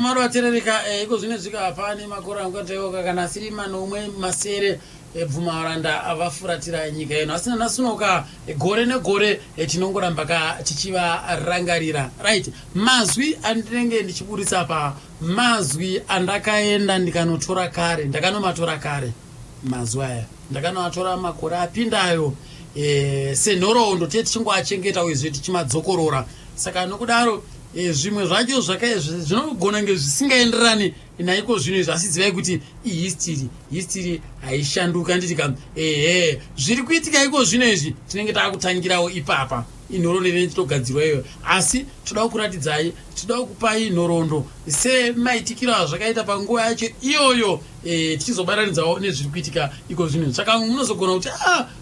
Amaro aterereka iko zvine zvika pani makore angataiwoka kana asiri manomwe masere ebvuma aranda avafuratira nyika ino asina nasunoka gore negore tinongoramba tichiva rangarira right mazwi andinenge ndichiburisa pa mazwi andakaenda ndikanotora kare ndakanomatora kare mazwi aya ndakanoatora makore apindayo senhoroondo tichingowachengeta uyezve tichimadzokorora saka nokudaro zvimwe zvacho zvinogona nge zvisingaenderani naiko zvino izvi asi zivai kuti history haishanduka nditi kam zviri kuitika iko zvino izvi tinenge taakutangirawo ipapa inhoroondo inenge titogadzirwa iyo asi toda kuratidzai toda kupai nhoroondo semaitikiro azvakaita panguva yacho iyoyo tichizobatanidzawo nezviri kuitika iko zvino saka munozogona kuti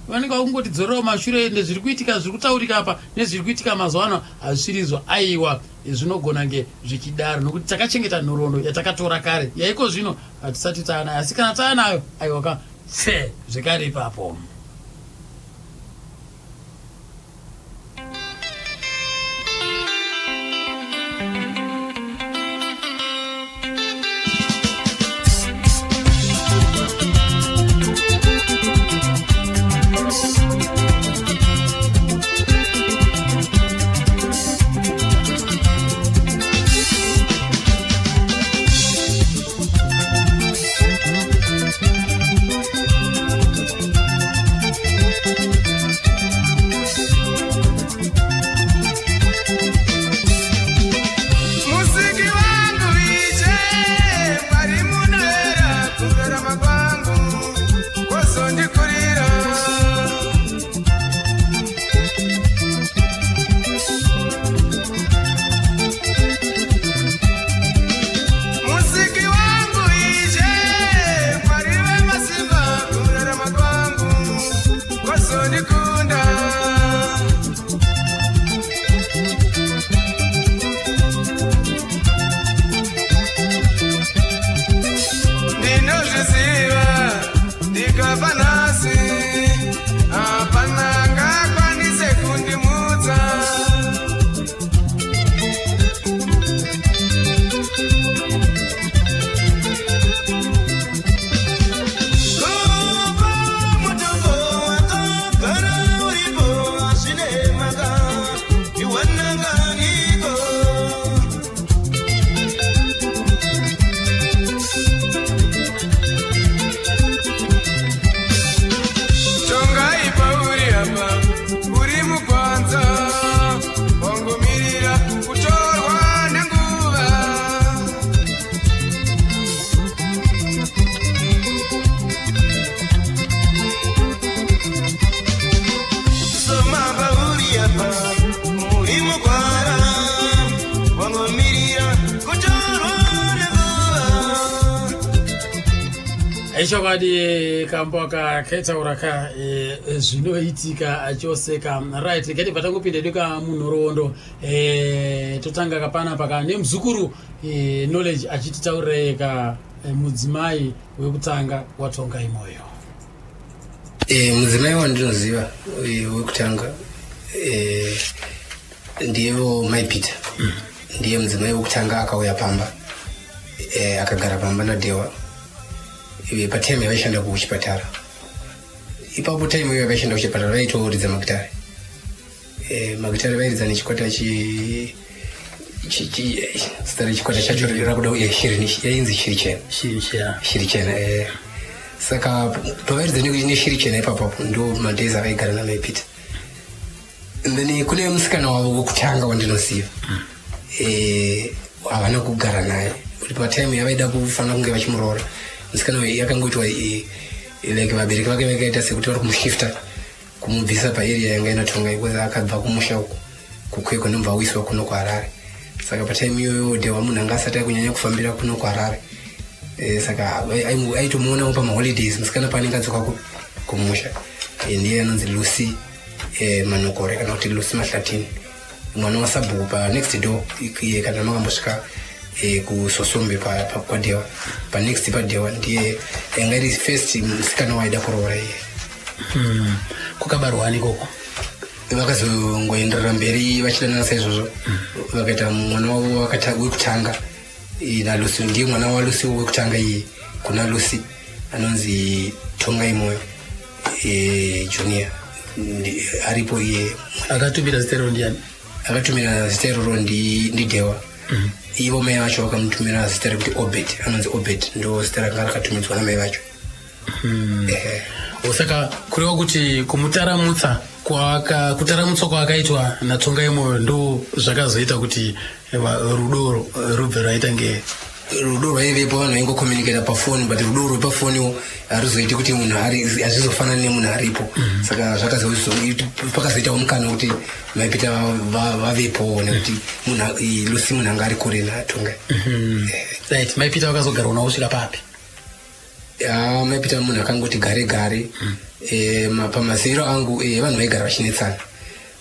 vanenge vakungotidzorerawo mashure nezviri kuitika zviri kutaurika apa nezviri kuitika mazuva ano hazvisvirizwa aiwa zvinogona nge zvichidaro nokuti takachengeta nhoroondo yatakatora kare yaiko zvino hatisati taanayo asi kana taanayo aiwaka zvekare ipapo. Ishokadi kamboka ketauraka zvinoitika achoseka right ngeti patangopinda duka munhoroondo totanga kapana paka nemuzukuru knowledge achititaureka mudzimai wekutanga watonga imoyo mudzimai wandinoziva wekutanga ndiyewo Mai Peter ndiye mudzimai wekutanga akauya Pamba akagara Pamba naDhewa patime vaishanda kuchipatara ipapo time iyo vaishanda kuchipatara vaitoridza magitari magitari vairidza nechikwata zita rechikwata chacho rakuda yainzi shiri chena saka pavairidza neshiri chena ipapapo ndo madhays avaigara naMai Peter then kune musikana wavo wekutanga wandinoziva havana kugara naye kuti patime yavaida kufanira kunge vachimuroora musikana yakangoitwa like vabereki vake vakaita sekuti vari kumushifta kumubvisa paarea yanga inatonga ikoza akabva kumusha uku kukwekwa nobva awiswa kuno kuHarare saka patime iyoyo Dhewa munhu anga asati kunyanya kufambira kuno kuHarare saka aitomuonawo pamaholidays musikana paanenge adzoka kumusha ndiye anonzi Lucy Manokore kana kuti Lucy Mahlatini mwana wasabhuku panext door iye kana makambosvika kusosombe kwaDhewa panext paDhewa ndiye yanga iri first musikana waida kuroora iye kukabarwani koko vakazongoenderera mberi vachidanana saizvozvo vakaita mwana wavo wekutanga ina Lucy ndiye mwana wa Lucy wekutanga iye kuna Lucy anonzi Tongai Moyo junior aripo iye akatumira stereo ndiani akatumira stereo ndi Dewa ivo mai vacho vakamutumira zita rekuti Obed anonzi Obed ndo zita ranga rakatumidzwa namai vacho saka kureva kuti kutaramutswa kwaakaitwa naTongai Moyo ndo zvakazoita kuti rudo rubve raita rudo rwaivepo vanhu vaingokomunikata pafoni but rudo rwepafoniwo haruzoiti kuti munhu hazvizofanani nemunhu aripo saka pakazoitawo mukana kuti maipita vavepo nekuti Lucy munhu anga ari kure naTongai right maipita vakazogara unausvika papi maipita munhu akangoti gare pamazero angu vanhu vaigara vachinetsana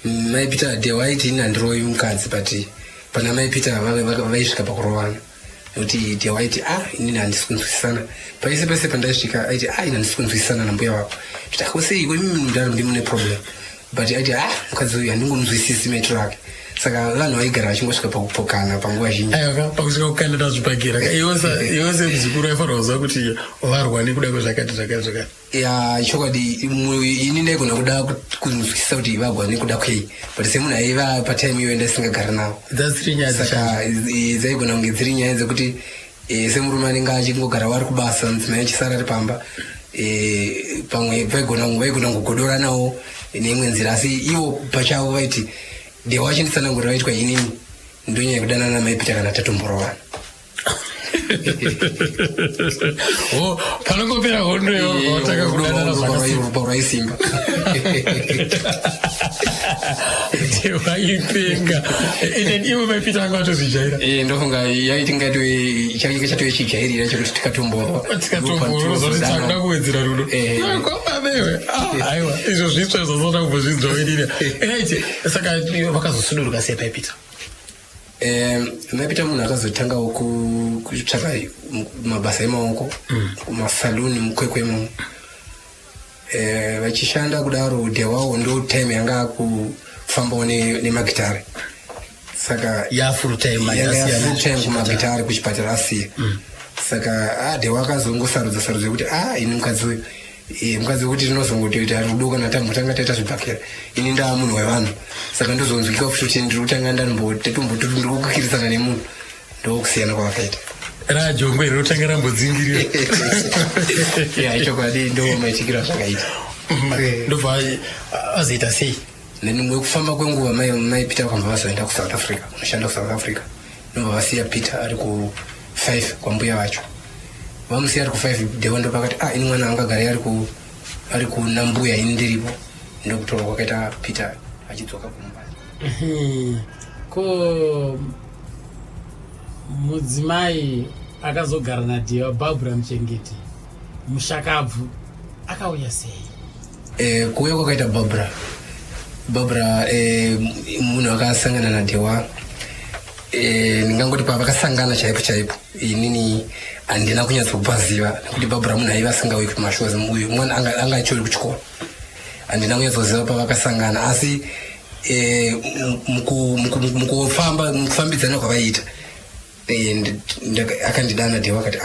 maipita Dewa aiti inandiroyi mukadzi but pana maipita vaisvika pakurovana nekuti Dewa aiti inini handisi kunzwisisana paise pese pandaisvika aiti ini handisi kunzwisisana nambuya wako kuti akosei iwe mimi mundaro ndimune problem but aiti mukadzi uyu handingonzwisisi maitiro ake saka vanhu vaigara vachingosvika pakupokana panguva zhinji pakusvika kukandida zvipagira iwose kuzikuru aifanira kuziva kuti varwa nekuda kwezvakati chokwadi ini ndaigona kuda kunzwisisa kuti vagwa nekuda kwei but semunhu aiva patime iyo ndasingagara navo saka dzaigona kunge dziri nyaya dzekuti semurume anenge achingogara vari kubasa mudzimai achisara ari pamba pamwe vaigona kugodora nawo neimwe nzira asi ivo pachavo vaiti Dewa achindisanangurira vaitwa inini ndonyaya kudanana maipita kana tatomborovana panongopera hondo rupa rwaisimba Dewa ipenga ivo maipita anga vatozvijaira ndofunga yaiti chatove chijairira chokuti tikatomborovana kuwedzera rudo komabewe aiwa izvo zvitsva zvazota kumbozvinzwairira saka vakazosuduruka sei maipita maipita munhu akazotangawo kutsvaka mabasa emaoko kumasaluni mukwekwe imomo vachishanda kudaro Dewawo ndo time yanga kufambawo nemagitare saka full time kumagitare kuchipatara asiya saka Dewa akazongosarudza kuti ini mukadzi uyu mukadzi wekuti tinozongotoita rudo kana tambotanga taita zvibhakera ini ndaa munhu wevanhu saka ndozonzwika futi kuti ndiri kutanga ndirikukirisana nemunhu ndokusiyana kwavakaita rajongwe rinotanga rambodzingirira chokwadi ndo maitikiro azvakaita ndobva azoita sei nekufamba kwenguva maipita kwamba vazoenda kuSouth Africa unoshanda kuSouth Africa ndobva vasiya Peter ari ku5 kwambuya vacho vamusiya ari ku5 Dewa ndo pakati ini mwana angagara ari kunambuya ini ndiripo ndokutora kwakaita Peter achidzoka kumba ko mudzimai akazogara naDewa Barbara Muchengeti mushakabvu akauya sei kuuya kwakaita Barbara munhu akasangana naDewa ndingangoti pavakasangana chaipo inini handina kunyatsokupaziva nekuti Barbara munhu aiva asingauyi kumashozi uyu mwana anga achori kuchikoro handina kunyatsoziva pavakasangana asi mukufambidzana kwavaiita akandidana Dewa akati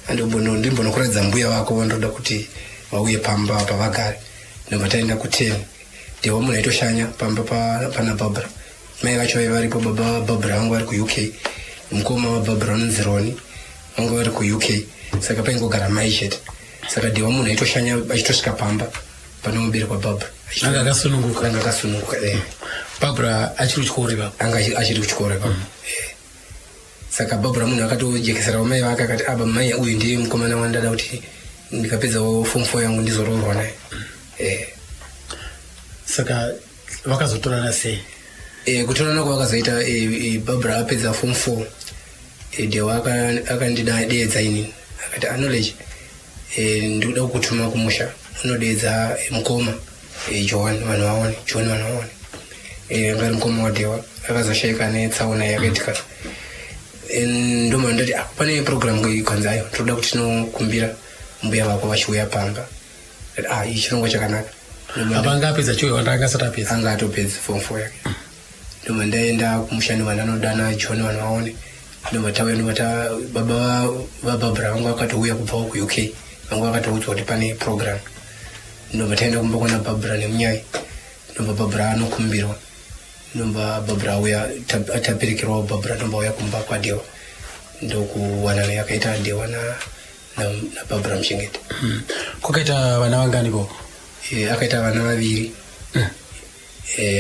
ndimbonokuradza mbuya vako ndoda kuti vauye pamba pavagare ndobva taenda ku10 Dewa munhu aitoshanya pamba pana Barbara mai vacho vaiva varipo baba Barbara vangu vari kuUK mukoma waBarbara unonzi Roni vangu vari kuUK saka paingogara mai chete saka Dewa munhu aitoshanya achitosvika pamba pane mubereko waBarbara anga akasununguka Barbara achiri kuchikoro ipapo anga achiri kuchikoro ipapo saka Barbara munhu akatojekesera mai vake akati mai uyu ndiye mukomana wandada kuti ndikapedzawo form 4 yangu ndizoroorwa naye saka vakazotorana sei kutorana kwavakazoita Barbara apedza form 4 Dewa akandidedza inini akati knowledge ndikuda kukutuma kumusha unodedza mukoma John vanhu vaone ngari mukoma waDewa akazoshaika netsaona yakaitika ndomana ndati pane program ikanzayo toda kuti tinokumbira mbuya vako vachiuya pamba iyi chirongwa chakanaka apa anga apedza chiwe wanda angasati apedza anga atopedza form 4 yake ndomana ndaenda kumushando vandanodana John vanhu vaone ndomata baba Barbara vangu vakatouya kubva ku UK vangu vakatoudzwa kuti pane program ndomataenda kumba kwana Barbara nemunyai ndomba Barbara anokumbirwa ndomba Barbara uya atapirikirwawo Barbara ndomba uya kumba kwaDewa ndokuwanana yakaita Dewa na Barbara Muchengeta. Kwakaita vana vangani ko? Akaita vana vaviri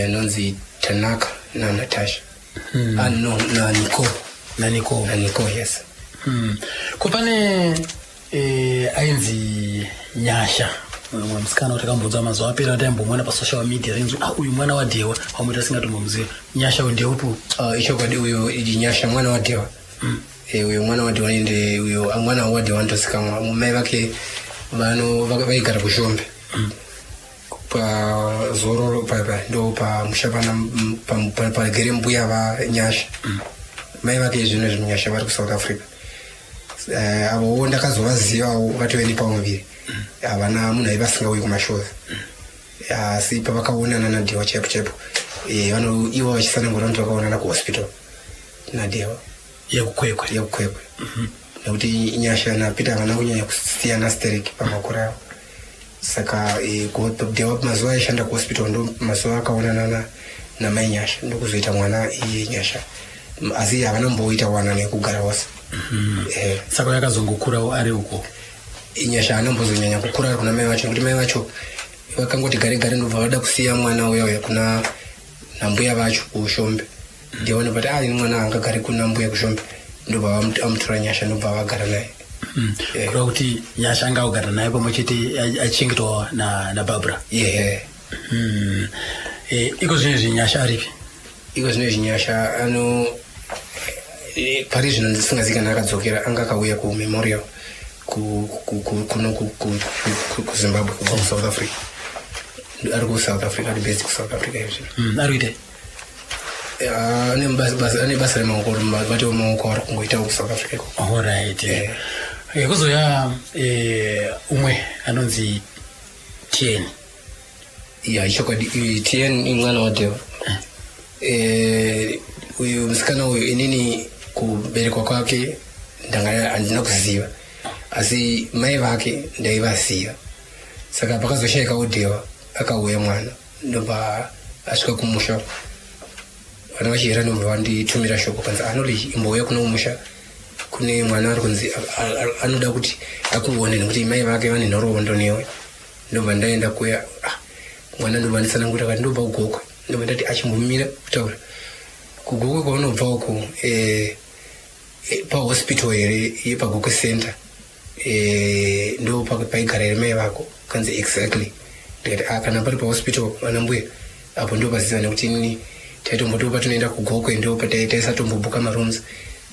anonzi Tanaka na Natasha. No, na Nico, yes. Kupane ainzi Nyasha msikana utakambudza mazuva apera ataimbomwana pa social media rinzi uyu mwana wa Dewa wamuita singatomuziva. Nyasha uyu ndeupo icho kwadi uyo idi Nyasha mwana wa Dewa. Uyo mwana wa Dewa inde uyo mwana wa Dewa ndosikamwa mai vake vano vaigara kuShombe. Pa Zororo pa ndo pa mushapana pa gere mbuya va Nyasha. Mai vake zvino Nyasha vari ku South Africa. Avo ndakazovaziva vatoveni pamuviri. Avana munhu aivasingauyi kumashows. Asi pavakaonana naDewa chepo ivo vachisanangura kuti vakaonana kuhospital naDewa yekukwekwe nekuti Nyasha naPeter havana kunyanya kusiyana stereki pamakore avo. Saka Dewa mazuva aishanda kuhospital ndo mazuva akaonana namai Nyasha ndokuzoita mwana iye Nyasha, asi havana mboita wana nekugara wose. Saka yakazongokura ari uko. Nyasha anambozonyanya kukura ari kuna mai vacho nekuti mai vacho vakangoti gare ndobva vada kusiya mwana uya kuna nambuya vacho kuShombe. Dewa ndobva mwana angagari kuna mbuya kuShombe ndobva amutora Nyasha ndobva vagara naye. Kura kuti Nyasha anga kugara naye pamwe chete achengetwa na Barbara. Iko zvinezvi Nyasha aripi? Iko zvinezvi Nyasha pari zvino ndisingazikana akadzokera anga akauya kuMemorial kuno kuZimbabwe kubva kuSouth Africa. Ari kuSouth Africa ari based kuSouth Africa izvi. Ari kuite? Ane basa remaoko bate wemaoko ari kungoita kuSouth Africa. Alright. Kuzoya umwe anonzi TN. Ichokwadi TN mwana wa Dewa. Uyu musikana uyu inini kuberekwa kwake ndanga handina kuziva, asi mai vake ndaivaziva. Saka pakazoshayikawo Dewa akauya mwana ndobva asvika kumusha. Vana vachihera ndobva vanditumira shoko kanzi anoli imbouya kuno kumusha kune mwana ari kunzi anoda kuti akuone nekuti mai vake vane nhoroondo newe. Ndobva ndaenda kuya mwana ndobva ndisanangura kati ndobva kugokwe ndobva ndati achimbomira kutaura kugokwe kwaunobva uko pahospital here yepagokwe center ndo paigara here mai vako kanzi exactly. Ndikati kana pari pahospital vana mbuya apo ndo paziva nekuti inini taitomboto patinoenda kugokwe ndo pataisatombobuka marooms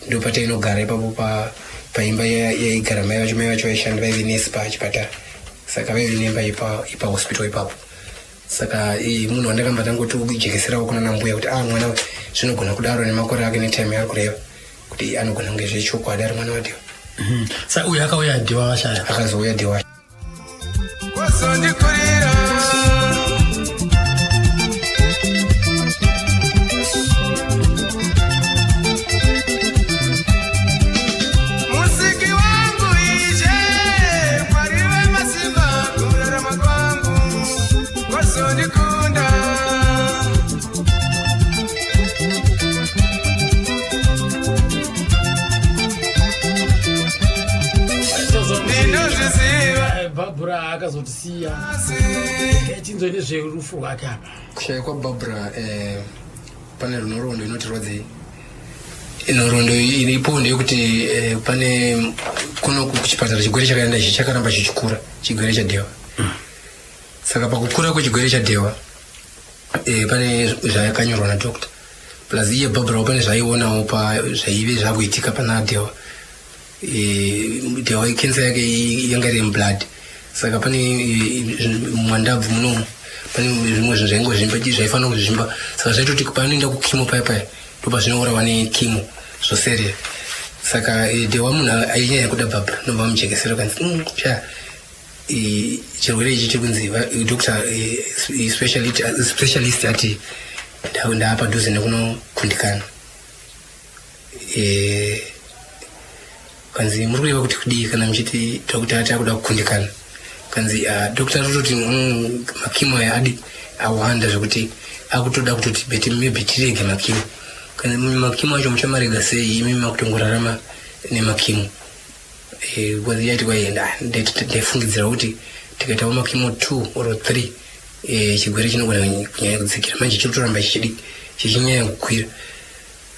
ndo patainogara ipapo paimba yaigara mai vacho vaishanda vaive nesi pachipatara. Saka vaive nemba ipahospital ipapo. Saka munhu wandakamba tangoti ujekeserawo kuna nambuya kuti mwana zvinogona kudaro nemakore ake netime yaari kureva kuti anogona kunge zvechokwadi ari mwana waDewa. Saka uyu akauya Dewa vashaya? Akazouya Dewa. Barbara akazotisiya tinzwe nezverufu rwake apa. Kushaya kwaBarbara pane runhoroondo inoti rwadzi. Nhoroondo iripo ndeyekuti pane kuno kuchipatara chigwere chakaenda ichi chakaramba chichikura chigwere chaDewa. Saka pakukura kwechigwere chaDewa pane zvayakanyorwa nadhokta plus iye Barbara pane zvaionawo zvaive zvakuitika pana Dewa. Dewa cancer yake yanga iri blood. Saka pane mwandabvu munomu pane zvimwe zvaingo zvaifanira kuzvimba. Saka zvaitoti paanoenda kukimo paya ndopa zvinourawa nekimo zvoseria. Saka Dewa munhu ainyanya kuda Barbara ndobva vamujekesera kanzi chirwere ichi chiri kunzi doctor specialist ati ndaapadhuze nekunokundikana. kanzi muri kureva kuti kudii kana muchiti takuti kuda kukundikana kanzi dokta rototi makimo adi awanda zvekuti akutoda kutoti beti maybe tirege makimo kana makimo acho muchamarega sei imi makutongorarama nemakimo kwazi yati kwaenda ndaifungidzira kuti tikaitawo makimo 2 or 3 chigwere chinogona kunyanya kudzikira manje chiritoramba chichinyanya kukwira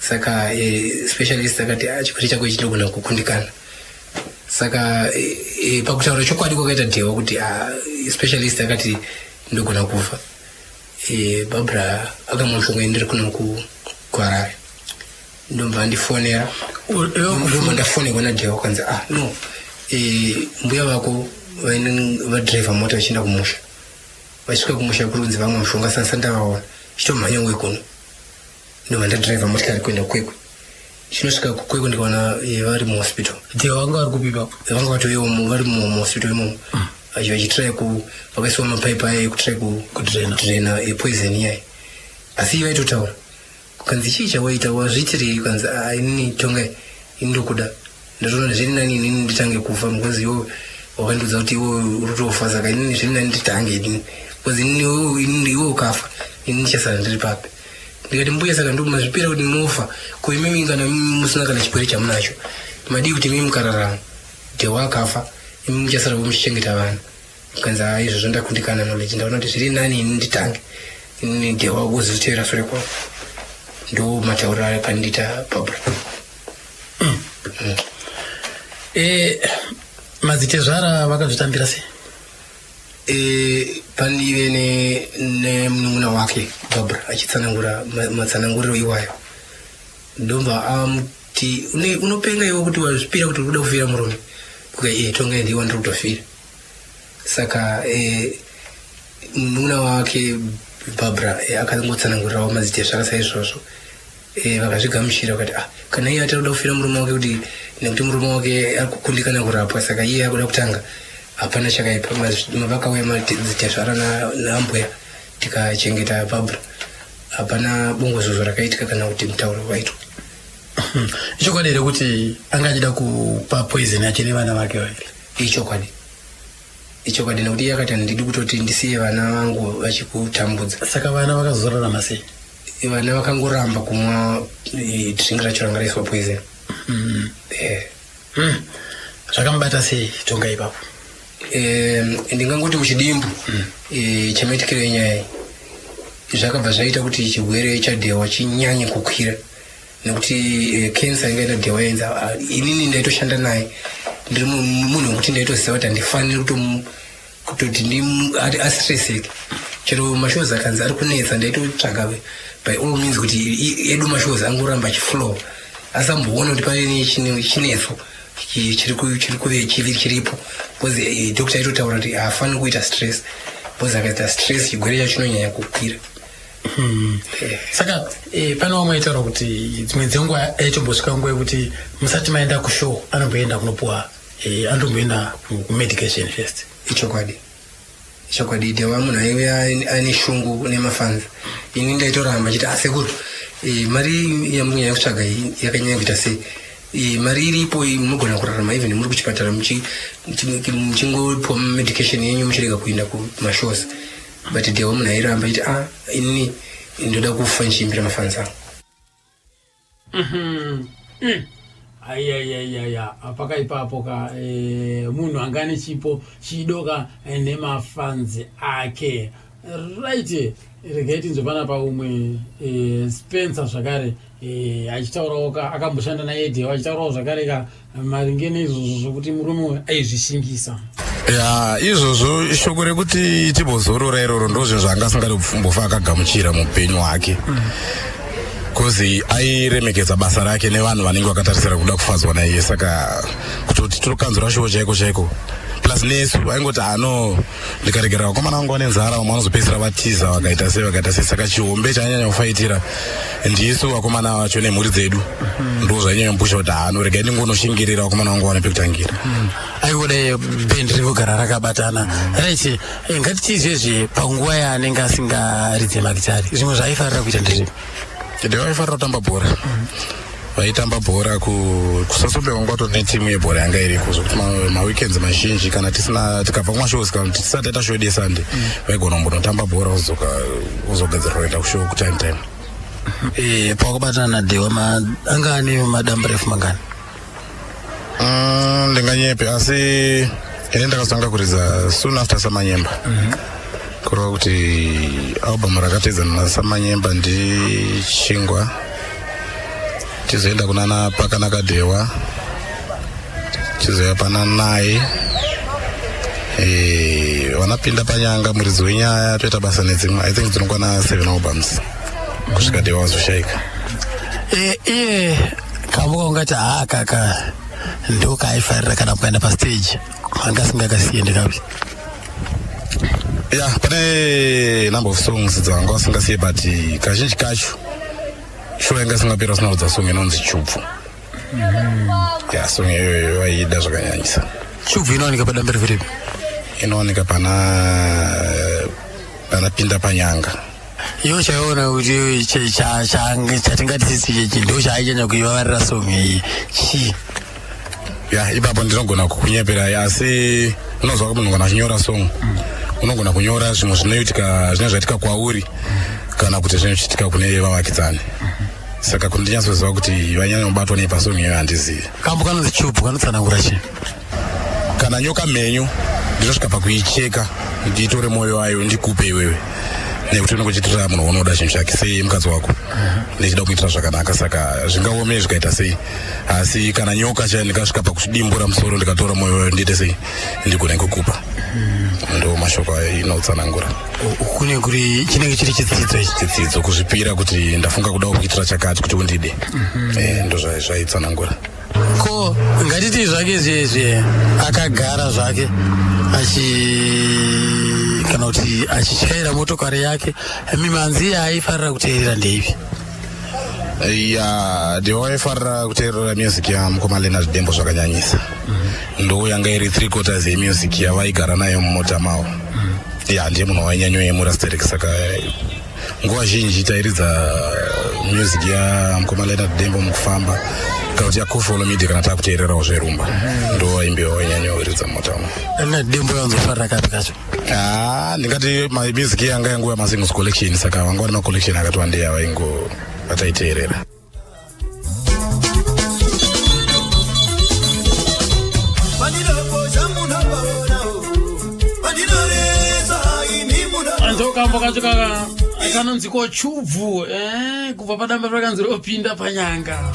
saka specialist akati chigwere chako chinogona kukundikana saka pakutaura chokwadi kwakaita dhewa kuti specialist akati ndogona kufa Barbara akamushonga ndiri kuno kuharare ndomba ndifonera ndomba ndafonera na dhewa kanzi no mbuya vako vadriver mota vachienda kumusha vasvika kumusha kurunzi vamwe mushonga sansa ndavaona chitomhanya kuno ndomba ndadriver motikari kuenda kwekwe chinosvika kukwekwe ndikaona vari muhospital dhewa vanga vari kupipa vanga vari muhospital imomo vachitrai vakaisiwa mapaipi aya ekutrai kudrena poison iyai asi vaitotaura kanzi chii chawaita wazviitirei kanzi inini tonga indokuda ndatoona zviri nani inini nditange kufa because iwo wakandudza kuti iwo urotofa saka inini zviri nani nditange inini because inini iwo ukafa inini ndichasara ndiri papi ndikati mbuya saka ndomazvipira kuti mofa kuimimi kana musina kana chigwere chamunacho madii kuti mimi mukararama dhewa akafa imi muchasara muchichengeta vanhu kanzi izvozvo ndakundikana knowledge ndaona kuti zviri nani inini nditange inini dhewa kuzoziteera sure kwavo ndo matauro akandiita Barbara. Mazitezvara vakazvitambira sei? Pandive nemunun'una wake Barbara achitsanangura matsananguriro iwayo ndomba amuti unopenga iwe kuti wazvipira kuti urikuda kufira murume kuka tonga ndiwa ndiri kutofira saka munun'una wake Barbara akangotsanangurirawo mazitezvara saizvozvo vakazvigamuchira vakati kana iye atakuda kufira murume wake kuti nekuti murume wake ari kukundikana kurapwa saka iye akuda kutanga hapana chakaipa mavakauya mazitezvara naambuya tikachengeta Barbara hapana bongozozo rakaitika kana kuti mutauro waitwa ichokwadi here kuti anga achida kupa poison achine vana vake vaviri ichokwadi nekuti iye akati handidi kutoti ndisiye vana vangu vachikutambudza saka vana vakazorarama sei vana vakangoramba kumwa dringi racho ranga raiswa poison zvakamubata sei tonga ipapo ndingangoti muchidimbu chamaitikiro yenyaya zvakabva zvaita kuti chigwere chadhewa chinyanye kukwira nekuti kensa ingaita dhewa yenza inini ndaitoshanda naye ndiri munhu wekuti ndaitoziva kuti handifaniri kutoti astreseke chero mashozi akanzi ari kunetsa ndaitotsvaga by all means kuti edu mashozi angoramba achiflow asamboona kuti pane chinetso chiripo because dokta aitotaura kuti haafani kuita stress because akaita stress chigwere chacho chinonyanya kukwira saka pane vamwe aitaura kuti dzimwe dzenguva aichombosvika nguva yekuti musati maenda kushow anomboenda kunopuwa andomboenda kumedication first ichokwadi dhewa munhu aive ane shungu nemafanza ini ndaitoramba chiti asekuru mari yamunyanya kutsvaga yakanyanya kuita sei mari iripo munogona kurarama even muri kuchipatara muchingopuwa medication yenyu muchirega kuenda kumashows but dhewa munhu airamba iti inini ndoda kufa nchiimbira mafanza ayayayaya pakaipapo ka munhu anga ane chipo chidoka nemafanzi ake right regai tinzopana paumwe Spencer zvakare achitaurawo akamboshanda naye dhewa achitaurawo zvakare ka maringe neizvozvo zvokuti murume aizvishingisa izvozvo shoko rekuti tibozorora iroro ndozvo zvanga asingadi kumbofa akagamuchira muupenyu hwake kozi airemekedza basa rake nevanhu vanenge vakatarisira kuda kufadzwa naiye saka kutoti tinokanzura shoko chaiko plus nesu aingoti ndikaregera vakomana vangu vane nzara vamwe vanozopedzisira vatiza vakaita sei saka chihombe chanyanya kufaitira ndisu vakomana vacho nemhuri dzedu ndo zvainyanya kupusha kuti regai ndingonoshingirira vakomana vangu vane pekutangira aiwode bhendi ringogara rakabatana right ngatitizvezve panguva yaanenge asingaridze makitari zvimwe zvaaifarira kuita ndezvipi dhewa aifarira kutamba bhora vaitamba bhora kusasombe kwanga kutone timu yebhora yanga iriko zvokuti maweekends mazhinji kana tikabva kumashows kana tisati taita show desande vaigona kumbonotamba bhora uzogadzirwa kuenda kushow kutime pawakabatana naDhewa anga ane madamba refu mangani? Ndinganyepe asi ine ndakazotanga kuridza soon after Samanyemba kureva kuti album rakatedzana naSamanyemba ndichingwa tizoenda kunana Pakanaka Dhewa tizoya pana naye vanapinda panyanga muridzi wenyaya toita basa nedzimwe I think dzinokwana 7 albums kusvika Dhewa wazoshaika. Iye kamuka ungati kaka ndo kaifarira kana kuenda pastage anga singakasiende kapi? Pane number of songs dzanga wasingasiye but kazhinji kacho show yanga singapera usina kudza song inonzi Chubvu. Song iyoyo vaida zvakanyanyisa. Chubvu inowanika padambe reviripi? Inowanika panapinda panyanga. Iwo chaiona kuti chatingati ndo chaichanya kuivavarira song iyi chii? Ipapo ndinogona kukunyepera asi unozwa kuti munhu kana achinyora song unogona kunyora zvimwe zvinoitika kwauri kana kuti zvinochitika kune vavakidzani. Saka kundinyasoziva kuti vanyanya kubatwa nepasong iyoyo handizivi. Kambo kanonzi Chubvu kanotsanangura chii? Kana nyoka mhenyu ndinozvika pakuicheka ndiitore mwoyo wayo ndikupe iwewe nekuti unokuchitira munhu unoda chinhu chake sei mukadzi wako ndichida kuitira zvakanaka saka zvingaome zvikaita sei asi kana nyoka chaiyo ndikasvika pakudimbura musoro ndikatora mwoyo wayo ndiite sei ndigona kukupa ndo mashoko inotsanangura kune kuri chinenge chiri chidzidzo kuzvipira kuti ndafunga kudawo kuitira chakati kuti undide ndo zvaitsanangura. Ko ngatiti zvake zvezve akagara zvake kana kuti achichaira motokari yake mimanzi yaaifarira kuteerera ndeipi? Dhewa waifarira kuteerera music yamukoma Leonard Dembo zvakanyanyisa. Ndo yanga iri 3/4 yemusic yavaigara nayo mumota mavo. Ndiye munhu wainyanyowemura stereki saka nguva zhinji tairidza music yamukoma Leonard Dembo mukufamba kana kuti yaKofolo Media kana takuteererawo zverumba ndo waimbewa wainyanyowairidza mumota mavo. Leonard Dembo yanzofarira kapi kacho? Ndingati music yanga yanguva masingles collection saka vanga vari macollection akati wandeya vaingo vataiteerera. Kambo kacho kanonziko Chubvu kubva padamba rakanzi ropinda panyanga.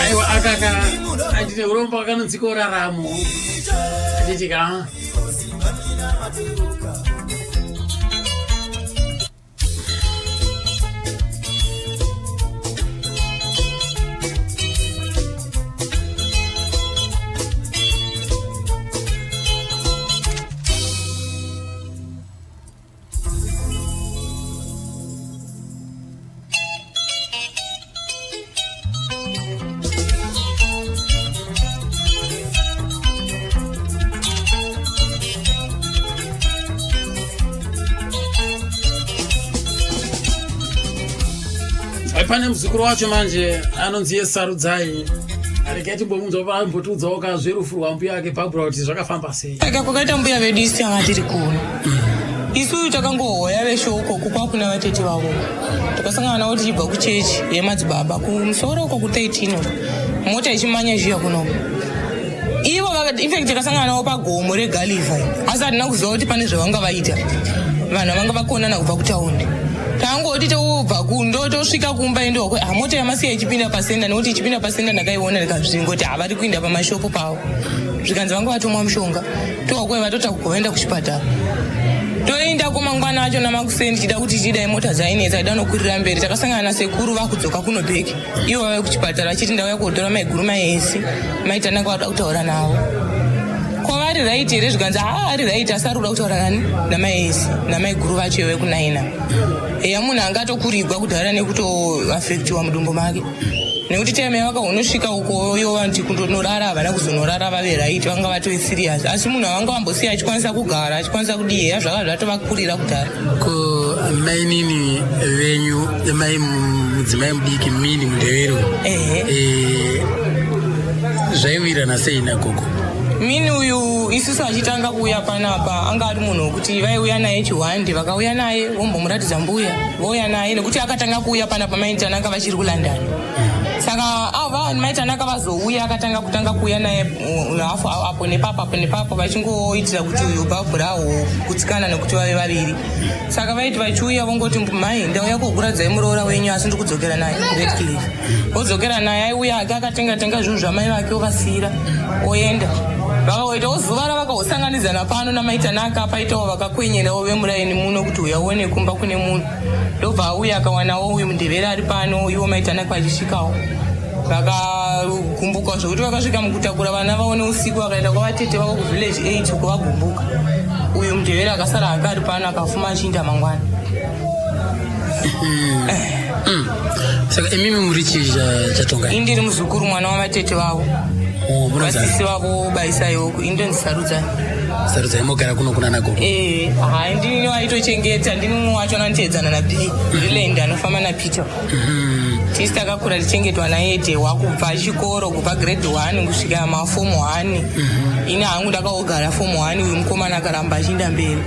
Aiwa akaka andite urombo kanonziko Raramo achitika pane muzukuru wacho manje anonzi Yesarudzai areketi bomunzo vambotudzawo kazverufu rwambuya yake pabura kuti zvakafamba sei. Kwakaita mbuya vedu isi tanga tiri kuno isu takangohoya veshoko kukwa vatete vavo takasangana navo tichibva kuchechi yemadzibaba kumusoro uko ku13 mota ichimanya zviya kunoku ivo infect takasangana navo pagomo reGalivha asi hatina kuziva kuti pane zvavanga vaita vanhu vanga vakonana kubva kutaundi tangoti toubva kundo tosvika kumba endokwe mota yamasiya ichipinda pasenda nekuti ichipinda pasenda ndakaiona ndikazvingoti havari kuinda pamashopu pavo zvikanzi vanga vatomwa mushonga tokwe vatota kugoenda kuchipatara toenda kumangwana acho namakuseni chida kuti chidai mota dzainetsa ida nokurira mberi takasangana nasekuru vakudzoka kuno bheki ivo vave kuchipatara achiti ndauya kuotora maiguru maesi maitanaka vada kutaura navo kwavari raiti here zvikanzi ari raiti asi arikuda kutaura nani namaesi namaiguru vacho iwe kunaina eya munhu angatokurirwa kudhara nekutoafektiwa mudumbu make nekuti time yavaka unosvika ukoyo vanti kundonorara havana kuzonorara vave raiti vanga vatoi sirias asi munhu avanga vambosiya achikwanisa kugara achikwanisa kudiheya zvaka zvatovakurira kudhara ko mainini venyu mudzimai mudiki mini mundevero zvaiwirana sei nagogo mini uyu isusu achitanga kuuya panapa anga ari munhu wekuti vaiuya naye chihwandi vakauya naye vombomuratidza mbuya vouya naye nekuti akatanga kuuya panapa maintanaka vachiri kulandani saka ava maitanaka vazouya akatanga kuuya naye hafu apo nepapo vachingoitira kuti uyu bhabhurawo kutsikana nekuti vave vaviri saka vaiti vachiuya vongoti mai ndauya kuguradzai muroora wenyu asi ndiri kudzokera naye kuredcliff odzokera naye aiuya ake akatenga zvinhu zvamai vake ovasiyira oenda vakaoitawo zuva ravakaosanganidzana pano namaitanaka paitawo vakakwenyerawo vemuraini muno kuti uya uone kumba kune munhu ndobva auya akawanawo uyu mundevere ari pano ivo maitanaka vachisvikawo vakagumbuka zvokuti vakasvika mukutakura vana vaone usiku vakaenda kwavatete vavo kuvillage 8 kwavagumbuka uyu mundevere akasara ake ari pano akafuma achiinda mangwana saka imimi muri chii chatonga indiri muzukuru mwana wamatete vavo vasisi vavo baisaiwo indonzi sarudzai mogara kuno kuna nagogo ndini waitochengeta ndini mumwe wacho anotedzana nabii rilenda anofamba napeter tisi takakura tichengetwa naye tehwa kubva chikoro kubva grade 1 kusvika mafomu 1 ini hangu ndakaogara fomu 1 uyu mukomana akaramba achiinda mberi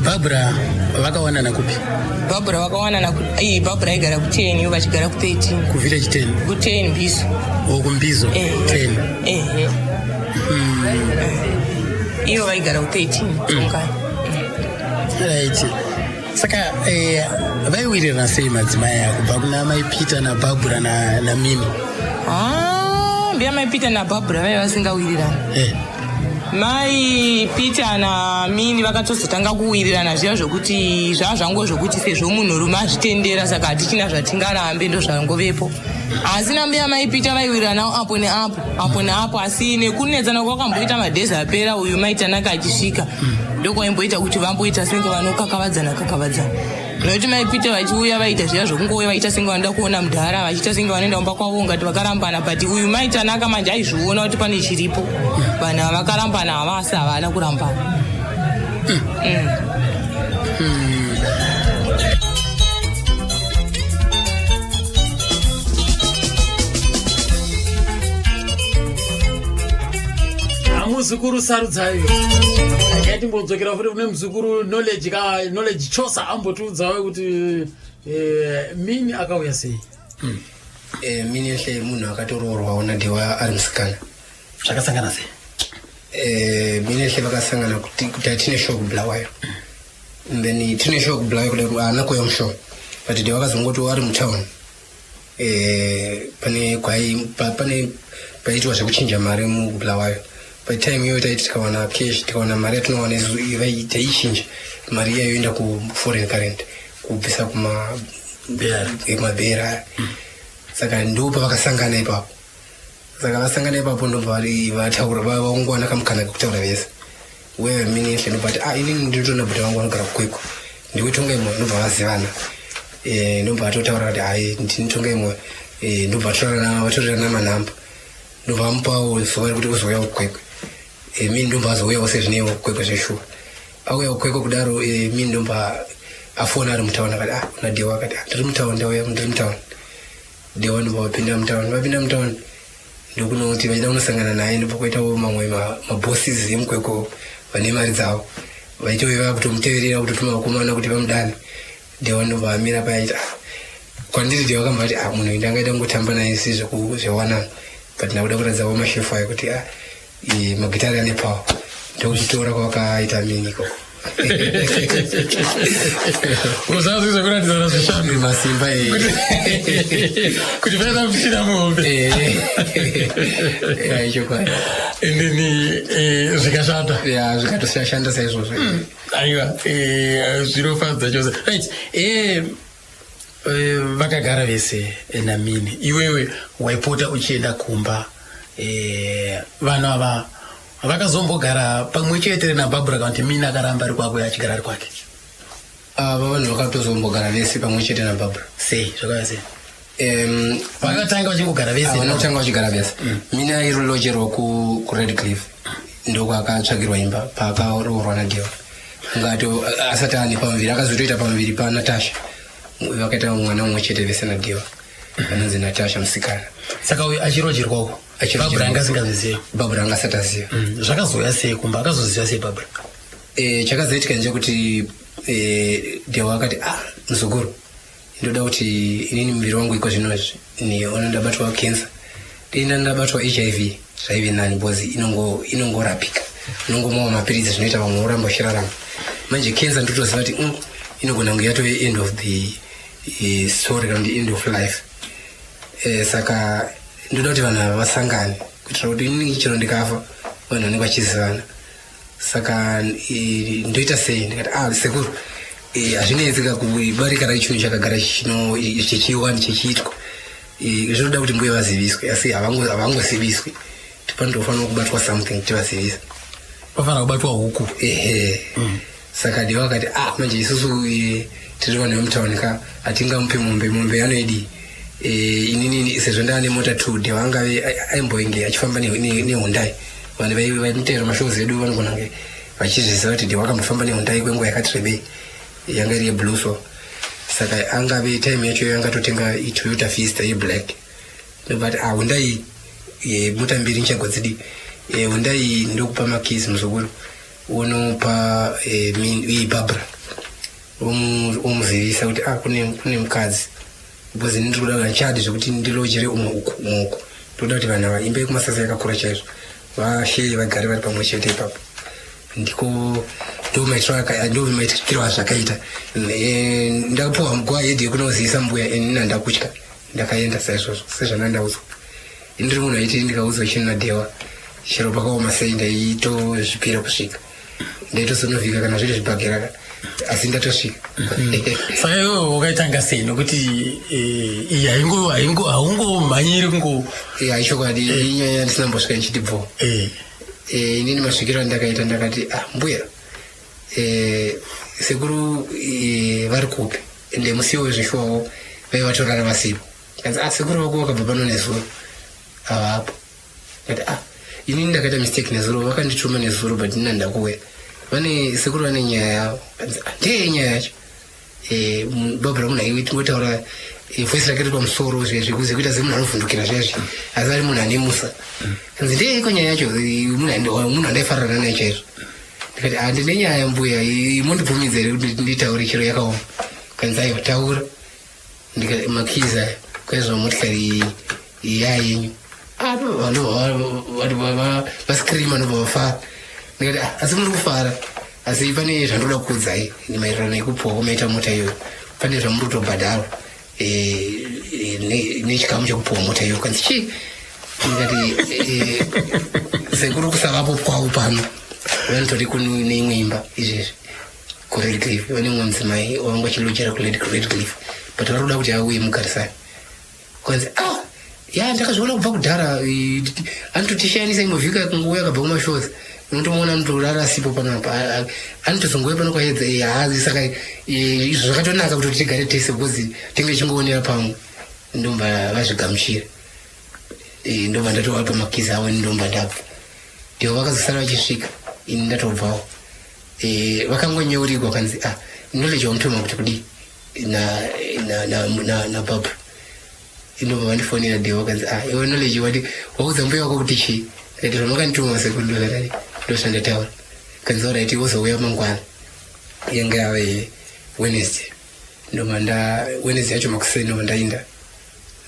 bhabhura vakawanana kupi bhabhura vakawanana bhabhura aigara ku10 ivo vachigara ku13 kuvillage 10 ku10 mbizo kumbizo 10 ivo vaigara ku13 right saka vaiwirirana sei madzimai ako kubva kuna mai peter nabhabhura namini mbiya mai peter nabhabhura vaiva vasingawirirana mai peter namini vakatozotanga kuwirirana zviya zvokuti zvazvango zvokuti sezvo munhurume azvitendera saka hatichina zvatingarambe ndo zvangovepo asi nambiya mai peter vaiwiriranawo apo neapo asi nekunetsana kwakamboita madhezi apera uyu maitanaka achisvika ndokwaimboita kuti vamboita senge vanokakavadzana nokuti mai peter vachiuya vaita zviya zvokungouya vaita senge vanoda kuona mudhara vachiita senge vanoenda kumba kwavo ungati vakarambana but uyu maitanaka manje aizviona kuti pane chiripo vanhu vakarambana havasi havana kurambana muzukuru sarudzai yatimbodzokerwa futi kune muzukuru knowledge chosa ambotiudzawo kuti mini akauya sei mini yahle munhu akatoroorwawo nadewa ari musikana zvakasangana sei mini yahle vakasangana kuti hatine show kubulawayo then tine show kubulawayo kudai haana kuuya mushow but dewa akazongoti ari mutown pane paitwa zvekuchinja mari mubulawayo by time iyoyo taiti tikawana cash tikawana mari yatinowana taichinja mari iya yoenda kuforeign current kubvisa kumabhera saka ndo pavakasangana ipapo saka vasangana ipapo ndobva vataura vaungwana kamukana kekutaura vese wewe mini yahle ndobati inini ndinotona bhuta vangu vanogara kukweko ndiwetonga imwe ndobva vazivana ndobva vatotaura kuti hai ndinitonga imwe ndobva vatorerana manhamba ndobva vamupawo zuva rekuti uzouya kukwekwe mini ndomba azouyawo sezvinewo kukwekwe zveshuwa auya kukwekwe kudaro mini ndomba afona ari mutaun akati unadewa akati ndiri mutaun ndauya ndiri mutaun dewa ndomba vapinda mutaun ndokunoti vachida kunosangana naye ndobva kuitawo mamwe mabosses emukwekwe vane mari dzavo vaitouya kutomuteverera kutotuma vakomana kuti vamudane dewa ndomba amira payaita kwandiri dewa kambati munhu ndangaita ngotamba naye zvewanana but nakuda kuratidzawo mashefu ayo kuti magitari ane power ndokuchitora kwakaita miniko usazize kuratidza zvishanu masimba kuti vaida kuchira mombe chokwadi endeni zvikashanda zvikatoshanda saizvozvo. aiwa zvinofadza chose right. Vakagara vese namini, iwewe waipota uchienda kumba, vanhu ava vakazombogara pamwe chete naBarbara kana kuti Mina akaramba ari kwako achigara ari kwake? Ava vanhu vakatozombogara vese pamwe chete naBarbara. Sei zvakava sei? Vakatanga vachingogara vese? Havana kutanga vachigara vese. Mina ailogerwa kuRedcliffe ndokwakatsvagirwa imba paakaroorwa naDhewa. Ngato asati ane pamuviri akazotoita pamuviri paNatasha. Vakaita mwana umwe chete vese naDhewa anonzi Natasha musikana. Saka uyu achirogerwako Barbara angasingaziziva? Barbara angasati aziva. Zvakazoya sei kumba? Akazoziva sei Barbara? Chakazoitika ndechekuti Dhewa akati muzukuru, ndoda kuti inini muviri wangu iko zvinozvi niona ndabatwa cancer, denda ndabatwa HIV zvaive nani because inongorapika, inongomwawo mapiritsi zvinoita vamwe uramba uchirarama. Manje cancer ndotoziva kuti inogona kunge yatove end of the story kana end of life. Saka ndoda kuti vanhu ava vasangane kuitira kuti inini chero ndikafa vanhu vanenge vachizivana. Saka ndoita sei, ndikati sekuru hazvinetsika kubarika rachinhu chakagara chichiwani chichiitwa, zvinoda kuti mbuye vaziviswe, asi havangoziviswi. Tipanofanira kubatwa something kuti vazivisa, pafanira kubatwa huku. Saka Dhewa akati manje isusu tiri vanhu vemutauni ka hatingamupe mombe anoidi inini sezvo ndaane mota 2. Dhewa angave aimboinge achifamba nehundai, vanhu vaimutera mashows edu vanogona kunge vachizviziva kuti Dhewa akambofamba nehundai kwenguva yakati rebei, yanga iri yebluso. Saka angave time yacho yangatotenga iToyota Fiesta yeblack, ndobati hundai mota mbiri nchagodzidi, hundai ndokupa makisi muzukuru, unopa Barbara omuzivisa kuti kune mukadzi, because ndiri kuda kuti chadi zvekuti ndilojere umwe uku ndoda kuti vanhu ava imba yekumasasa yakakura chaizvo vasheye vagare vari pamwe chete ipapo. Ndo maitikiro azvakaita. Ndakapuwa nguva yedhi yekunozivisa mbuya ini handakutya, ndakaenda saizvozvo sezvanandaudzwa. Ndiri munhu aiti ndikaudzwa chinhu naDhewa chero pakaoma sei ndaitozvipira kusvika, ndaitozonovhika kana zviri zvibhagiraka, asi ndatosvika. Saka iwe wakaitanga sei, nokuti iyi haungomhanyiri kungo? Haichokwadi, inyaya yandisambosvika ndichiti bvo. Inini masvikiro andakaita ndakati mbuya, sekuru vari kupi ende musiwo wezvishowawo vaivatorara vasipo. Kanzi sekuru vako vakabva pano nezuro avapo. Kati inini ndakaita mistake nezuro, vakandituma nezuro but nina ndakuuya. Vane sekuru vane nyaya yavo. Kanzi ndeye nyaya yacho. Barbara munhu aitingotaura voice rake riri pamusoro zvekuzi kuita semunhu anovhundukira zvezvi, asi ari munhu ane musa. Kanzi ndeye iko nyaya yacho, munhu andaifarana naye chaizvo. Ndikati ndine nyaya mbuya, mondibvumidza here kuti nditaure chero yakaoma? Kanzi aiwa taura. Ndikati makizi aya kwaizva motikari yayenyu, vascreama nobva vafara. Ndikati asi muri kufara, asi pane zvandoda kuudzai maererano nekupuwa kwamaita mota iyoyo, pane zvamuri kutobhadharwa nechikamu chekupuwa mota iyoyo. Kanzi chii? Ndikati sekuru kusavapo kwavo pano vanotori neimwe imba izvezvi kuRedcliffe, vane mumwe mudzimai wanga achilojera kuRedcliffe, but vari kuda kuti auye mugarisani. Kwanzi ndakazviona kubva kudhara, anototishayanisa imwe vhiki kungouya akabva kumashows, unotomuona anotorara asipo panapa, anotozongouya pano kwaedza haazi. Saka izvo zvakatonaka kuti tigare tese because tinge chingoonera pamwe, ndomba vazvigamuchira. Ndomba ndatovapa makizi avo, ndomba ndabva. Ndivo vakazosara vachisvika, ini ndatobvawo. Vakangonyeurigwa kanzi knowledge wamutuma kuti kudi naBarbara. Indobva vandifonera Dhewa kanzi iwe knowledge waudza mbuya wako kuti chii? Ndati zvamakandituma sekuru ndozvandataura. Kanzi alright, wozouya mangwana. Yanga yave Wednesday. Wednesday yacho makuseni ndobva ndainda.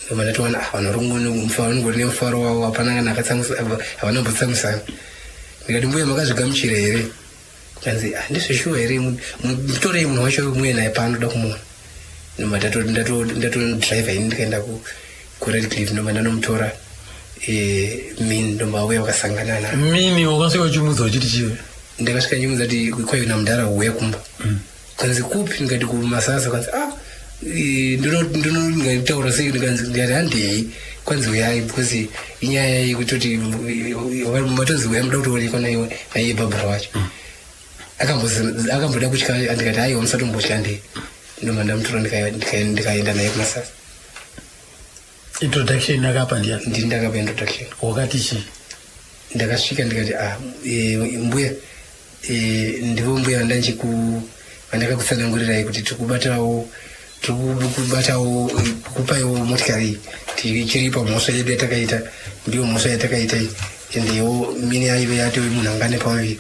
Ndobva ndatowana vanhu vari ngone mufaro wavo, hapana kana havana kumbotsamwisana. ndikati mbuya makazvigamuchira here kanzi handisi shuwa here mutorei munhu wacho muye naye pano da kumuona ndomba ndatodriva ini ndikaenda kuredcliff ndomba ndanomutora mini ndomba auya vakasangana na mini wakasvika uchimudza uchiti chive ndakasvika ndimudza kuti kwaiona mudhara uya kumba kanzi kupi ndikati kumasasa kanzi ndinotaura sei ndikati handei kwanzi uyai because inyaya yekutoti matonzi uya muda kutoonekwa naiye bhabhara wacho akamboda kutya ndikati haiwa musatombotya ndei ndomba ndamutora ndikaenda naye kumasasa. Introduction yakapa ndiya ndini ndakapa introduction wakati chi ndakasvika ndikati mbuya ndivo mbuya vandakakutsanangurirai kuti tikubatawo kupaiwo motikari tichiri pamhosva yedu yatakaita ndiyo mhosva yatakaita endewo mini aive yatove munhu angane pavaviri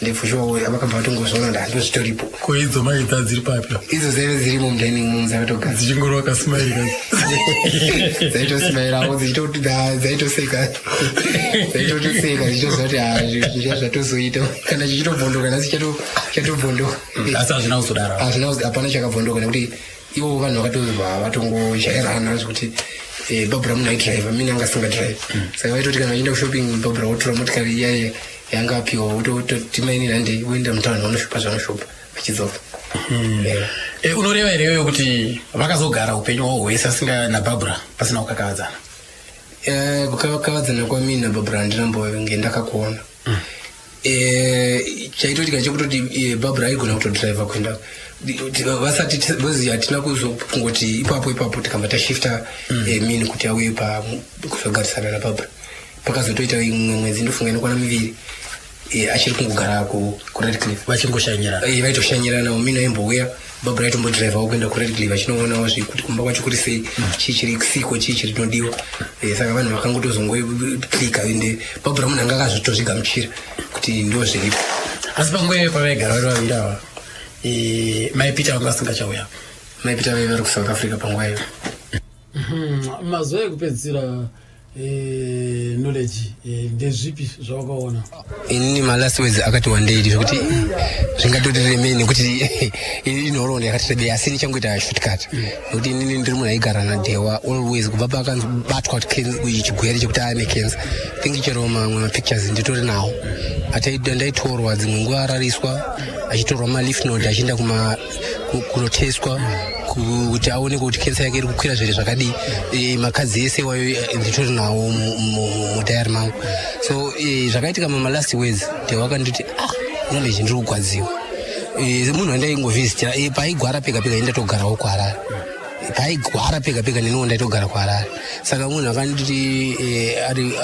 ndepfushiwawo avakamba vatongozoona ndandozvitoripo ko idzo maidza dziri papi idzo dzaive dzirimo mudining room dzakatogara dzichingori wakasimaira dzaitosimairawo dzaitoseka dzichitoziva kuti zvatozoita kana chichitobvondoka nasi chatobvondoka asi hazvina kuzodaro hapana chakabvondoka nekuti ivo vanhu vakatozva vatongojairana zvekuti bhabhara munhu aidriva mini angasinga drive saka vaitoti kana vachienda kushopping bhabhara wotora motikari iyaye yanga apiwa wototimaini nhandei woenda mutauni vanoshopa zvanoshopa vachidzoka. Unoreva here iyoyo kuti vakazogara upenyu hwavo hwese asinga nabhabhara pasina kukakavadzana? Kukakavadzana kwamini nabhabhara handinambonge ndakakuona. Chaitoitika chekutoti bhabhara aigona kutodriva kuenda vasati vozi hatina kuzokungoti ipapo tikamba tashifta mini kuti auye kuzogarisana nabhabhara pakazotoita imwe mwedzi ndofunga inokwana miviri achiri kungogara kuredcliff vaitoshanyiranawo mini aimbouya bhabhara aitombodrivawo kuenda kuredcliff achinoonawo kuti kumba kwacho kuri sei chichiri siko chichiri tinodiwa saka vanhu vakangotozongoklika ende bhabhara munhu anga akazotozvigamuchira kuti ndo zviripo. Asi panguva pavaigara vari vaviri ava maipita vanga vasingachauya maipita vaive vari kuSouth Africa panguva iyo. Mazuva ekupedzisira knowledge ndezvipi zvawakaona? Inini malast words akati wandeidi zvokuti zvingatoti nekuti inhoroondo yakati asi nichangoita shortcut nekuti inini ndiri munhu aigara naDhewa always kubva pakabatwa chigwere chekuti aane cancer think chero mamwe mapictures nditori nawo ndaitorwa dzimwe nguva arariswa achitorwa malymph node achienda kunoteswa kuti aoneke kuti cancer yake iri kukwira zviri zvakadii makadzi ese iwayo nditori nawo mudhayari mangu so zvakaitika mamalast words Dhewa akanditi knowledge ndiri kugwadziwa munhu wandaingovhizitira paaigwara pega pega indatogarawo kuHarare paaigwara pega pega neniwo ndaitogara kuHarare saka munhu akanditi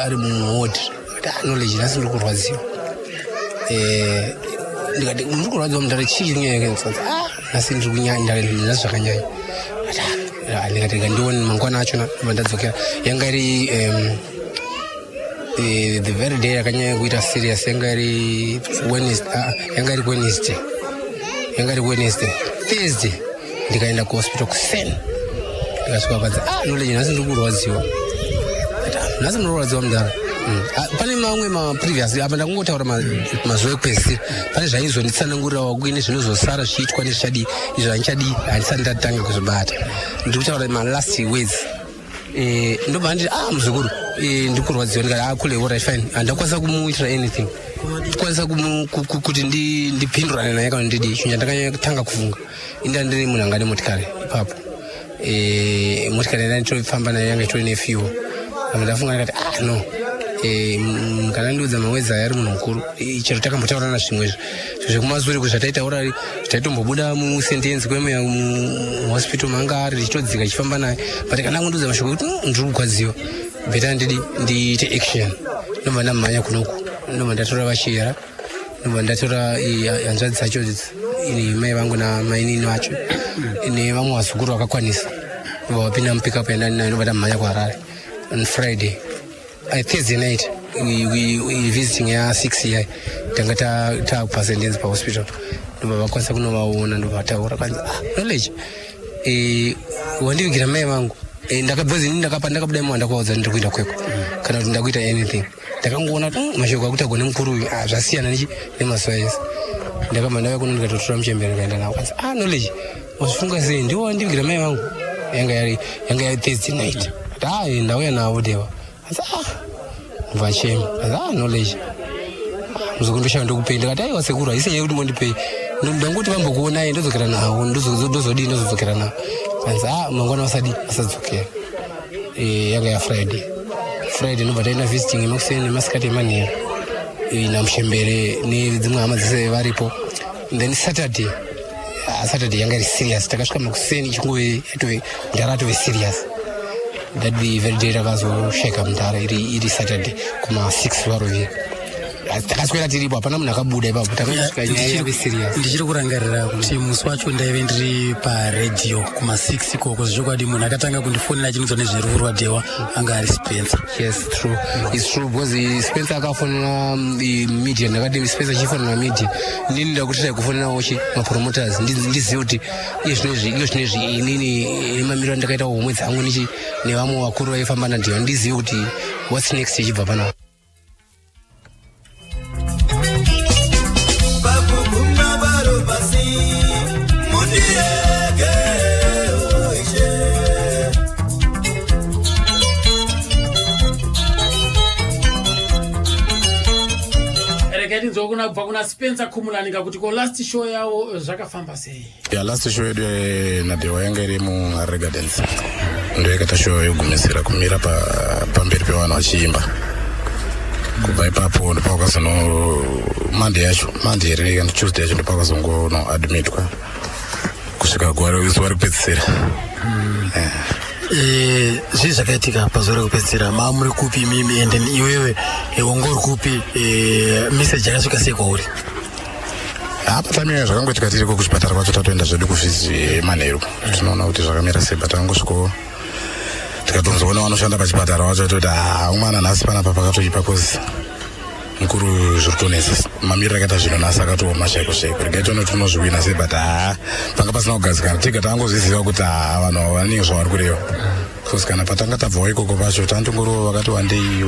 ari mumwodi kuti knowledge nhasi ndiri kurwadziwa ndikati ndiri kurwadziwa mundare chii chinyanya nhasi ndiri kunyanya nhasi zvakanyanya ndikati ngandione mangwana achona ndadzokera yanga iri the very day yakanyanya kuita serious yanga iri Wednesday Thursday ndikaenda kuhospital kuseni ndikasvika kwadza knowledge nhasi ndiri kurwadziwa nhasi ndiri kurwadziwa mudhara pane mamwe maprevious apa ndakungotaura mazuva ekupedzisira pane zvaizonditsanangurirawo kuine zvinozosara zvichiitwa nezvichadii izvo handichadii handisati ndatanga kuzvibata ndiri kutaura malast words ndobva handiti muzukuru ndiri kurwadziwa ndikati kule alright fine handakwanisa kumuitira anything kwanisa kuti ndipindurane naye kana ndidii chinhu chandakatanga kufunga inda ndiri munhu anga nemotikari ipapo motikari yandandichofamba nayo yanga itori nefuel ndafunga ndikati no kana ndiudza mawedzi aya ari munhu mukuru chero takambotaurana zvimwezvo zvekumasure kuzvataitaura zvitaitombobuda musentenzi kwemeya muhospital manga ari richitodzika ichifamba naye but kana ngondiudza mashoko kuti ndiri kugwadziwa beta ndidi ndiite action ndobva ndamhanya kunoku ndobva ndatora vachiyera ndobva ndatora hanzvadzi dzacho mai vangu namainini vacho nevamwe vazukuru vakakwanisa ndobva vapinda mupikup yandandinayo ndobva ndamhanya kuHarare on Friday Thursday night we visiting ya 6 year tanga takupasendenzi pahospital ndobva vakwanisa kunovaona ndobva vataura kanzi knowledge wandivigira mai vangu ndakabuda imo ndakaudza ndiri kuita kweko kana kuti ndakuita anything ndakangoona mashoko akuti agone mukuru zvasiyana nemaswayesi ndakabva ndauya kuno ndikatotora muchembere ndikaenda nawo kanzi knowledge wazvifunga sei ndiwo wandingira mai vangu yanga yari Thursday night ndauya nawo dewa kanzi ndibva chemba kanzi knowledge muzokundoshawa ndokupei ndikati aiwa sekuru haisinyaya kuti mondipei ndangoti vambokuonai ndodzokera nawo ndozodii ndozodzokera nawo kanzi mangwana vasadzokera yanga yafriday ndobva taina visiting emakuseni nemasikati emanheru namushembere nedzimwe hama dzese varipo then saturday yanga iri serious takasvika makuseni chingove mundara atove serious that be very day takazosheka mundara iri saturday kuma6 varovira takaswera tiripo hapana munhu akabuda ipapo takasvika nyaya yave serious. Ndichiri kurangarira kuti musi wacho ndaive ndiri paredhiyo kuma6 ikoko zvechokwadi munhu akatanga kundifonera achinudza nezveruro Dewa anga ari Spencer. Yes, true. It's true because Spencer akafonera media ndakati Spencer achifonera media ndini ndakuti kufonerawo mapromoters ndizive kuti iyo zvinezvi inini mamiriro andakaita homwe dzangu nevamwe vakuru vaifamba naDewa ndizive kuti what's next ichibva panapa. Ndinzokuna kubva kuna Spencer Khumulanika kuti ko last show yawo zvakafamba sei? Last show yedu naDewa yanga iri muHarare Gardens. Ndo yakata show yogumisira kumira pamberi pevanhu vachiimba. Kubva ipapo ndopakazono Monday iri and Tuesday yacho ndopakazongono admitwa kusvika zuva rekupedzisira. Zvii zvakaitika pazuva rekupedzisira muri kupi mimi and iwewe ungori kupi message yakasvika sei kwauri? Patamiyo zvakangoitika tiriko kuchipatara kwacho tatoenda zvedu kuvhisi manheru tinoona kuti zvakamira sei but takangosvikawo tikatonzoona vanoshanda pachipatara vacho toti umwana nhasi panapa pakatoipa kozi mukuru zviri kutonesa mamiriro akaita zvino nhasi akatooma shaiko regai tione kuti unozviwina sei but panga pasina kugadzikana tega tangozviziva kuti vanhu vanenge zvavari kureva because kana patanga tabvawo ikoko pacho tandongoriwo vakati wandei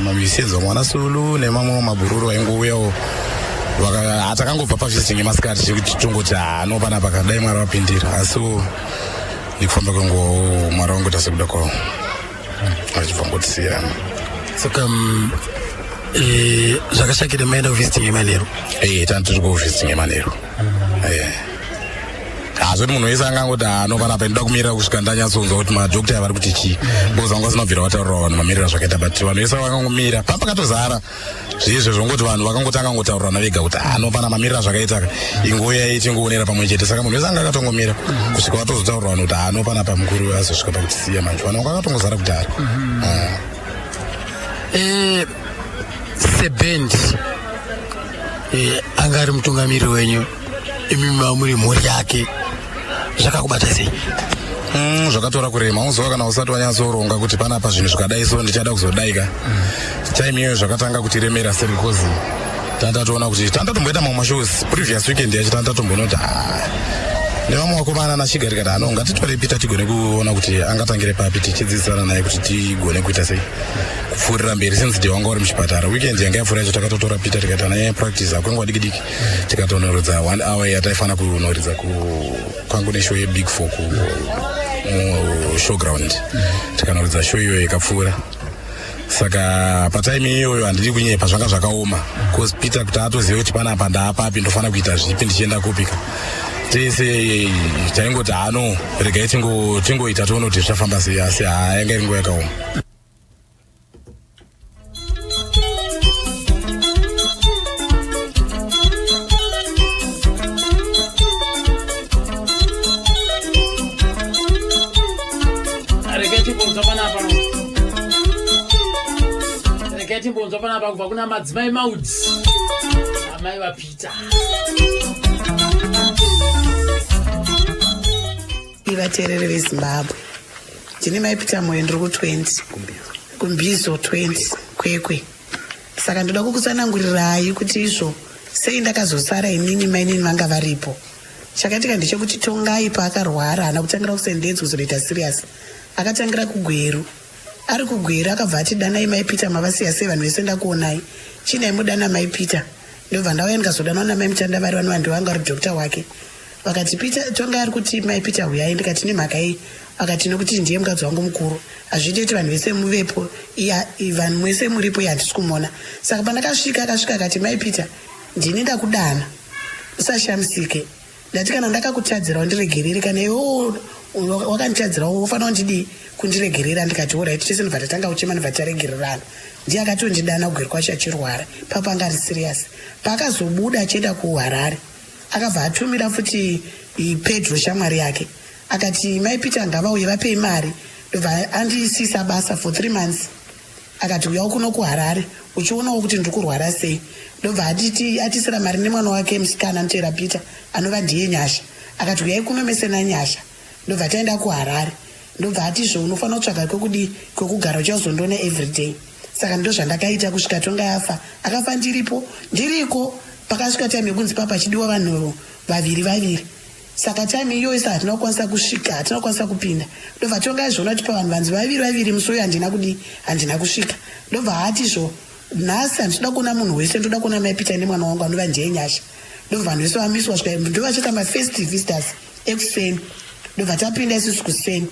mamisiedzo mwana Sulu nemamwe mabhururu vaingouyawo takangobva pavhisiting yemasikati tongoti anopanapa kadai mwari vapindira asi nikufamba kwenguo mwari vangoita sekuda kwavo achibva ngotisiyana saka zvakashakira maenda kuvhisiting yemanheru. Tandi tiri kuvhisiting yemanheru hazvoti munhu wese angangoti anopanapa ndoda kumirira kusvika ndanyatsonzwa kuti madhokota vari kuti chii because vanga vasina kubvira vataurira vanhu mamiriro zvakaita but vanhu vese vakangomira papakatozara zviizvo zvongoti vanhu vakangotanga ngotaurirana vega kuti anopana mamiriro zvakaita ingouyai tingoonera pamwe chete saka munhu wese anga akatongomira kusvika vatozotaurirwa vanhu kuti anopanapa mukuru azosvika pakutisiya manje vanhu vanga vakatongozara kudhara. Sebendi anga ari mutungamiriri wenyu imimi muri mhuri yake zvakakubata sei? Zvakatora kurema unoziva kana usati wanyatsoronga kuti panapa zvinhu zvikadai so ndichada kuzodaika time iyoyo zvakatanga kutiremera serikozi tandatoona kuti tandatomboita mamwe mashows previous weekend yacho tandatombonoti nevamwe vakomana nachigarika kuti ngatitorepita tigone kuona kuti angatangire papi tichidzidzisana naye kuti tigone kuita sei kupfuurira mberi since Dewa wanga uri muchipatara weekend yanga yapfuura yacho takatotora Peter tikaita naye practice akwenguva diki tikatonoridza 1 hour yataifana kunoridza kwangu neshow yeBig 4 showground tikanoridza show iyoyo ikapfuura saka patime iyoyo handidi kunyepa zvanga zvakaoma because Peter kuti atoziva kuti panapa ndaapapi ndofana kuita zvipi ndichienda kupika tese taingoti regai tingoita toona kuti zvichafamba sei asi yanga iri nguva yakaoma. Timbonzwa panapa kubva kuna madzimai maudzi amai vaPeter. Ivateereri veZimbabwe ndini mai Peter Moyo ndiri ku20 kumbizo 20 kwekwe saka ndoda kukutsanangurirai kuti izvo sei ndakazosara inini mainini vanga varipo. Chakatika ndechekuti Tongai paakarwara haana kutangira kuSendedzi kuzoita serious akatangira kuGweru ari kugwera akabva ati danai mai Peter mavasiya sei vanhu vese ndakuonai chinai mudana mai Peter ndobva ndauya ndikazodanwa namai Mutandavari vano vanhu vanga vari dhokta wake vakati Peter tonga ari kuti mai Peter uyai ndikati nemhaka iyi akati nokuti ndiye mukadzi wangu mukuru hazviiti kuti vanhu vese muvepo vanhu mwese muripo handisi kumuona saka pandakasvika akasvika akati mai Peter ndini ndakudana usashamisike ndati kana ndakakutadzira wandiregerere kana iwo wakanditadzira ufanira kundidi kundiregerera ndikati orit tese ndobva tatanga uchema ndobva taregererana ndiye akatondidana kugweri kwacho achirwara papa anga ari siriasi paakazobuda achienda kuHarare akabva atumira futi Pedro shamwari yake akati mai Peter ngavauye vapei mari ndobva andisisa basa for 3 months akati uyawo kuno kuHarare uchionawo kuti ndiri kurwara sei ndobva atisira mari nemwana wake musikana anoteera Peter anova ndiye Nyasha akati uyai kuno mesena Nyasha ndobva taenda kuHarare ndobva atizvo unofanira kutsvaga kwekugara uchazondona everyday saka ndo zvandakaita kusvika tonga yafa akafa ndiriko pakasvika time yekunzi papa achidiwa vanhu vaviri saka time iyoyo isa hatina kukwanisa kusvika hatina kukwanisa kupinda ndobva tonga yazviona kuti pavanhu vanzi vaviri musoyo handina kusvika ndobva atizvo nhasi handitoda kuona munhu wese ndoda kuona mai Peter nemwana wangu anova ndiye Nyasha ndobva vanhu vese vamiswa svika ndobva chiita mafirst visitors ekuseni ndobva tapinda isusu kuseni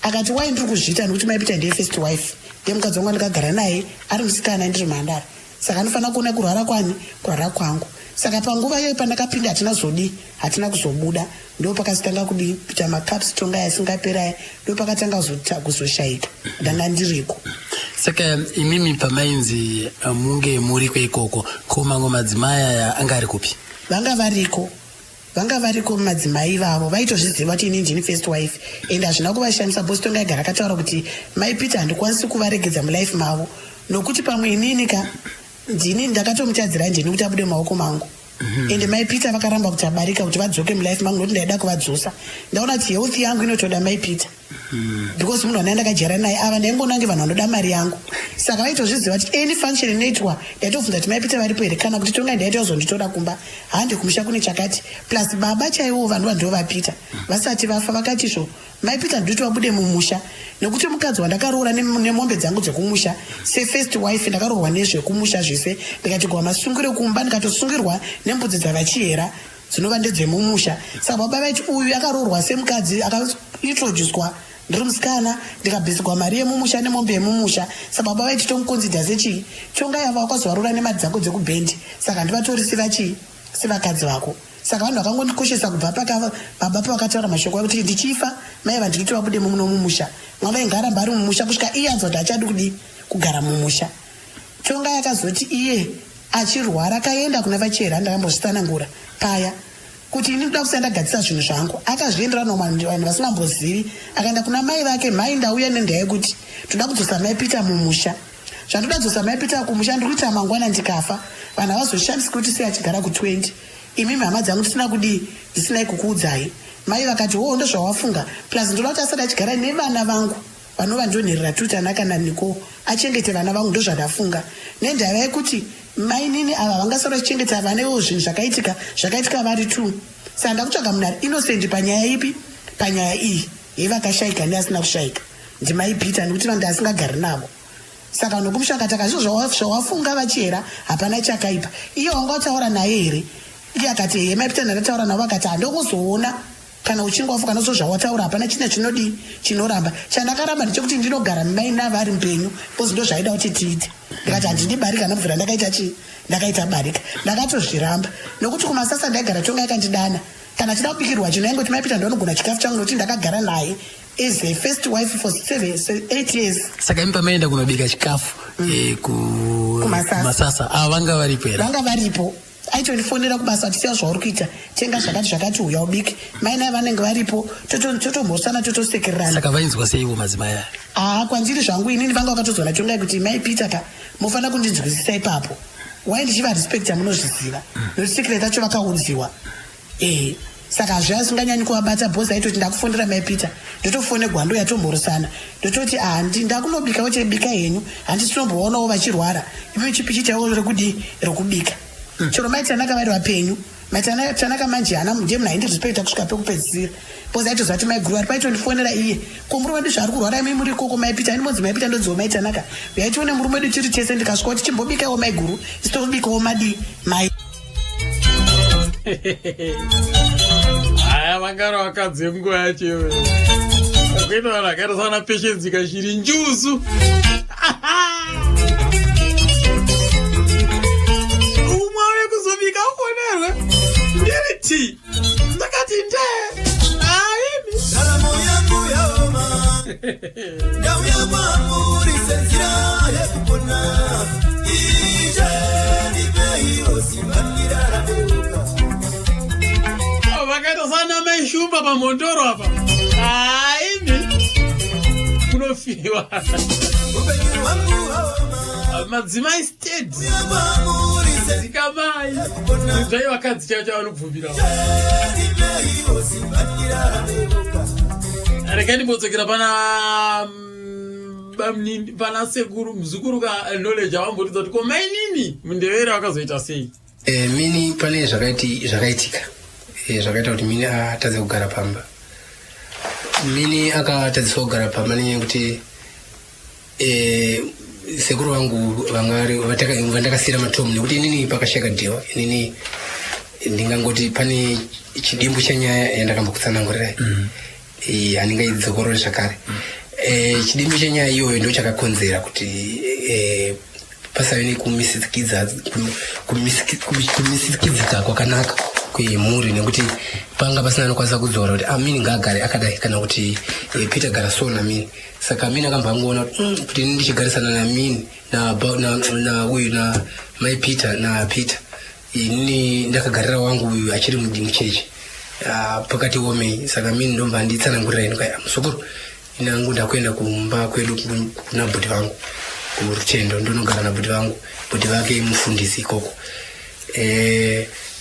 akati wai ndiri kuzviita nokuti mai Peter ndiye first wife ndiye mukadzi wangu andikagara naye ari musikana ndiri mhandara saka anofanira kuona kurwara kwangu saka panguva iyoyo pandakapinda hatina kuzobuda ndo pakazotanga kuita macaps tonga yasingaperai ndo pakatanga kuzoshayika ndanga ndiriko saka imimi pamainzi munge muriko ikoko ko mamwe madzimai aya anga ari kupi vanga variko madzimai ivavo vaitozviziva kuti ini ndini first wife ende hazvina kuvashamisa bosi tonga yagara akataura kuti mai Peter handikwanisi kuvaregedza mulife mavo nokuti pamwe ininika ndini ndakatomutadzira ndini kuti abude maoko mangu ende mai Peter vakaramba kuti abarika kuti vadzoke mulife mangu nokuti ndaida kuvadzosa ndaona kuti health yangu inotoda mai Peter because munhu wana ndakajara naye ava ndaingonange vanhu vanoda mari yangu saka vaitozviziva kuti any function inoitwa ndaitobvunza kuti mai Peter varipo here kana kuti tonga ndaita kuzonditora kumba handi kumusha kune chakati plus baba chaiwo vanhu vandivo vaPeter vasati vafa vakatizvo mai Peter ndoti vabude mumusha nekuti mukadzi wandakaroora nemombe dzangu dzekumusha sefirst wife ndakaroorwa nezvekumusha zvese ndikati kwa masungire kumba ndikatosungirwa nembudzi dzavachiyera dzinova ndedzemumusha saka baba vaiti uyu akaroorwa semukadzi akaintroducwa ndiri musikana ndikabhisigwa mari yemumusha nemombe yemumusha saka baba vaiti tomukonzidha sechii tonga yava wakazovaroora nemari dzangu dzekubhendi saka ndivatori sevakadzi vako saka vanhu vakangondikoshesa kubva baba pavakataura mashoko akuti ndichifa mai vandikiti vabude mumusha mwava ingaramba ari mumusha kusvika iye anzwa kuti achadi kugara mumusha tonga yakazoti iye achirwara akaenda kuna vachera ndakambozvisanangura paya kuti ini ndoda kusenda gadzisa zvinhu zvangu akazvienderana vanhu vasingambozivi akaenda kuna mai vake mai ndauya nendaya yekuti toda kudzosa mai Peter mumusha zvandoda kudzosa mai Peter kumusha ndikuita mangwana ndikafa vanhu havazoshandisi kuti sei achigara ku20 imimi hama dzangu ndisinai kukuudzai mai vakati wo ndo zvawafunga plus ndoda kuti asati achigara nevana vangu vanova ndionherera tutana kana niko achengete vana vangu ndo zvandafunga nendaya yekuti mai nini ava vangasara vachichengeta vana ivo zvinhu zvakaitika vari 2 saka ndakutsvaga munhu ari innocent panyaya ipi panyaya iyi yevakashayika neasina kushayika ndimai Peter nekuti vanhu asingagari navo saka nokumushakataka zvizvo zvawafunga vachiyera hapana chakaipa iye wanga utaura naye here iye akati heye mai Peter ndakataura navo akati handokuzoona kana uchinge wafuka nazvo zvawataura hapana china chinoramba chandakaramba ndechekuti ndinogara mai navo ari mupenyu kozi ndo zvaida kuti tiite ndikati handindibarika nabvira ndakaita barika ndakatozviramba nokuti kumasasa ndaigara tonga yakandidana kana chida kubikirwa chinhu yaingoti mai Peter ndonogona chikafu changu nokuti ndakagara naye as a first wife for 8 years saka imi pamaenda kunobika chikafu kumasasa ava vanga varipo here vanga varipo aitondifonera kubasa tisiya zvauri kuita tenga zvakati uya ubike mai naye vanenge varipo totombosana totosekererana saka vainzwa seivo madzimai aya kwanziri zvangu inini vanga vakatozwana tongai kuti mai Peter ka mufanira kundinzwisisa ipapo wai ndichiva respect yamunozviziva nokuti secret acho vakaudziwa saka hazviva singanyanyi kuvabata bhosi aitoti ndakufondera mai Peter ndotofone gwando yatomborosana ndototi ndakunobika ochebika henyu handisi tomboonawo vachirwara imi chipichi chavo rekubika chero maiti andakavari vapenyu Tanaka manje hana ndiye munhu aindirispekta kusvika pekupedzisira because aitozva ati maiguru ari paitondifonera iye ko murume wedu zvaari kurwara imi muri ikoko maipita andinonzi maipita ndodziwo maitanaka yaitione murume wedu tiri tese ndikasvika kuti chimbobikawo maiguru isitobikawo madi mai haya vangara vakadzi nguva yacho iwe akuita vanhu akaita sana patience kashiri njuzu umwe auye kuzobika ufonerwe ndiriti ndakati nde aimi Daramo yangu yaoma Damu ya mamuri senzira yekupona Ije nipehi osimangira rabeuka vakaita sana maishumba pamondoro apa aimi kunofiwa Upenyu wangu haoma madzimai state Ya mamuri senzira zikamai zvai vakadzi chavo chavanobvumirawo nipehi osimangira rabeuka regai ndimbodzokera pana sekuru muzukuru knowledge avamboridza kuti komainini mundevere vakazoita sei mini pane zvakaitika zvakaita kuti mini atadze kugara pamba mini akatadziswa kugara pamba nenyaya yekuti sekuru vangu vandakasiyira matomu nekuti inini pakasheka dhiwa inini ndingangoti pane chidimbu chenyaya yandakambokutsanangurirai handingaidzikorore zvakare chidimbu chenyaya iyoyo ndo chakakonzera kuti pasave nekumisikidzika kwakanaka kwemhuri nekuti panga pasina anokwanisa kudzora kuti mini ngaagare akadai kana kuti Peter gara so namini saka mini akamba angoona kuti ini ndichigarisana namini nauyu namai Peter naPeter ini ndakagarira wangu uyu achiri mudimu chechi pakati womei saka mini ndomba nditsanangurira ino kai musukuru inangu ndakuenda kumba kwedu kuna bhuti vangu kurutendo ndonogara nabhuti vangu bhuti vake mufundisi ikoko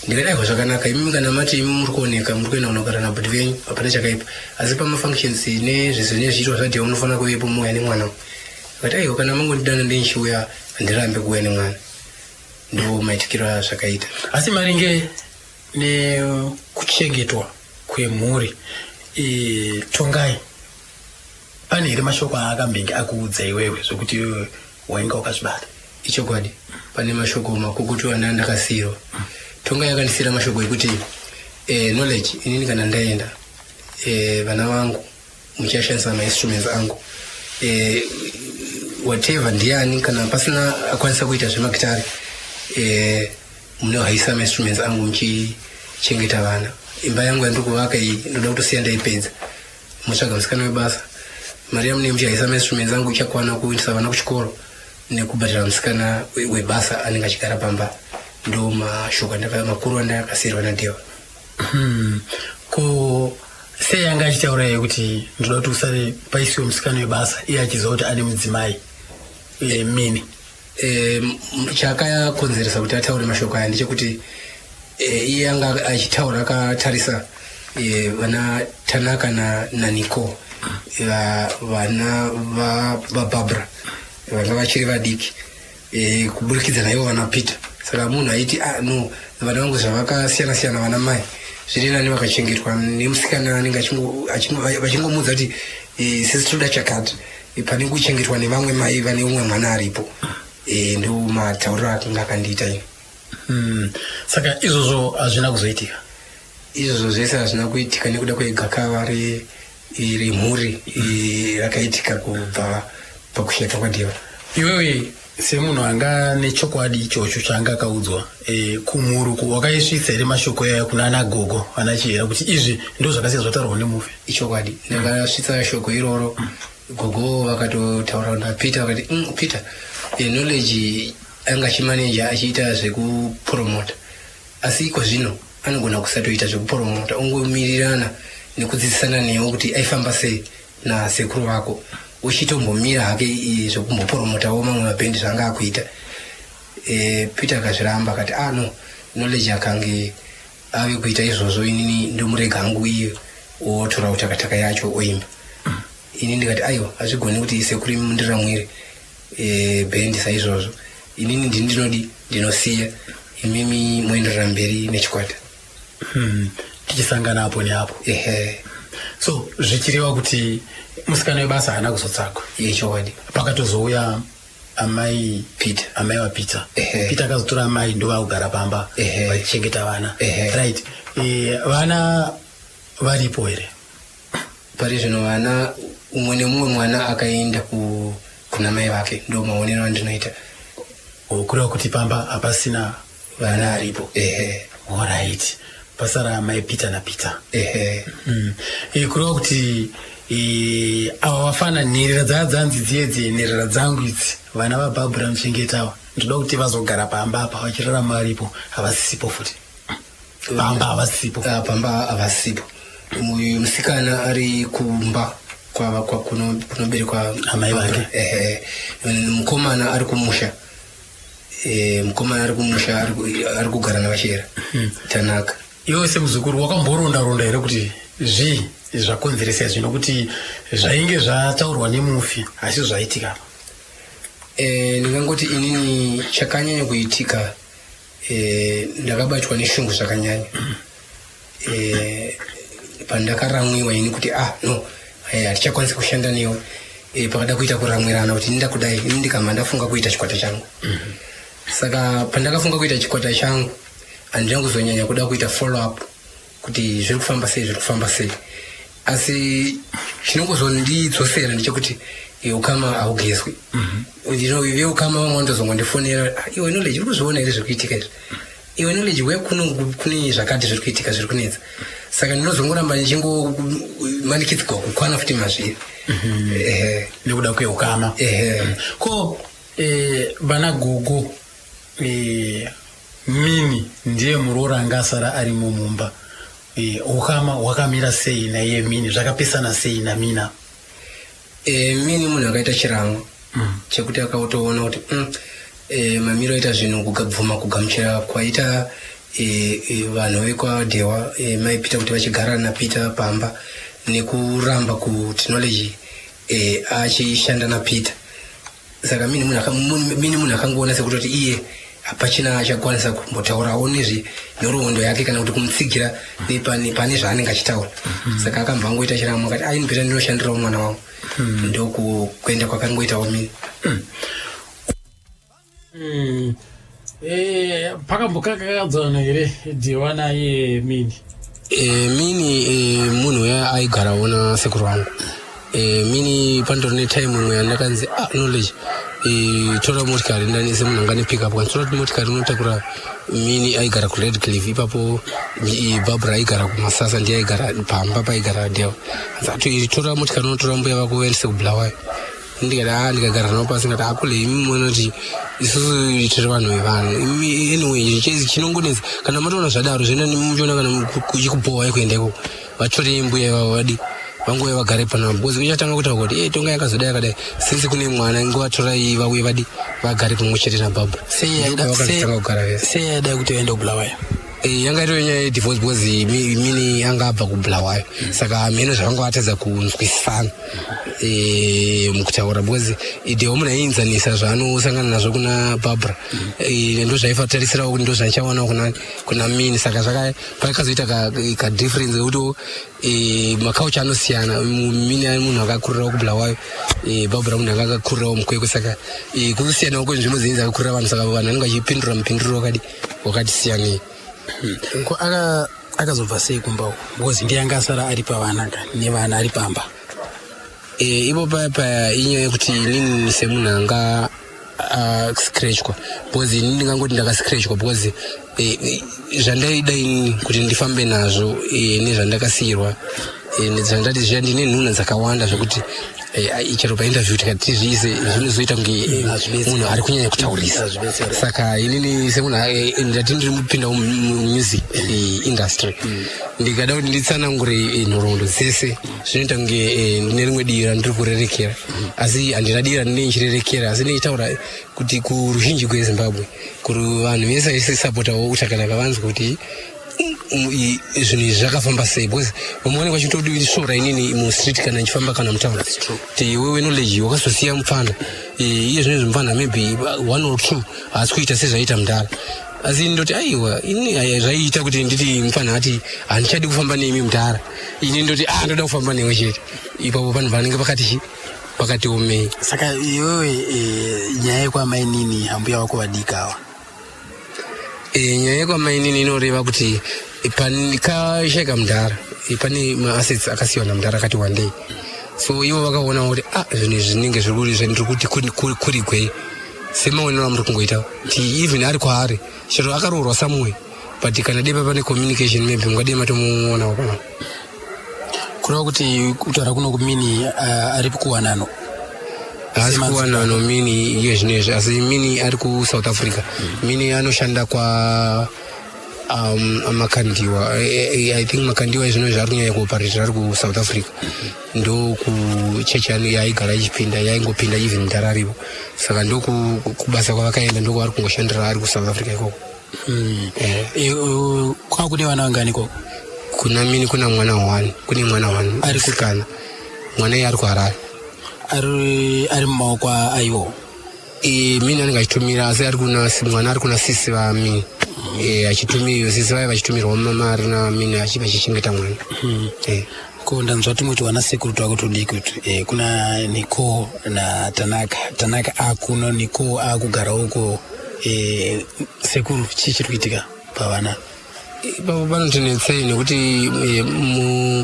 ndikadaiwa zvakanaka imi kana mati imi muri kuoneka muri kuenda kunogara nabhuti venyu hapana chakaipa asi pamafunctions nezvizvo nezviitwa zvadhiwa munofanira kuvepo muuya nemwana akati aiwa kana mangondidana ndinchiuya handirambe kuuya nemwana ndo maitikiro zvakaita asi maringe nekuchengetwa kwemhuri Tongai pane here mashoko aakambenge akuudza iwewe zvokuti iwewe wainga wakazvibata ichokwadi pane mashoko makukutu andakasiyirwa Tongai yakandisiyira mashoko ekuti knowledge inini kana ndaenda vana vangu muchashandisa mainstruments angu whatever ndiani kana pasina akwanisa kuita zvemagitari munohaisa mainstruments angu muchichengeta vana imba yangu yandiri kuvaka iyi ndoda kutosiya ndaipedza mutsvaga musikana webasa mari yamunee muchihaisa mainstruments angu ichakwana kuindisa vana kuchikoro nekubhadhira musikana webasa anenge achigara pamba ndo mashoko makuru andakasiyirwa nadhiwa ko sei anga achitaura kuti ndoda kuti usare paisiwe musikana webasa iye achiziva kuti ane mudzimai mini chakakonzeresa kuti ataure mashoko aya ndechekuti iye anga achitaura akatarisa vana Tanaka naNico vana vaBarbara vanga vachiri vadiki kuburikidza naivo vana Peter saka munhu aiti no vana vangu zvavakasiyana siyana vana mai zviri nani vakachengetwa nemusikana anenge vachingomudza kuti sisi toda chakati pane kuchengetwa nevamwe mai vane umwe mwana aripo ndo matauriro akanga akandiita ino saka izvozvo hazvina kuzoitika izvozvo zvese hazvina kuitika nekuda kwegakava remhuri rakaitika kubva pakusheka kwadhiwa iwewe semunhu anga nechokwadi ichocho chaanga akaudzwa kumhuru wakaisvitsa here mashoko yaya kuna ana gogo ana chihera kuti izvi ndo zvakasiya zvataurwa nemuve ichokwadi ndakasvitsa shoko iroro gogo vakatotaura naPeter vakati Peter knowledge anga achimaneja achiita zvekupromota asi iko zvino anogona kusatoita zvekupromota ongomirirana nekudzidzisana newo kuti aifamba sei nasekuru vako uchitombomira hake zvokumbopromotawo mamwe mabhendi zvanga akuita Peter akazviramba akati no knowledge akange ave kuita izvozvo inini ndomurega hangu iye otora utakataka yacho oimba ini ndikati aiwa hazvigoni kuti sekuru imi mundiramwire bhendi saizvozvo inini ndinodi ndinosiya imimi moenderera mberi nechikwata tichisangana apo neapo. So zvichireva kuti musikana webasa haana kuzotsakwa. Chokwadi. Pakatozouya amai wa Peter. Peter akazotora amai ndovakugara pamba vachichengeta vana. Right. Vana varipo here. Pari zvino vana umwe nemumwe mwana akaenda kuna mai vake, ndo maonero andinoita. Kureva kuti pamba hapasina vana aripo. Alright. Pasara amai Peter na Peter. Kureva kuti ava vafana nherera dzadzanzi dziedzi nherera dzangu idzi vana vaBarbara Muchengetawa ndoda kuti vazogara pamba apa vachirarama varipo havasisipo futi. Pamba havasisipo. Pamba havasisipo. Musikana ari kumba kunoberekwa amai vake. Mukomana ari kumusha. Mukomana ari kumusha ari kugara navachera. Tanaka. Iwe semuzukuru wakamboronda here kuti zvakonzeresa zvino kuti zvainge zvataurwa nemufi asi zvaitika? Ndingangoti inini chakanyanya kuitika ndakabatwa neshungu zvakanyanya. Pandakaramwiwa ini kuti no hatichakwanisi kushanda newe. Pakada kuita kuramwirana kuti ndakudai ini ndikama ndafunga kuita chikwata changu. Saka pandakafunga kuita chikwata changu andingazonyanya kuda kuita follow up kuti zviri kufamba sei. Asi chinongozondidzosera ndechekuti ukama haugezwi. Iwe ukama vamwe vandozongondifonera, iwe knowledge uri kuzviona here zviri kuitika izvi? Iwe knowledge kune zvakati zviri kuitika zviri kunetsa. Saka ndinozongoramba ndichingomanikidzwa kukwana futi mazviri. Nekuda kweukama. Ko vana gogo Mini ndiye muroora angasara ari mumumba. Ukama hwakamira sei naiye Mini? Zvakapesana sei naMina? Mini munhu akaita chirango chekuti akautoona kuti mamiro aita zvinhu kugabvuma kugamuchira kwaita vanhu vekwaDhewa mai Peter kuti vachigara naPeter pamba nekuramba kuti knowledge achishanda naPeter. Saka Mini munhu akangoona sekuti iye hapachina achakwanisa kumbotaurawo neruhondo yake kana kuti kumutsigira pane zvaanenge achitaura. Saka akabva angoita chiramo akati ini Peter ndinoshandirawo mwana wangu. Ndokuenda kwakangoitawo Mini. Pakambokakadzana here Dhewa naye Mini? Mini munhu uya aigarawo nasekuru wangu. Mini pandori netime imwe yandakanzi knowledge tora motikari ndanise munhu angane pick up kanzora kuti motikari unotakura. Mini aigara kuRedcliffe, ipapo Barbara aigara kuMasasa, ndiye aigara pamba paigara Dhewa. Tora motikari unotora mbuya vako uendese kuBulawayo. Ndikati ndikagara navo pasi ngati akule imi muona kuti isusu tiri vanhu vevanhu. Anyway chinongonetsa kana matoona zvadaro zvina muchiona kana kuchikupohwa kuenda ikoko vatore mbuya ivavo vanguve vagare pana bhozi kuchatanga kutaura kuti tonga yakazodai yakadai since kune mwana ngovatora vauye vagare pamwe chete naBarbara. Sei yaidai kuti vaende kuBulawayo? Yanga ito nyaya yedivorce because Mini anga abva kuBulawayo. Saka mheno zvavangovatadza kunzwisisana mukutaura because Dhewa munhu aiinzanisa zvaanosangana nazvo kuna Barbara. Ndo zvaifatarirawo kuti ndo zvandichawana kuna Mini. Saka pakazoita kadifference kuti makaucha anosiyana. Mini ari munhu akakurirawo kuBulawayo, Barbara munhu anga akakurirawo mukwekwe. Saka kusiyanawo kwenzvimbo dzinenge dzakakurira vanhu. Saka vanhu vanenge vachipindura mupinduro wakati siyanei. Akazobva sei kumba because ndiye angasara ari pavana nevana ari pamba? Ipo paya inyaya yekuti inini semunhu anga scratchwa because inini ndingangoti ndakascratchwa because zvandaida inini kuti ndifambe nazvo nezvandakasiyirwa zvandati zviya ndine nhunha dzakawanda zvokuti chero painterview tikati tizviise zvinozoita kunge munhu ari kunyanya kutaurisa. Saka inini semunhu ndati ndiri mupinda mumusic industry ndikada kuti nditsanangure nhoroondo dzese zvinoita kunge ndine rimwe dii randiri kurerekera, asi handina dii randine nchirerekera, asi ndechitaura kuti kuruzhinji kweZimbabwe vanhu vese vachisapotawo uchakanaka vanzwa kuti zvinhu izvi zvakafamba sei because vamwe vachitodisora inini mustreet kana ndichifamba kana mutauni kuti iwewe knowledge wakazosiya mupfana iye zvinezvi mupfana maybe 1 or 2 haasi kuita sezvaita mudhara. asi ndoti aiwa ini zvaiita kuti nditi mufana ati handichadi kufamba nemi mutara ini ndoti ndoda kufamba newe chete ipapo panhu vanenge pakati omei. Saka iwewe nyaya yekwamainini hambuya wako vadikawa nyaya yekwamainini inoreva kuti panikasheka mudhara pane maassets akasiyiwa namudhara akati one day, so ivo vakaona kuti zvinhu zvinenge zviri kuti kuri kwei semaonero amuri kungoita kuti even ari kwaari chero akaroorwa somewhere but kana depa pane communication maybe mungadei matomuona wakana kureva kuti kutaura kuno kumini ari kuwanano haasi kuwanano mini iye zvinezvi asi mini ari kuSouth Africa. Mini anoshanda kwa makandiwa I think makandiwa izvinozvi ari kunyanya kuoparate ari kuSouth Africa ndo kuchechi yaigara ichipinda yaingopinda even mudhara aripo saka ndo kubasa kwavakaenda ndo kwaari kungoshandira ari kuSouth Africa ikoko. Kwava kune vana vangani ikoko? Kuna mini kuna mwana 1 ari kusikana mwana iye ari kuHarare ari mumaoko aiwo. Mini anenge achitumira asi mwana ari kuna sisi vamini achitumira sisi vaya vachitumirwa mari namini vachichengeta mwana. Ko ndanzwa kuti muti wana sekuru twakutodiki kuti kuna Niko na Tanaka akuno Niko akugara uko sekuru chii chiri kuitika pavana? Ipapo panotinetsei nekuti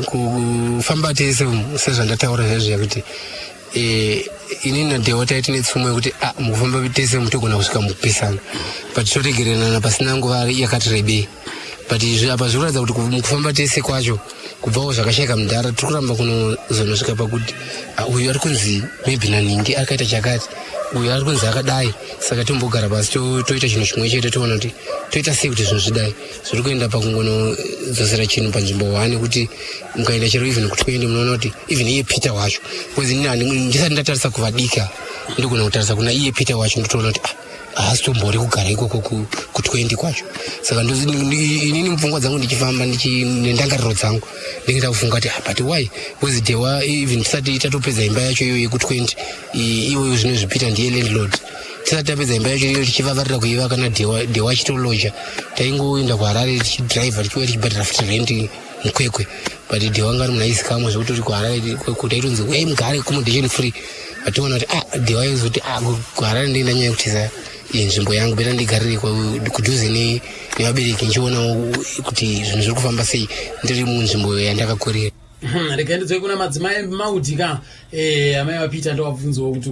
mukufamba tese sezvandataura zvezviya kuti inini naDhewa taiti netsumo yekuti mukufamba tese mutogona kusvika mukupesana but toregererana pasina nguva yakati rebei but apa zvikuratidza kuti mukufamba tese kwacho kubvawo zvakasheka mudhara tiri kuramba kunozonosvika pakuti uyu ari kunzi maybe naningi akaita chakati uyu ari kunzi akadai saka tombogara pasi toita chinhu chimwe chete toona kuti toita sei kuti zvinhu zvidai zviri kuenda pakungonodzosera chinhu panzvimbo 1 kuti mukaenda chero even kutwendi munoona kuti even iye Peter wacho bcause ndisati ndatarisa kuvadika ndogona kutarisa kuna iye Peter wacho ndotoona kuti haasi tombori kugara ikoko ku20 kwacho saka inini mupfungwa dzangu ndichifamba nendangariro dzangu ndingeenda kufunga kuti but why bcause Dhewa even tisati tatopedza imba yacho iyo yeku20 iwoyo zvino zvipita ndiye landlord tisati tapedza imba yacho iyo tichivavarira kuivaka naDhewa achitoloja taingoenda kuHarare tichidhiraivha tichiuya tichibhadhira futi rent mukwekwe but Dhewa ngari munaisi kamwe zvekuti uri kuHarare kutaitonzi wei mugare accommodation free ationa kuti Dhewa izoti kuHarare ndienda nyaya yekutiza nzvimbo yangu beta ndigarire kudhuze nevabereki nchionawo kuti zvinhu zviri kufamba sei ndiri munzvimbo yandakakurira. Rekaendedzo kuna madzimai maudika amai vaPeter ndovabvunzawo kuti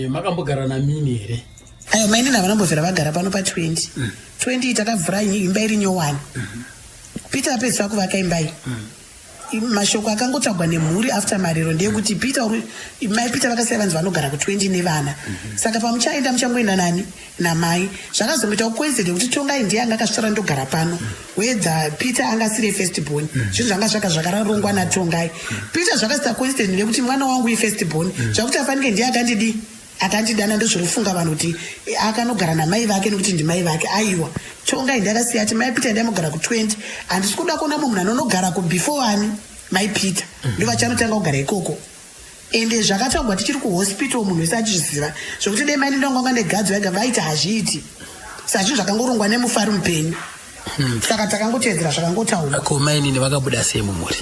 makambogara namini here? Ayo mainini havanambobvira vagara pano pa20 takabvura imba iri nyowani. Peter apedza kuvaka imba iyi mashoko akangotagwa nemhuri after mariro ndeyekuti mai Peter vakasiya vanhu vanogara ku20 nevana saka pamuchaenda muchangoenda nani namai zvakazongoita kucoincident kuti Tongai ndiye anga akasvara ndogara pano wedza Peter anga asiri first born zvinhu zvanga zvakarongwa naTongai. Peter zvakaita coincident nekuti mwana wangu ifirst born zvakuti afanike ndiye akandidana ndozvinofunga vanhu kuti akanogara namai vake nekuti ndimai vake. Aiwa Tongai ndiye akasiya ati mai Peter ndiye amogara ku20 handisi kuda kuona munhu anonogara kubefore ani mai Peter ndovachanotanga kugara ikoko ende zvakatagwa tichiri kuhospital munhu wese achizviziva zvokuti dai maini ndonganga negadzi vega vaiti hazviiti saka zvinhu zvakangorongwa nemufari mupenyu saka takangotedzera zvakangotaura. Ko mainini vakabuda sei mumhuri?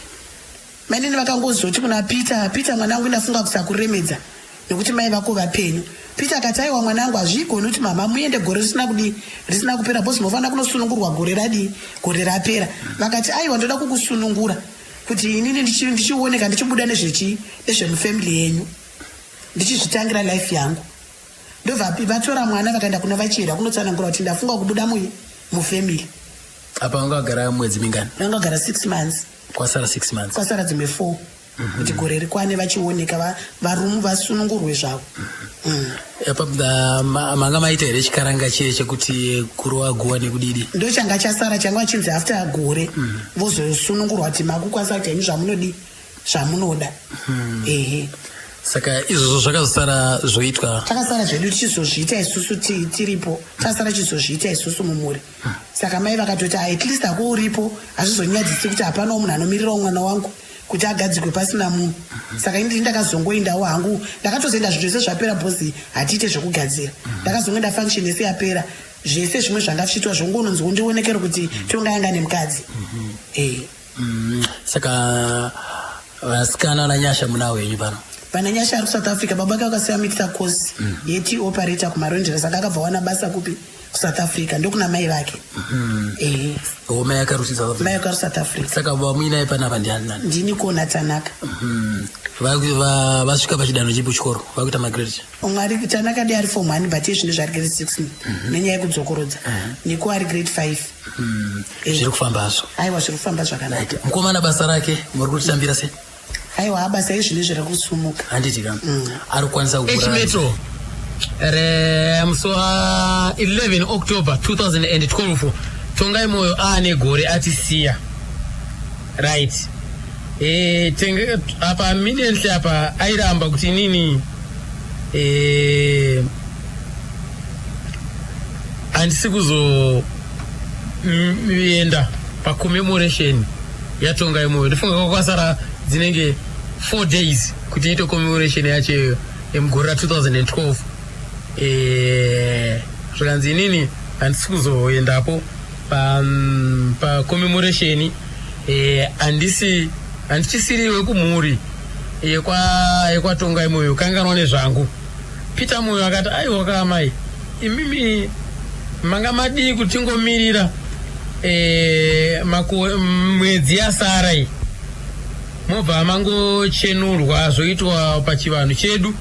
Mainini vakangozoti kuna Peter mwanangu ndafunga kusakuremedza nekuti mai vako vapenyu. Peter akati aiwa mwanangu hazvigoni kuti mama muende gore risina kupera bhosi mofanira kunosunungurwa gore rapera. Vakati aiwa ndoda kukusunungura kuti inini ndichioneka ndichibuda nezvemufamily yenyu ndichizvitangira life yangu. Ndobva vatora mwana vakaenda kuna vachera kunotsanangura kuti ndafunga kubuda mufamily. Apa wangagara mwedzi mingani? Wangagara 6 months. Kwasara 6 months. Kwasara dzimwe 4 kuti gore rikwane vachioneka varumu vasunungurwe zvavo. Apa manga maita here chikaranga chiye chekuti kurowa guwa nekudidi? Ndo changa chasara changa chinzi after gore vozosunungurwa kuti makukwanisa kuti henyu zvamunoda. Saka izvozvo zvakazosara zvoitwa? Takasara zvedu tichizozviita isusu tiripo tasara tichizozviita isusu mumhuri. Saka mai vakatoti at least ako uripo hazvizonyadzisi kuti hapana munhu anomirirawo mwana wangu kuti agadzikwe pasina munhu. Saka ini ndakazongoendawo hangu ndakatozoenda zvithu zvese zvapera bhozi hatiite zvokugadzira ndakazongoenda function yese yapera zvese zvimwe zvanga zvichitwa zvongononzi undionekere kuti tonga yanga nemukadzi. Saka vasikana vananyasha muna wenyu pano. Vananyasha ari kuSouth Africa, baba vake vakasiya medical course yeti operator kumarondera, saka akabva wana basa kupi kuSouth Africa ndokuna mai vake. Mai yake ari South Africa. Mai yake ari South Africa. Saka vamuinaye panapa ndiani nani? Ndini kuona Tanaka. Vasvika pachidanho chipi chikoro vakuita magrade. Umwe Tanaka ndi ari form 1 but izvino zvari grade 6 nenyaya yekudzokorodza. Niko ari grade 5. Zviri kufamba hazvo. Aiwa zviri kufamba zvakanaka. Mukomana basa rake muri kutambira sei? Aiwa basa izvino zviri kusumuka. Handiti kama ari kukwanisa kugura. Metro. Musi wa 11 October 2012 Tongai Moyo ane gore atisiya. Right. Tenge apa immediately apa airamba kuti nini andisi kuzo mienda pa commemoration ya Tongai Moyo. Ndifunga kwasara dzinenge 4 days kuti ito commemoration yacho emgora 2012. Zvakanzi nini andisi kuzoendapo pa commemoration handichisiriwe kumhuri yekwa Tongai Moyo kanganwa nezvangu. Peter Moyo akati aiwa kamai imimi manga madii kuti tingomirira mwedzi yasara iyi mobva mangochenurwa zvoitwa pachivanhu chedu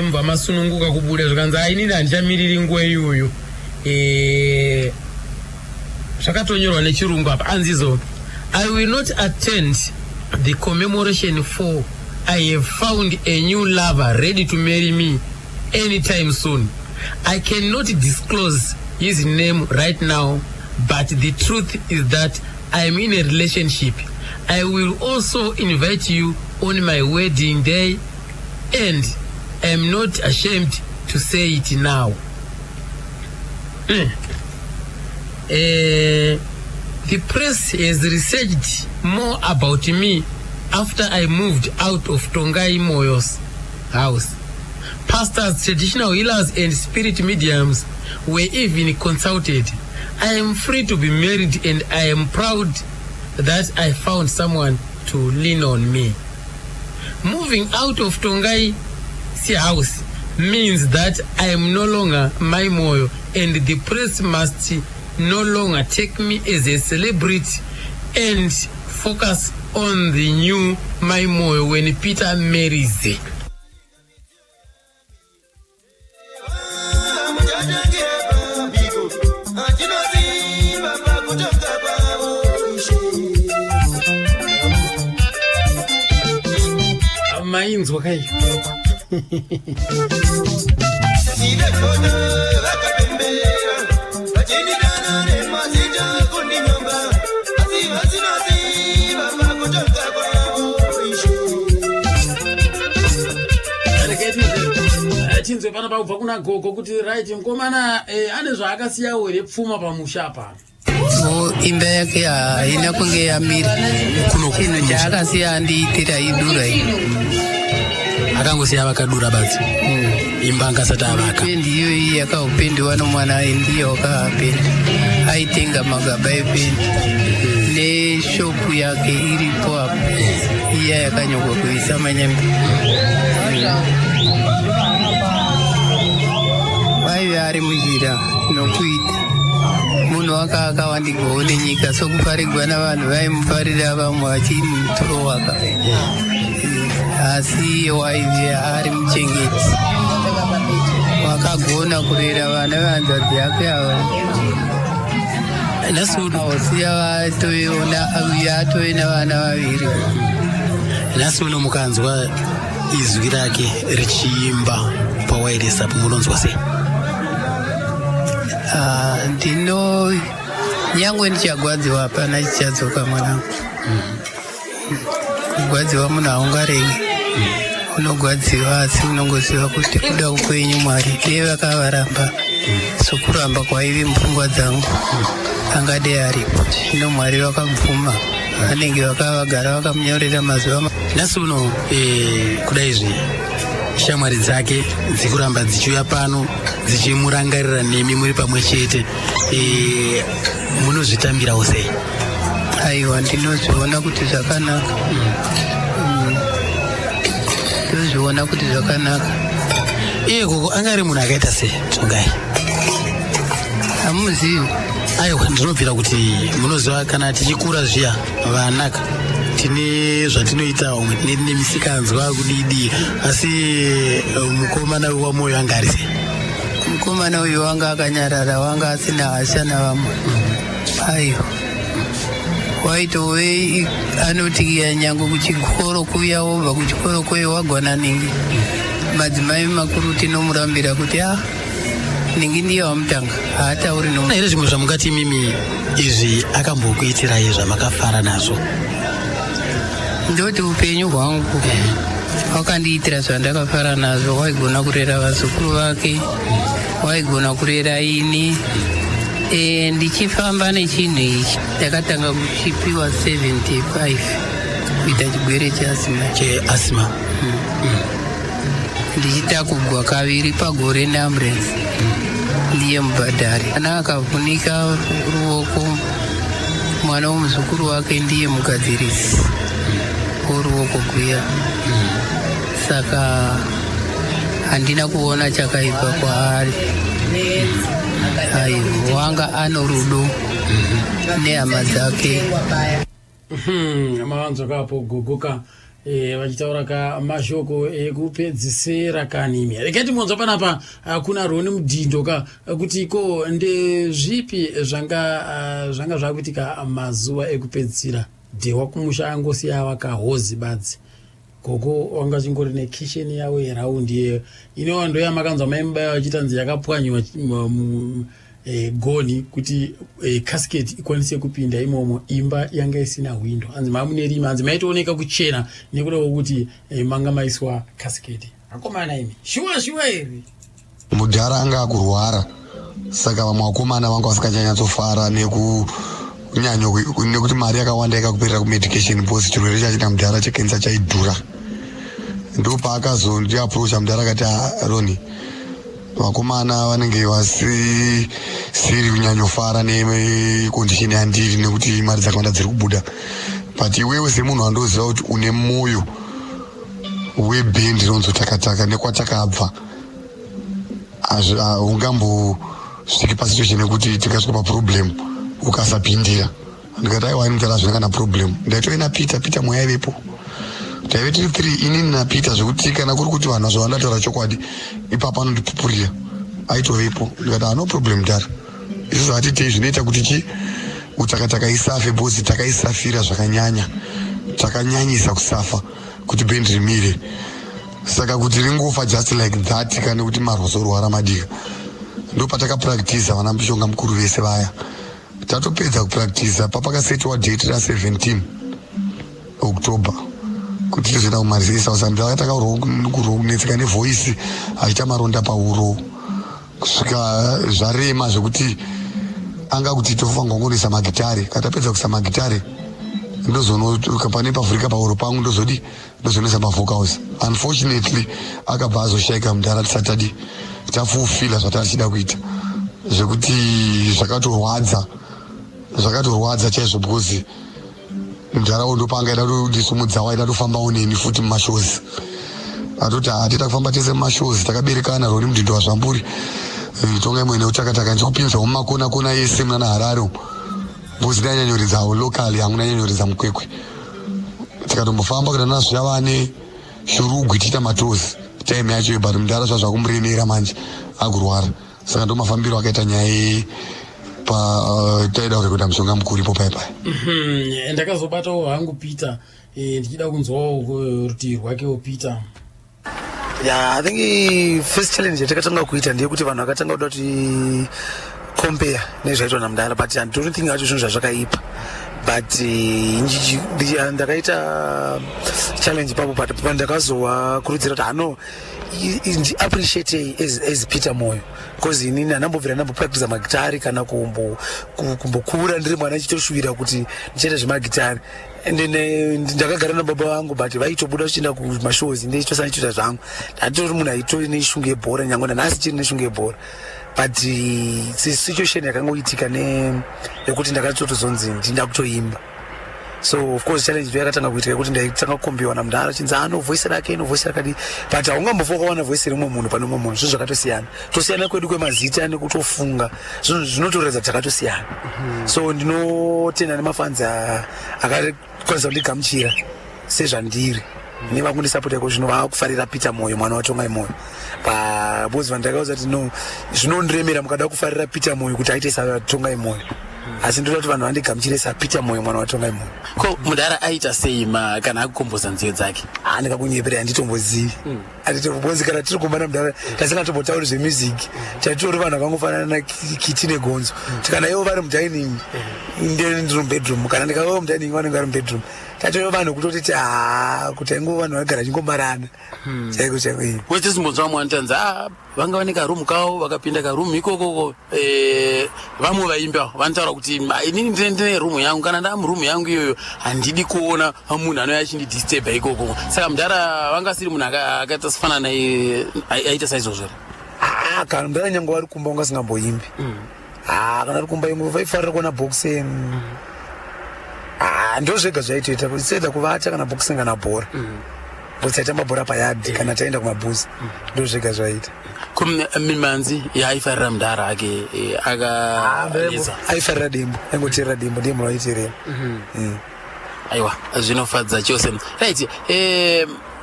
mubva masununguka kubuda zvakanzi ainini handichamiriri nguva iyoyo. Zvakatonyorwa nechirungu apa anzizo I will not attend the commemoration for I have found a new lover ready to marry me anytime soon. I cannot disclose his name right now, but the truth is that I am in a relationship. I will also invite you on my wedding day, and I am not ashamed to say it now. The press has researched more about me after I moved out of Tongai Moyo's house. Pastors, traditional healers, and spirit mediums were even consulted. I am free to be married, and I am proud that I found someone to lean on me. Moving out of Tongai house means that I am no longer Mai Moyo, and the press must no longer take me as a celebrity and focus on the new Mai Moyo when Peter marries. Mainzwa kai. Chinzwe pana pa kubva kuna gogo kuti right mukomana ane zvaakasiyawo here pfuma pamusha pa. Imba yake haina kunge yamira chinhu chaakasiya andiitira idura iyi. Akangosiya vakadura basi. Imba angasati avaka. Pendi iyo iyi yakaupendiwa nomwana ndiye wakapenda. Aitenga magaba ependi neshopu yake iripo apo iya yakanyogwa kuisa manyambi. Vaive ari munjira nokuita munhu akawandigwawo nenyika sokuparirwa navanhu vaimuparira vamwe vachimutoro waka asi waive ari muchengeti wakagona kurera vana vehanzvadzi yake ava nasiya atove navana vaviri. Nhasi uno mukanzwa izwi rake richiimba pawairis apo munonzwa sei? Ndino nyangwe ndichagwadziwa hapana chichadzoka mwanangu. Kugwadziwa munhu haungaregi, unogwadziwa asi unongoziva kuti kuda kwenyu Mwari dei vakavaramba sokuramba kwaive mupfungwa dzangu angade aripo. Zvino Mwari vakabvuma vanenge vakavagara vakamunyorera mazuva. Nhasi uno kudaizvi shamwari dzake dzikuramba dzichiuya pano dzichimurangarira nemi muri pamwe chete. Munozvitambirawo sei? Aiwa, ndinozviona kuti zvakanaka. Ndozviona kuti zvakanaka. Koko angari munhu akaita sei Tsongai? Hamuzivi. Aiwa, ndinobvira kuti munoziva kana tichikura zviya vanaka tine zvatinoita, umwe tine misikanzwa kudidi, asi mukomana wamwoyo anga ari sei? Mukomana uyu wanga akanyarara, wanga asina hasha navamwe. Aiwa, waitove anotikiya nyange kuchikoro kuya, wobva kuchikoro kweyo wagwana ningi. Madzimai makuru tinomurambira kuti ningi ndiye wamutanga, haatauri nomunhu. Here zvimwe zvamungati imimi izvi akambokuitirai zvamakafara nazvo? Ndoti upenyu hwangu wakandiitira zvandakafara nazvo. Waigona kurera vazukuru vake, waigona kurera ini. Ndichifamba nechinhu ichi ndakatanga kuchipiwa 75 kuita chigwere cheasima. Ndichitakugwa kaviri pagore neamburenzi, ndiye mubhadhari. Ana akavhunika ruoko, mwana womuzukuru wake ndiye mugadzirisi woruoko kuya. Saka handina kuona chakaipa kwaari. Wanga ano rudo nehama dzake. Mavanzokapo gogoka vachitaura kamashoko ekupedzisira kanimi. Reketi monzo panapa kuna Roni Mudhindo kuti ko ndezvipi zvanga zvakuitika mazuva ekupedzisira. Dewa kumusha angosiya wakahozi badzi. Gogo wanga chingori nekisheni yawo yeraundi ino ndo yamakanzwa maimba vachitanzi yakapwanywa goni kuti casket ikwanise kupinda imomo, imba yanga isina window. Anzi mamunerima anzi maitooneka kuchena nekuti kuti manga maiswa casket. Akomana imi shuwa iri mudhara anga akurwara, saka vamwe vakomana vanga vasikachanyatsofara nekuti mari yakawanda ikakuperera kumedication because chirwere chachina mudhara chekensa chaidhura. Ndopaakazondiaprocha mudhara akati Roni, vakomana vanenge vasiri kunyanyofara nekondisheni yandiri nekuti mari dzakawanda dziri kubuda, but iwewe semunhu wandoziva kuti une mwoyo webhendi ronzo takataka nekwatakabva, ungambosviki pasituation yekuti tikasvika paproblem ukasapindira. Ndikati aiwa inotara zvina kana problem, ndaitoina Peter mweya ivepo, taive tiri 3 inini naPeter, zvekuti kana kuri kuti vanhu zvavandataura chokwadi ipapo anondipupurira aitovepo. Ndikati no problem dara, izvo hatitei zvinoita kuti utakataka isafe bosi takaisafira zvakanyanya, takanyanyisa kusafa kuti bhendi rimire. Saka kuti ringofa just like that kana kuti marwozorwara madika, ndopatakapractice vana mushonga mukuru vese vaya. Tatopedza kupractice papakasetwa date ra17 October kuti tizoenda kumarizisa. Usambi vakatakaurwa nevoisi achiita maronda pauro kusvika zvarema zvekuti anga kuti tofangongonisa magitare. Katapedza kuisa magitare ndozonokapane pavhurika pauro pangu ndozonesa mavocals. Unfortunately akabva azoshaika mudhara tisati tafufila zvatachida kuita, zvekuti zvakatorwadza chaizvo because mudharawo ndopanga ida kundisumudza waida kufambawo neni futi mumashozi. Atoti hatita kufamba tese mumashozi, takaberekana Roni Mudhindo wazvamburi tonga imwe neutakataka ndichikupinzwa mumakona yese muna Harare because ndinyanyoridzawo locally, hamuna nyanyoridza mukwekwe. Tikatombofamba kuti nazvo yavane shurugwi tiita matozi time yacho, but mudhara zvazvakumurenera manje agurwara. Saka ndomafambiro akaita nyaya taida kuita mushonga mukuru ipo paipai. Ndakazobatawo hangu Peter, ndichida kunzwawo rutivi rwakewo Peter. I think first challenge yatakatanga kuita ndeyekuti vanhu vakatanga kuda kuti compare nezvaitwa namudhara, but I don't think acho zvinhu zvazvakaipa, but ndakaita challenge papo, but ndakazovakurudzira kuti appreciate as Peter Moyo because inini anambobvira practice magitari kana kumbokura ndiri mwana chitoshuvira kuti ndichaita zvemagitari ndakagara nababa vangu but vaitobuda uchienda kumashows ndichitosana chiita zvangu ndatori munhu aitori neshungu yebhora nyange nanhasi chiri neshungu yebhora but situation yakangoitika yekuti ndakatotozonzi ndinda kutoimba. So of course challenge yakatanga kuitika kuti ndaitanga kukombiwa namudhara chinza voice rake rakadi but haungambofa kuwana voice rimwe munhu pane mumwe munhu zvinhu zvakatosiyana tosiyana kwedu kwemazita nekutofunga zvinhu zvinotoredza takatosiyana. So ndinotenda nemafanzi akakwanisa kundigamuchira sezvandiri nevakundisapota iko zvino vakufarira Peter Moyo mwana waTongai Moyo because vandakauza kuti no zvinondiremera mukada kufarira Peter Moyo kuti aite saTongai Moyo asi ndoda kuti vanhu vandigamuchire saPeter Moyo mwana waTongai Moyo. Ko mudhara aita sei kana akukomboza nziyo dzake? Ndikakunyepera handitombozivi handitombozi kana tiri kumbana mudhara tasingatombotauri zvemusic tatitori vanhu vakangofanana nakiti negonzo tikana ivo vari mudining ndiri mubedroom kana ndikaivo mudining vanenge vari mubedroom tatoivo vanhu kutoti kuti aingo vanhu vagara chingombarana chaiko chaiko iyi wese simbonzwa mwantanza vanga vane karumu kavo vakapinda karumu ikokoko vamwe vaimba vanotaura kuti inini ndine rumu yangu kana ndaa murumu yangu iyoyo handidi kuona munhu anouya achindidisturba ikoko saka mudhara vanga siri munhu akaita sifanana aita saizvozvo kana mudhara nyange vari kumba ungasingamboimbi kana vari kumba imwe vaifarira kuona boxing ndo zvega zvaitoita kusedza kuvata kana boxing kana bhora botsaita mabhora payadhi kana taenda kumabhuzi ndo zvega zvaita mimanzi yaaifarira mudhara ake aifarira dembo aingoteerera dembo raiterera aiwa zvinofadza chose right.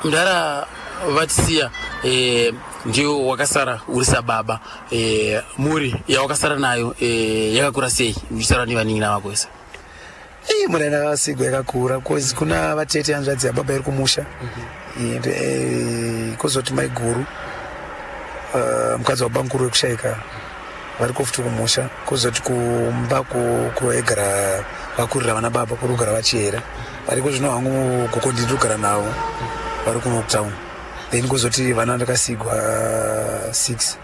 Mudhara vatisiya ndio wakasara uri sababa muri yawakasara nayo yakakura sei uchitaura nevanin'ina vako vese? Murena akasigwa yakakura cause kuna vatete hanzvadzi yababa iri kumusha kozoti maiguru mukadzi wabankuru wekushayika vari kofuti kumusha kozoti kumba kuroegara vakurira vana baba kuri kugara vachiyera variko zvino hangu koko ndiri kugara navo vari kuno kutauni then kozoti vana ndakasigwa 6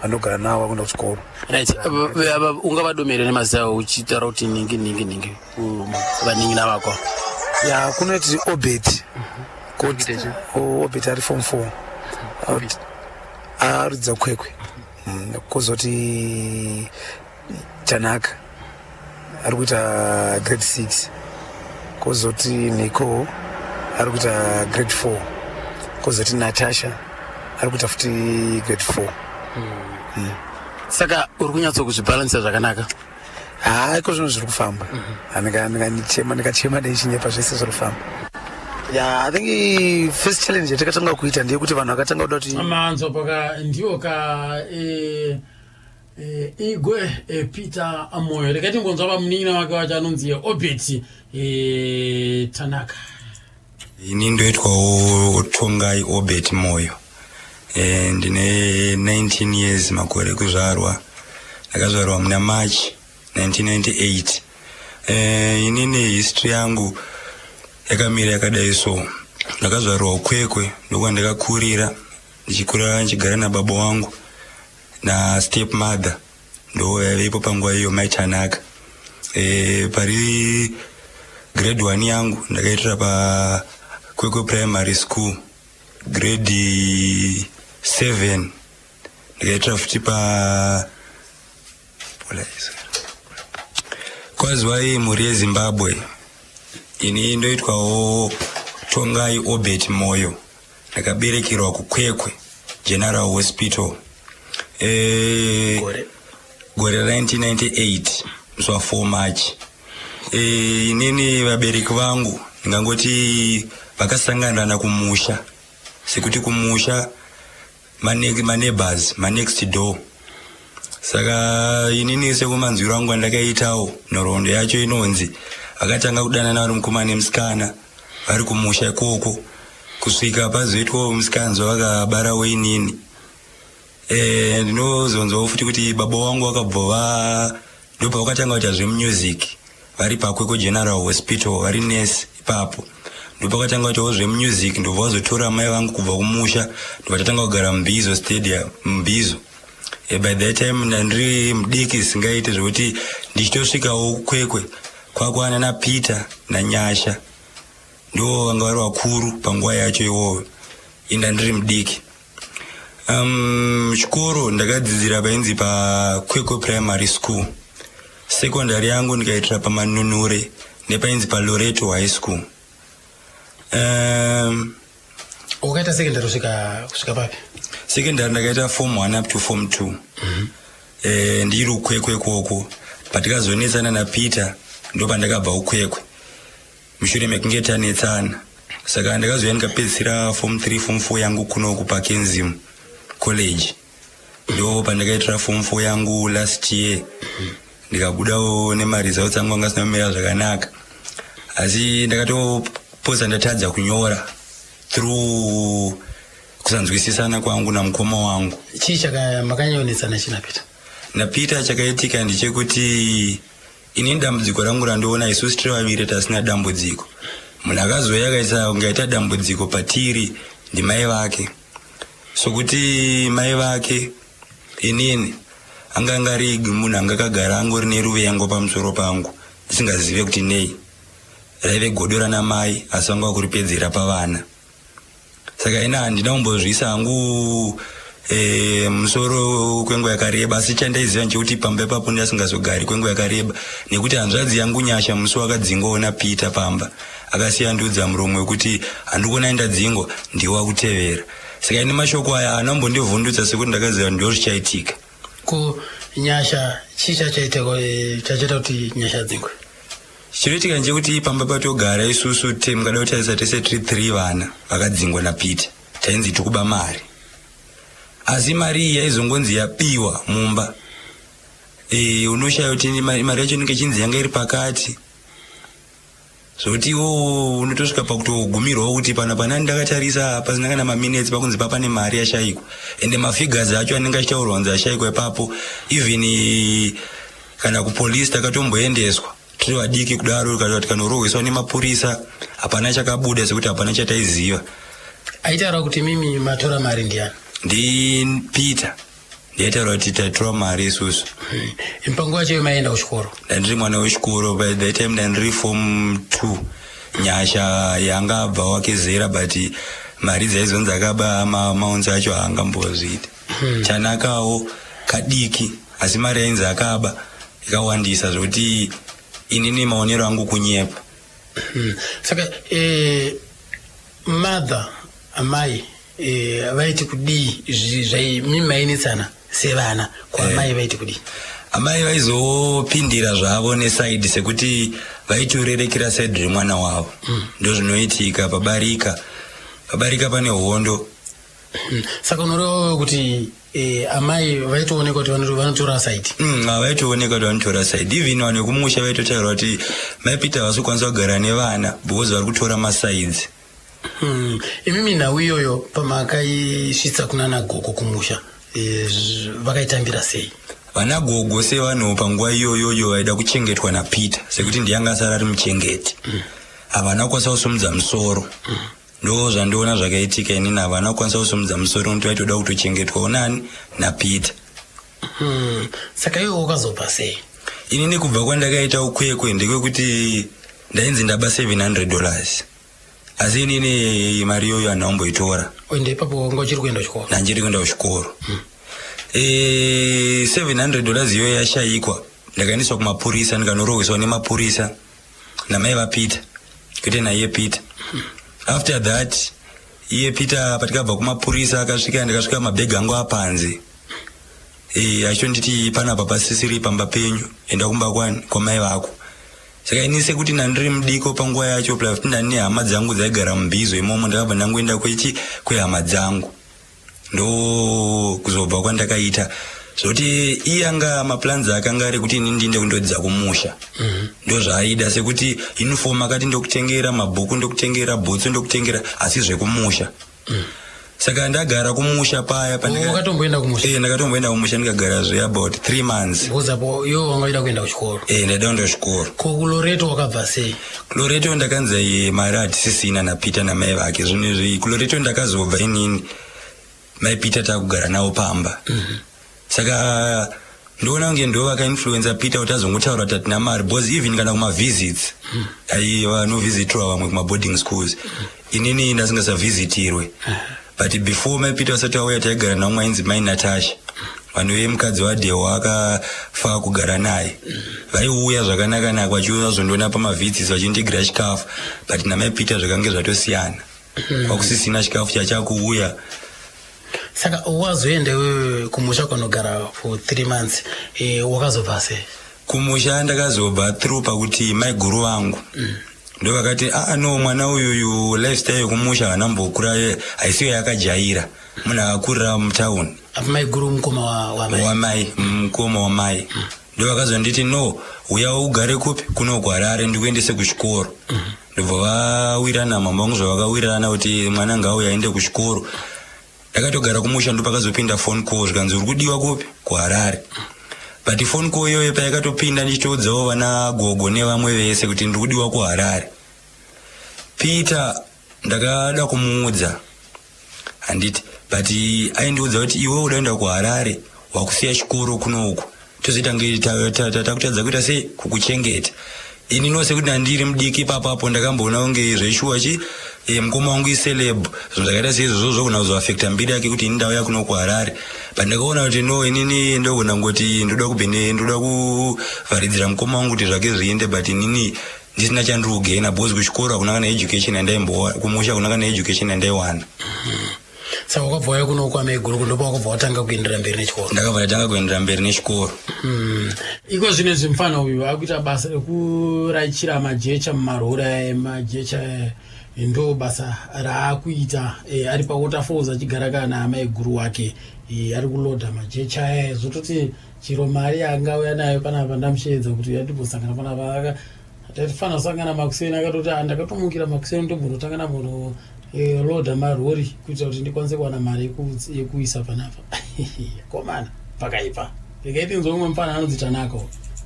vanogara navo vakunda kuchikoro. Right. Ungavadomere nemazita uchitaura kuti ningi vanin'ina vako? Kunoti Obet Obet ari form 4 aridza kwekwe kozoti Tanaka ari kuita grade 6 kozoti Nico ari kuita grade 4 kozoti Natasha ari kuita futi grade 4. Saka uri kunyatso kuzvibalansa zvakanaka? Iko zvinhu zviri kufamba ndikachema deichinyepa zvese zviri kufamba. I think first challenge yatakatanga kuita ndeyekuti vanhu vakatanga kuda kuti manzo paka ndiwo ka igwe Peter Moyo rekati ngonzwa vamunin'ina wake wacho anonzi Obet Tanaka. Ini ndoitwawo Tongai Obet Moyo. Ndine 19 years makore kuzvarwa. Ndakazvarwa muna March 1998. Inini history yangu yakamira yakadai so. Ndakazvarwa Kwekwe ndokwa ndakakurira ndichikura ndichigara nababa wangu na step mother ndo yaipo panguva iyo Mai Tanaka. Pari grade 1 yangu ndakaitira pa Kwekwe Primary School grade 7 ndikaitira futi pa kwazwai muri yeZimbabwe. Ini ndoitwawo Tongai Obet Moyo ndakaberekerwa kuKwekwe General Hospital gore 1998 musi wa4 March. Inini vabereki vangu ndingangoti vakasangana kumusha sekuti kumusha maneighbors next door. Saka inini sekumanzwiro angu andakaitawo nhoroondo yacho inonzi vakatanga kudanana vari mukomana nemusikana vari kumusha ikoko kusvika pazoitwawo musikanzwa vakabarawo inini. Ndinozonzwawo futi kuti baba wangu vakabva ndopa vakatanga kuita zvemusic vari paKwekwe General Hospital vari nurse ipapo ndopakatanga kuitawo zvemusic, ndobva vazotora mai vangu kubva kumusha ndopatatanga kugara Mbizo stadium Mbizo. By that time ndandiri mudiki singaite zvekuti ndichitosvikawo Kwekwe kwakwana naPeter naNyasha ndo vanga vari vakuru panguva yacho iwoyo ndandiri mudiki. Chikoro ndakadzidzira painzi paKwekwe Primary School. Secondary yangu ndikaitira paManunure nepainzi paLoreto High School. Ukaita secondary kusvika papi? Secondary ndakaita form 1 up to form 2. Ndiri Kwekwe koko. Patikazonetsana naPeter ndo pandakabva uKwekwe. Mushure mekunge tanetsana. Saka ndakazouya ndikapedzisira form 3 form 4 yangu kunoku paKenzimu College. Ndo pandakaitira form 4 yangu last year. Ndikabudawo nemaresults angu anga asina kumira zvakanaka. Asi ndakatopoza ndatadza kunyora through kusanzwisisana kwangu namukoma wangu. Chii chamakanyonetsana naPeter? naPeter chakaitika ndechekuti ini dambudziko rangu randoona isusu tiri vaviri tasina dambudziko. Munhu akazouya akaita ungaita dambudziko patiri ndimai vake. Sokuti mai vake inini anga rigi munhu anga akagara angori neruvengo pamusoro pangu ndisingazive kuti nei raive godo ranamai asi vanga vakuripedzera pavana. Saka ina handina kumbozvisa hangu musoro kwenguva yakareba, asi chandaiziva nchekuti pamba ipapo ndasingazogari kwenguva yakareba nekuti hanzvadzi yangu Nyasha musi wakadzingawo naPeter pamba akasiya ndudza muromo wekuti handikuona ndadzingwa ndiwa kutevera. Saka ine mashoko aya anambondivhundutsa sekuti ndakaziva ndo zvichaitika. Ko Nyasha chii chachaita kuti Nyasha dzingwe? Chinoitika ndechekuti pamba patogara isusu mukada kutarisa tese tiri 3 vana vakadzingwa naPeter tainzi tikuba mari. Asi mari iyi yaizongonzi yapiwa mumba. Unoshaya kuti mari yacho inenge chinzi yanga iri pakati. Zoti iwo unotosvika pakutogumirwawo kuti pana ndakatarisa pasina kana maminutes pakunzi papane mari yashayikwa. Ende mafigures acho anenge achitaurwa kunzi ashayikwa ipapo. Even kana kupolisi takatomboendeswa. Tiri vadiki kudaro kuti kanorohweswa nemapurisa hapana chakabuda sekuti hapana chataiziva. Aitaura kuti mimi matora mari ndiani? Peter ndaitaura kuti tatora mari isusu. Panguva yacho maenda kuchikoro? Ndandiri mwana wechikoro. By that time ndandiri form 2. Nyasha yanga abva wake zera but mari dzaizonzi akaba maunzi acho haangambozviita. Chanakawo kadiki asi mari yainzi akaba ikawandisa zvokuti inini maonero angu kunyepa. Saka mother amai vaiti kudii zvaiminetsana sevana kwa amai vaiti kudii? Amai vaizopindira zvavo nesaidi sekuti vaitorerekera saidi remwana wavo. Ndo zvinoitika pabarika pane hondo. Saka unoreva kuti amai vaitooneka kuti vanotora saidi? Vaitooneka kuti vanotora saidi. Even vanhu vekumusha vaitotaura kuti mai Peter vasokwanisa kugara nevana because vari kutora masaidzi. Imimi nhau iyoyo pamakaisvitsa kunana gogo kumusha vakaitambira sei? Vana gogo sevanhu panguva iyoyoyo vaida kuchengetwa naPeter sekuti ndiyanga asara ari muchengeti. Havana kukwanisa kusumudza musoro. Ndo zvandiona zvakaitika inini havana kukwanisa kusumudza musoro nokuti vaitoda kutochengetwawo nani naPeter. Saka iwe wakazopa sei? Inini kubva kwandakaita uKwekwe ndekwekuti ndainzi ndaba $700. Asi inini mari iyoyo handaomboitora. Ende ipapo wanga uchiri kuenda kuchikoro? Ndanjiri kuenda kuchikoro. $700 iyoyo yashayikwa. Ndakaendeswa kumapurisa ndikanorohweswa nemapurisa namai vaPeter kuti naiye Peter. After that iye Peter patikabva kumapurisa ndikasvika mabhegi angu apanze. Achonditi panapa pasisiri pamba penyu enda kumba kwamai vako. Saka ini sekuti ndandiri mudiko panguva yacho plus ndani hama dzangu dzaigara muMbizo imomo ndakabva ndangoenda kwehama dzangu. Ndo kuzobva kwandakaita zoti iye anga maplans akanga ari kuti ini ndiende kundodza kumusha. Ndo zvaaida sekuti uniform akati ndokutengera, mabhuku ndokutengera, bhutsu ndokutengera asi zvekumusha. saka ndagara kumusha paya wakatomboenda kumusha ndakatomboenda kumusha ndikagara zve about 3 months uzapo iwo wangaida kuenda kuchikoro ndaida kuenda kuchikoro kuloreto wakabva sei kuloreto ndakanzi mari hatisisina naPeter namai vake zvinezvi kuloreto ndakazobva inini mai Peter takugara nawo pamba saka ndoona kunge ndo vakainfluenza Peter kuti azongotaura kuti hatina mari because even kana kumavisits vanovisitwa vamwe kumaboarding schools inini ndasingasavizitirwe but before mai Peter vasati vauya taigara naumwe ainzi mai Natasha vanhu vemukadzi waDheo akafa kugara naye vaiuya zvakanaka vachiuya vazondiona pamavisits vachindigira chikafu but namai Peter zvakange zvatosiyana kwakusisina chikafu chachakuuya saka wazoenda wewe kumusha kunogara for 3 months wakazobva sei kumusha ndakazobva through pakuti mai guru vangu ndo vakati no mwana uyu lifestyle yekumusha hanambokura haisiyo yakajaira munhu akakurira mutauni mai guru mukoma wamai mukoma wamai ndo vakazonditi no uya ugare kupi kuno kuHarare ndikuendese kuchikoro ndobva vawirana mama vangu zvavakawirirana kuti mwana ngauya aende kuchikoro ndakatogara kumusha ndo pakazopinda phone call zvikanzi uri kudiwa kupi kuHarare but phone call iyoyo payakatopinda ndichitoudzawo vana gogo nevamwe vese kuti ndiri kudiwa kuHarare Peter ndakada kumuudza handiti but aindiudza kuti iwe udaenda kuHarare wakusiya chikoro kunoku tozoita takutadza kuita sei kukuchengeta ini nose kuti ndandiri mudiki papapo ndakamboona kunge zvaishuwa mukoma wangu iceleb zvinhu zvakaita seizvozvo zvogona kuzoafekta mbiri yake kuti ini ndauya kuno kuHarare but ndakaona kuti no inini ndogona ngoti ndoda kuvharidzira mukoma wangu kuti zvake zviende but inini ndisina chandiri kugena because kuchikoro hakuna kana education yandaimbowa kumusha hakuna kana education yandaiwana saka wakabva waya kuno kwamai guru ndopa wakabva watanga kuendera mberi nechikoro ndakabva ndatanga kuendera mberi nechikoro iko zvinezvi mufana uyu akuita basa rekuraichira majecha mumarora majecha ndo basa raakuita ari pawaterfalls achigara kana amai guru wake ari kulodha majecha zvototi chiro mari yangauya nayo panapa ndamusheedza kuti yatimbosangana panapa tatifana kusangana makuseni akatoti ndakatomukira makuseni ndombonotanga nambono lodha marori kuitira kuti ndikwanise kuwana mari yekuisa panapa komana pakaipa ndikaiti nzomwe mufana anonzi Tanaka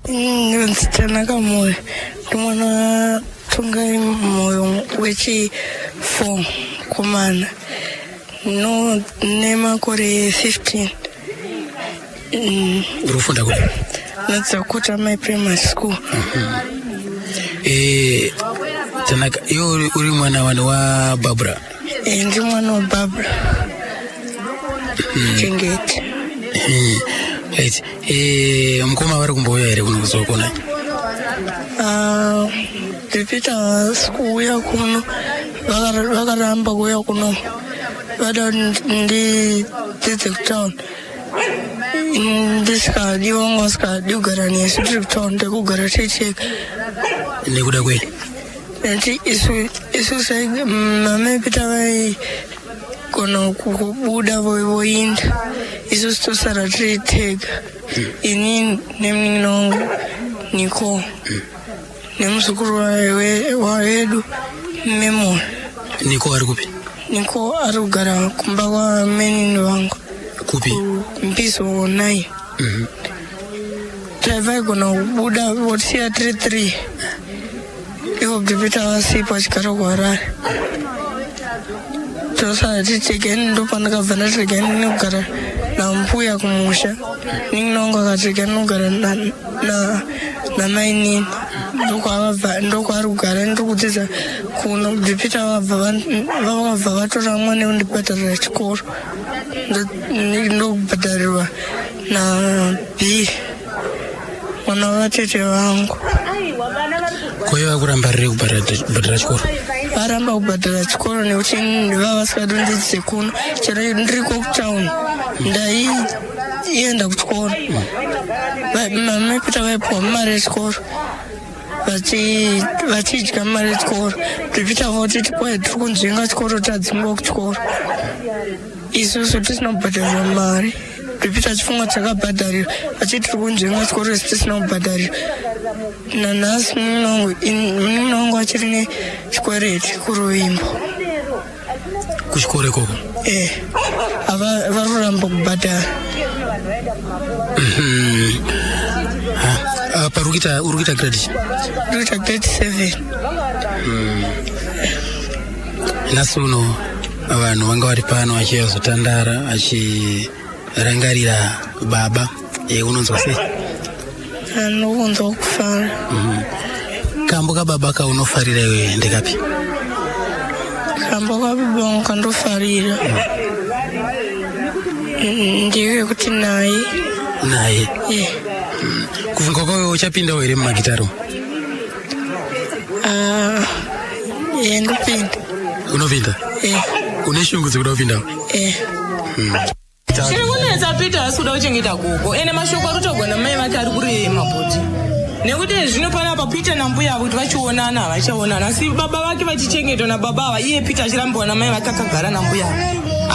ndinonzi Tanaka moyo ndimwana tungai moyo wechi4 komana no nemakore 15 uri kufunda kuti nadzakota my primary school Tanaka iyo uri mwana wa Barbara ndi mwana wa Barbara Chengeti right mukoma vari kumbouya here kuno kuzokona ndipita sikuuya kuno vakaramba kuuya kuno vada ndidzidze kutown ndisikadiwa nga sikadi kugara nesu tiri kutown ndekugara ticheka nekuda kweli nati isu sai mama Peter vai kono kubuda voinda isu stosara tiri tega ini nemninongo niko nemuzukuru wawedu Memo niko ari kupi niko ari kugara kumba kwa menini wangu kupi Mpiso 9 taivai kono kubuda votisiya 3 iko bvipita vasipa chigara kuHarare tosara tichekeni ndopandakabva ndatekeni nekugara nambuya kumusha ninongo akatekeni nekugara namainini ndokwaari kugara ndokudzidza kuno bvipita vakabva vatora mwana undibhadharira chikoro ndokubhadharirwa naB mwana wavatete vangu koyo vakuramba riri kubhadhara chikoro varamba kubhadhara chikoro nekuti vava vasikadondidzise kuno chero ndiriko kutown ndaienda kuchikoro mama Peter vaipuwa mari yechikoro vachidya mari yechikoro bvipita votiti kwai tiri kunzvenga chikoro tadzingwa kuchikoro isusu tisina kubhadharirwa mari bvipita chifunga chakabhadharirwa vachiti tiri kunzvenga chikoro isi tisina kubhadharirwa nanhasi munongo achiri nechikwereti kuruvimbo kuchikoro ikoko vari kuramba kubhadhara. Uri kuita grade? Uri kuita grade 7. Nhasi uno vanhu vanga vari pano vachizotandara vachirangarira baba. Unonzwa sei? Anokunzwa kufara. Kambo kababa kaunofarira iwe ndekapi? Kambo kababa vangu kandofarira ndekekuti naye. Kufunga kwawe uchapindawo here mumagitaro? Ndopinda. Unopinda? Une shungu dzekuda kupindawo? Chiri kunetsa Peter asi kuda kuchengeta gogo ene mashoko ari kutogona mai vake ari kurema bhodhi nekuti zvino panapa Peter nambuya avo kuti vachionana havachaonana asi baba vake vachichengetwa nababa ava iye Peter achirambiwa namai vake akagara nambuya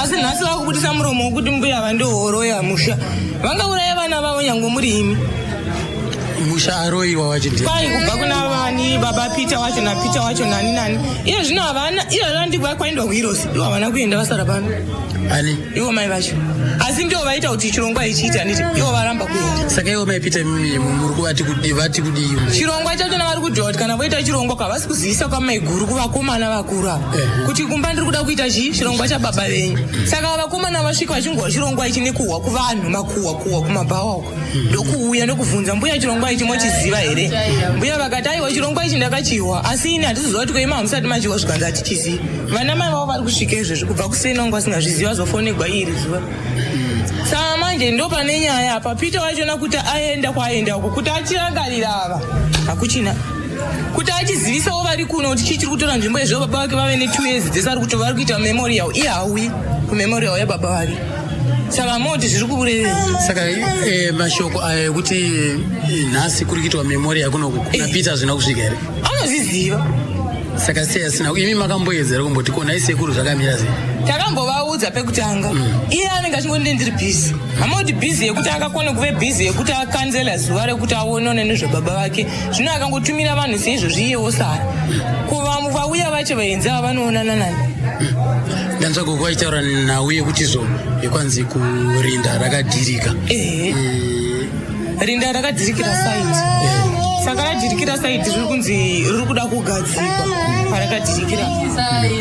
asi nhasi vakubudisa muromo wekuti mbuya ava ndohoro yamusha vangauraya vana vavo nyange muri imi. Musha aroiwa wachindi kwai kubva kuna vani baba Peter wacho naPeter wacho nani iye zvino havana iye vandibva kwaendwa kuhirosi ivo havana kuenda vasara pano ani ivo mai vacho asi ndivo vaita kuti chirongwa ichiita nditi ivo varamba kuenda. Saka ivo mai Peter muri kuvati kudii chirongwa chachona vari kudhiwa kuti kana voita chirongwa kwavasi kuzivisa kwamai guru kuvakomana vakuru ava kuti kumba ndiri kuda kuita chirongwa chababa venyu saka vakomana vasvika vachingwa chirongwa ichi nekuhwa kuvanhu makuhwa kumabhawa uko ndokuuya ndokubvunza mbuya chirongwa ichi mochiziva here mbuya vakati aiwa chirongwa ichi ndakachihwa asi ini hatiziziva kuti koima hamusati machihwa zvikanzi hatichizivi vana mai vavo vari kusvika izvezvi kubva kusenongo vasingazviziva zofonegwa iri zuva saka manje ndo pane nyaya apa Peter wachona kuti aenda kwaenda uko kuti achirangarira ava hakuchina kuti achizivisawo vari kuno kuti chii chiri kutora nzvimbo yezvo baba vake vave ne2 years dzese ari kuti vari kuita memorial iye hauyi kumemorial yababa vake saka moti zviri kuburevei. Saka mashoko ekuti nhasi kuri kuitwa memorial kunoku kuna Peter zvina kusvika here anozviziva saka sei asina imi makamboedzera kumboti kona isekuru zvakamira sei? Takambovaudza pekutanga iye anenge achingonde ndiri bhizi hamauti bhizi yekuti akakone kuve bhizi yekuti akanzela zuva rekuti aonane nezvebaba vake zvino akangotumira vanhu seizvozvi iyewo sara vauya vacho vaenza vanoonana nani. Ndanzva gogo aitaura nauye kuti izvo yekwanzi kurinda rakadhirika rinda rakadhirikira saiti saka radhirikira saiti riri kunzi riri kuda kugadzikwa parakadhirikira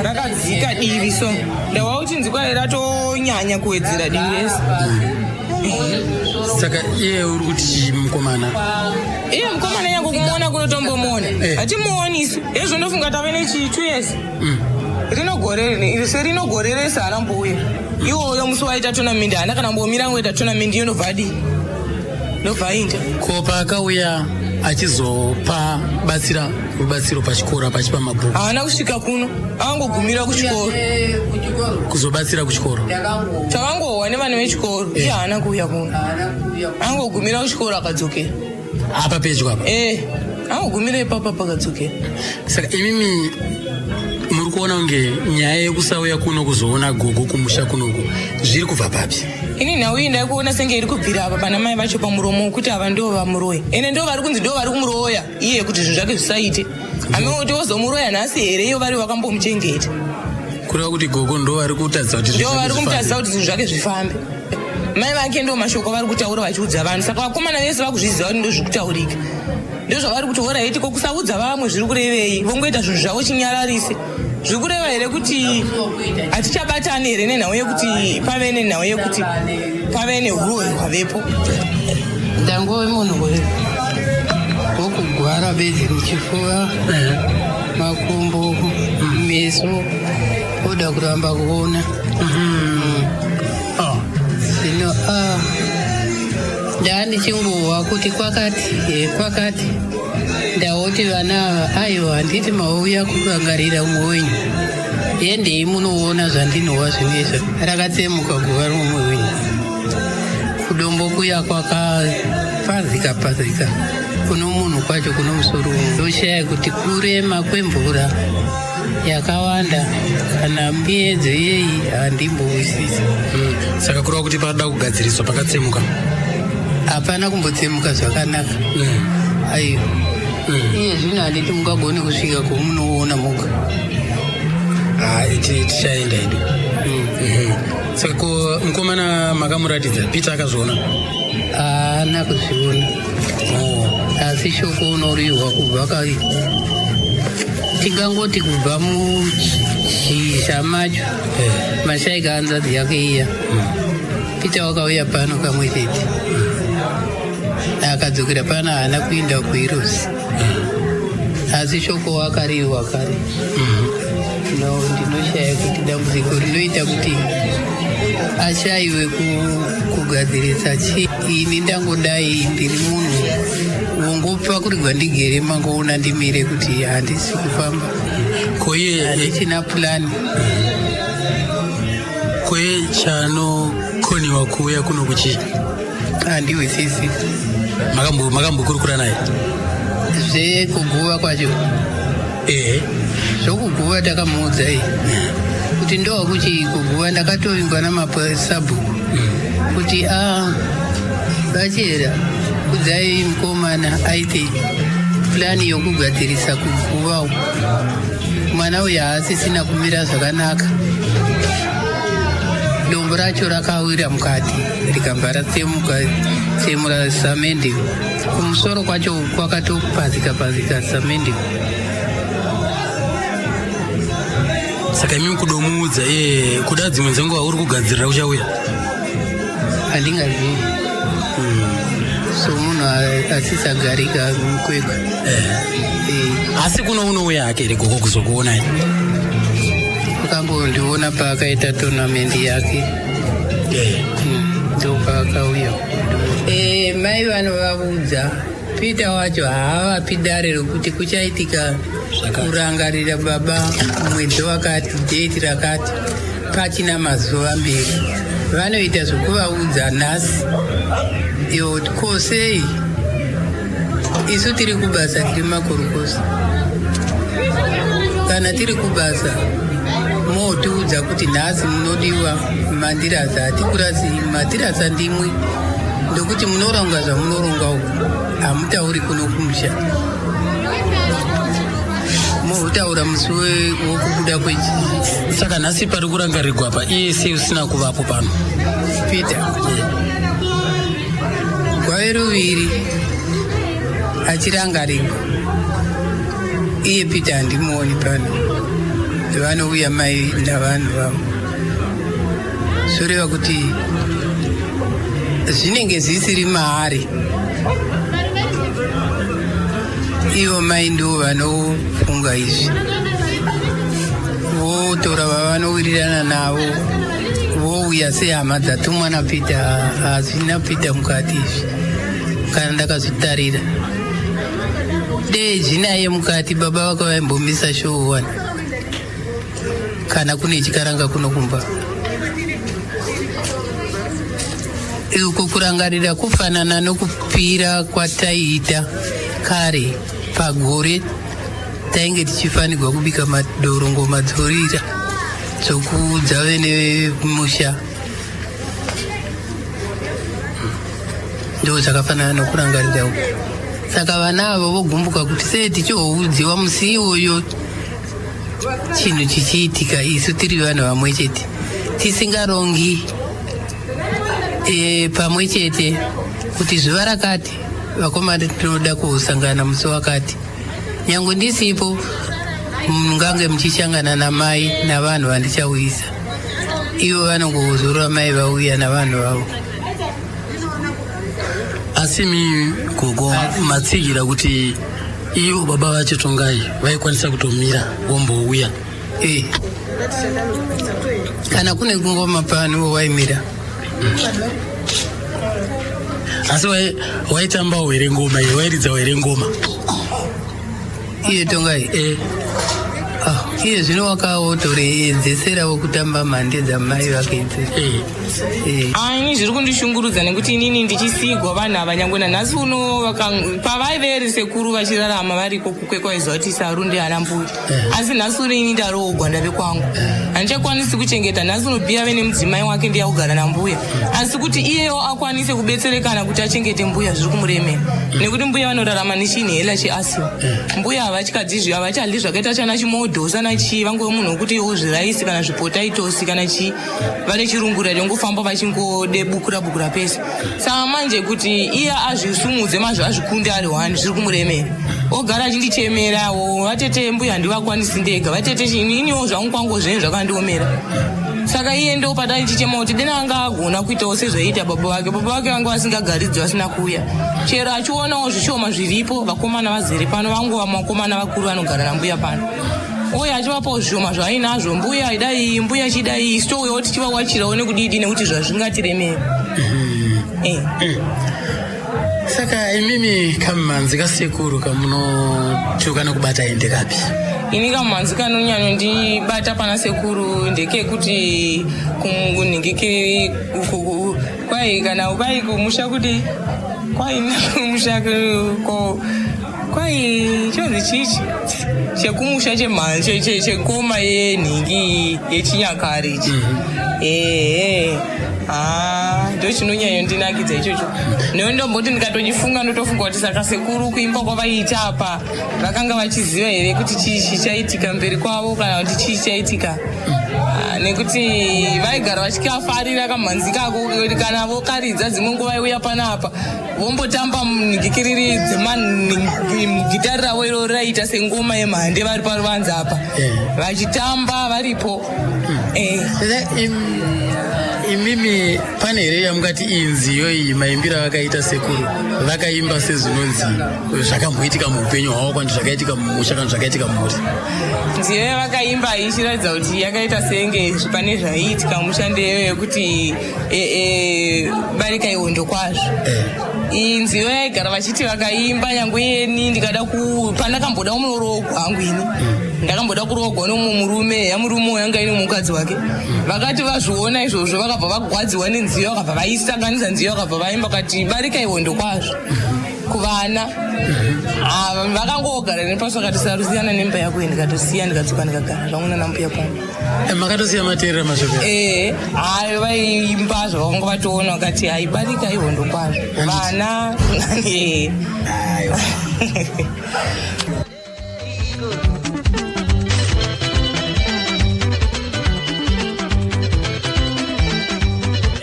rakadzika divi so ndava uchinzi kwai ratonyanya kuwedzera divi rese. Saka iye uri kuti mukomana iye mukomana yangu kumuona kunotombomuona hatimuoni isu izvo ndofunga tave nechi2 years rinogoreresa anambouya iwoyo musi waita tonamende hana kana mbomira ngoita tonamende iyo nobva adii nobva ainda ko paakauya achizopa rubatsiro pachikoro pachipa mabhuku haana kusvika kuno avangogumira kuchikoro kuzobatsira kuchikoro tavangohwa nevana vechikoro iye haana kuuya kuno angogumira kuchikoro akadzokera apa pedyo apa angogumira ipapa pakadzokera. Saka imimi muri kuona kunge nyaya yekusauya kuno kuzoona gogo kumusha kunoku zviri kubva papi? Ini nauyi ndaikuona senge iri kubvira apa pana mai vacho pamuromo wekuti ava ndo vamuroya ene ndo vari kunzi ndo vari kumuroya iye kuti zvinhu zvake zvisaite amewoti wozomuroya nhasi here iyo vari vakambomuchengeta kureva kuti gogo ndo vari kutadzisa kuti ndo vari kumutadzisa kuti zvinhu zvake zvifambe mai vake ndo mashoko vari kutaura vachiudza vanhu saka vakomana vese vakuzviziva kuti ndo zviri kutaurika ndo zvavari kutaura iti ko kusaudza vamwe zviri kurevei vongoita zvinhu zvavo chinyararise zviri kureva here kuti hatichabatani here nenhau yekuti pave nenhau yekuti pave neurori hwavepo. Ndangove munhu wokugwara bedzi muchifuva makumbo meso oda kuramba kuona zvino ndaandichingohwa kuti kwakati ndawoti vana ava aiwa handiti mauya kurangarira umwe wenyu endei munoona zvandinohwa zvinezva rakatsemuka guva rumwe wenyu kudombo kuya kwakapazika kuno munhu kwacho kuno musoro ndoshaya kuti kurema kwemvura yakawanda kana miedzo yeyi handimbowisisa. Saka kureva kuti panoda kugadziriswa pakatsemuka? Hapana kumbotsemuka zvakanaka aiwa iye zvino handiti mungagoni kusvika kwomunoona muga tichaenda idu Saka ko mukomana makamuratidza Peter akazviona? Haana kuzviona. Asi shoko unoriwa kubva kai. Tingangoti kubva muchizha macho mashaika hanzvadzi yake iya. Peter wakauya pano kamwe chete. Akadzokera pano haana kuenda kuIrosi. Asi shoko wakariwa kare. No, ndinoshaya kuti dambudziko rinoita kuti ashayiwe kugadzirisa ini ndangodai ndiri munhu wongopa kurigwa ndigere mangoona ndimire kuti handisi kufamba handichina pulani. Koye chanokoniwa kuuya kuno kuchi? Handihwisisi. Makambokurukura naye? Zvekuguva kwacho? Zvokuguva takamuudza kuti ndokuchi kuguva ndakatovingwa namasabhuku kuti bachera kudzai mukomana aite pulani yokugadzirisa kuguva. Mwana uyu haasisina kumira zvakanaka. Dombo racho rakawira mukati rikabva ratsemura samende. Kumusoro kwacho kwakatopazika samende. Saka imi kudomuudza kuda dzimwe dzenguva uri kugadzirira uchauya? Handingazivi. So munhu asisagarika mukwekwe. Asi kuno unouya hake ere goko kuzokuonai? Akambondiona paakaita tonamendi yake. Ndo paakauya. Mai vanovaudza Peter wacho haavapi dare rokuti kuchaitika kurangarira baba mwedzi wakati date rakati pachina mazuva mberi. Vanoita zvokuvaudza nhasi iwo kosei isu tiri kubasa tiri makorokosa. Kana tiri kubasa motiudza kuti nhasi munodiwa mandirasa hatikurasi matirasa ndimwe ndokuti munoronga zvamunoronga uku hamutauri kuno kumusha. Mohutaura musi wokubuda kwechi. Saka nhasi pari kurangarirwa pa iye sei usina kuvapo pano? Peter gwave ruviri achirangarirwa. Iye Peter handimuoni pano. Vanouya mai navanhu vavo. Zvoreva kuti zvinenge zvisiri mahari. Ivo mai ndo vanofunga izvi. Votora vavanowirirana navo vouya sehama dzatumwa naPeter. Hazvina Peter mukati izvi kana ndakazvitarira. Dei zvinaye mukati baba vako vaimbomisa show 1 kana kune chikaranga kuno kumba. Uko kurangarira kufanana nokupira kwataiita kare pagore. Tainge tichifanirwa kubika madorongo madzorira dzokudza vene musha. Ndo zvakafanana nokurangarira uko. Saka vana avo vogumbuka kuti sei tichoudziwa musi iwoyo chinhu chichiitika isu tiri vanhu vamwe chete tisingarongi pamwe chete kuti zuva rakati vakomana tinoda kusangana musi wakati. Nyange ndisipo mungange muchishangana namai navanhu vandichauyisa. Ivo vanongozorora mai vauya navanhu vavo. Asi mi gogo matsigira kuti ivo baba vacho tongai vaikwanisa kutomira vombouya. Kana kune ngoma pano waimira. Asi waitamba here ngoma iye wairidza here ngoma iye tongai iye zvino wakaotoreedzeserawo kutamba mhande dzamai vake idzi. Ini zviri kundishungurudza nekuti inini ndichisigwa vanhu ava nyangwe nanhasi uno pavaive sekuru vachirarama variko kukwekwaizwa kuti sarunde ana mbuya. Asi nhasi uno ini ndaroogwa ndave kwangu handichakwanisi kuchengeta. Nhasi uno bhiya vene mudzimai wake ndiyakugara nambuya asi kuti iyewo akwanise kubetserekana kuti achengete mbuya zviri kumuremera nekuti mbuya vanorarama nechinhela cheasima. Mbuya havatyadzi havachadli zvakaita chana chimoti vangodhosa nachi vangove munhu wekuti iwo zviraisi kana zvipotatosi kana chi vane chirungura chongofamba vachingobukura pese. Saka manje kuti iye azvisumudze mazvo azvikunde ari 1 zviri kumuremera ogara achindichemerawo vatete mbuya handivakwanisi ndega vatete chini iniwo zvangu kwangu zvenyu zvakandiomera. Saka iye ndo padai chichema kuti dena anga agona kuitawo sezvaita baba vake vanga vasingagaridzi vasina kuuya chero achionawo zvishoma zviripo vakomana vazere pano vangova makomana vakuru vanogara nambuya pano uye achivapawo zvishoma zvaainazvo mbuya idai mbuya chidai isitouyawo tichivawachirawo nekudidi nekuti zvazvingatiremera. Saka imimi kamanzi kasekuru kamunotuka nekubata ende kapi? Ini kamanzi kanonyanya ndibata pana sekuru ndekekuti kumuningike kwai kana kwai kumusha kuti kwai kumusha ko kwai chonzi chichi chekumusha chemanje chekoma yenhingi yechinyakare ichi. Ndo chinonyanya ndinakidza ichocho. Ndomboti ndikatochifunga ndotofunga kuti saka sekuru kuimba kwavaiita apa vakanga vachiziva here kuti chii chichaitika mberi kwavo kana kuti chii chichaitika. Nekuti vaigara vachikafarira kamhanzi kako kuti kana vokaridza dzimwe nguva iuya panapa vombotamba munhingikiriri dzemagitari ravo iro raita sengoma yemhande vari paruvanze apa vachitamba varipo. Imimi pane here yamungati inziyo iyi maimbira vakaita sekuru vakaimba sezvinonzi zvakamboitika muupenyu hwavo kana zvakaitika mumusha kana zvakaitika mumuri? Nziyo yavakaimba ichiratidza kuti yakaita senge pane zvaiitika mushandeyo yekuti barika ihondo kwazvo. Nziyo yaigara vachiti vakaimba nyangwe yeni ndikada pandakamboda munorogwa hangu ini ndakamboda kurogwa nomumwe murume yamurume uyo anga ine mukadzi wake vakati vazviona izvozvo vakabva vagwadziwa nenziyo vakabva vaisanganisa nziyo vakabva vaimba kati barika ihondo kwazvo kuvana. Vakangogara nepasi vakati sarusiyana nemba yako ndikatosiya ndikadzoka ndikagara zvamuna nambuya pano. Makatosiya mateerera mashoko? Hayi vaimba zvavanga vatoona vakati hai barika ihondo kwazvo vana.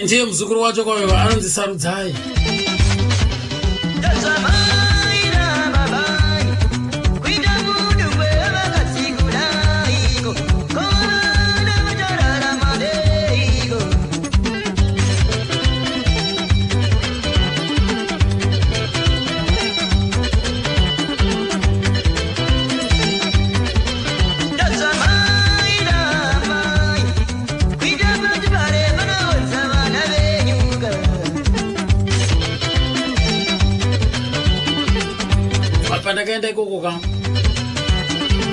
Ndiye muzukuru wacho kwayo anonzi Sarudzai. Pandakaenda ikoko ka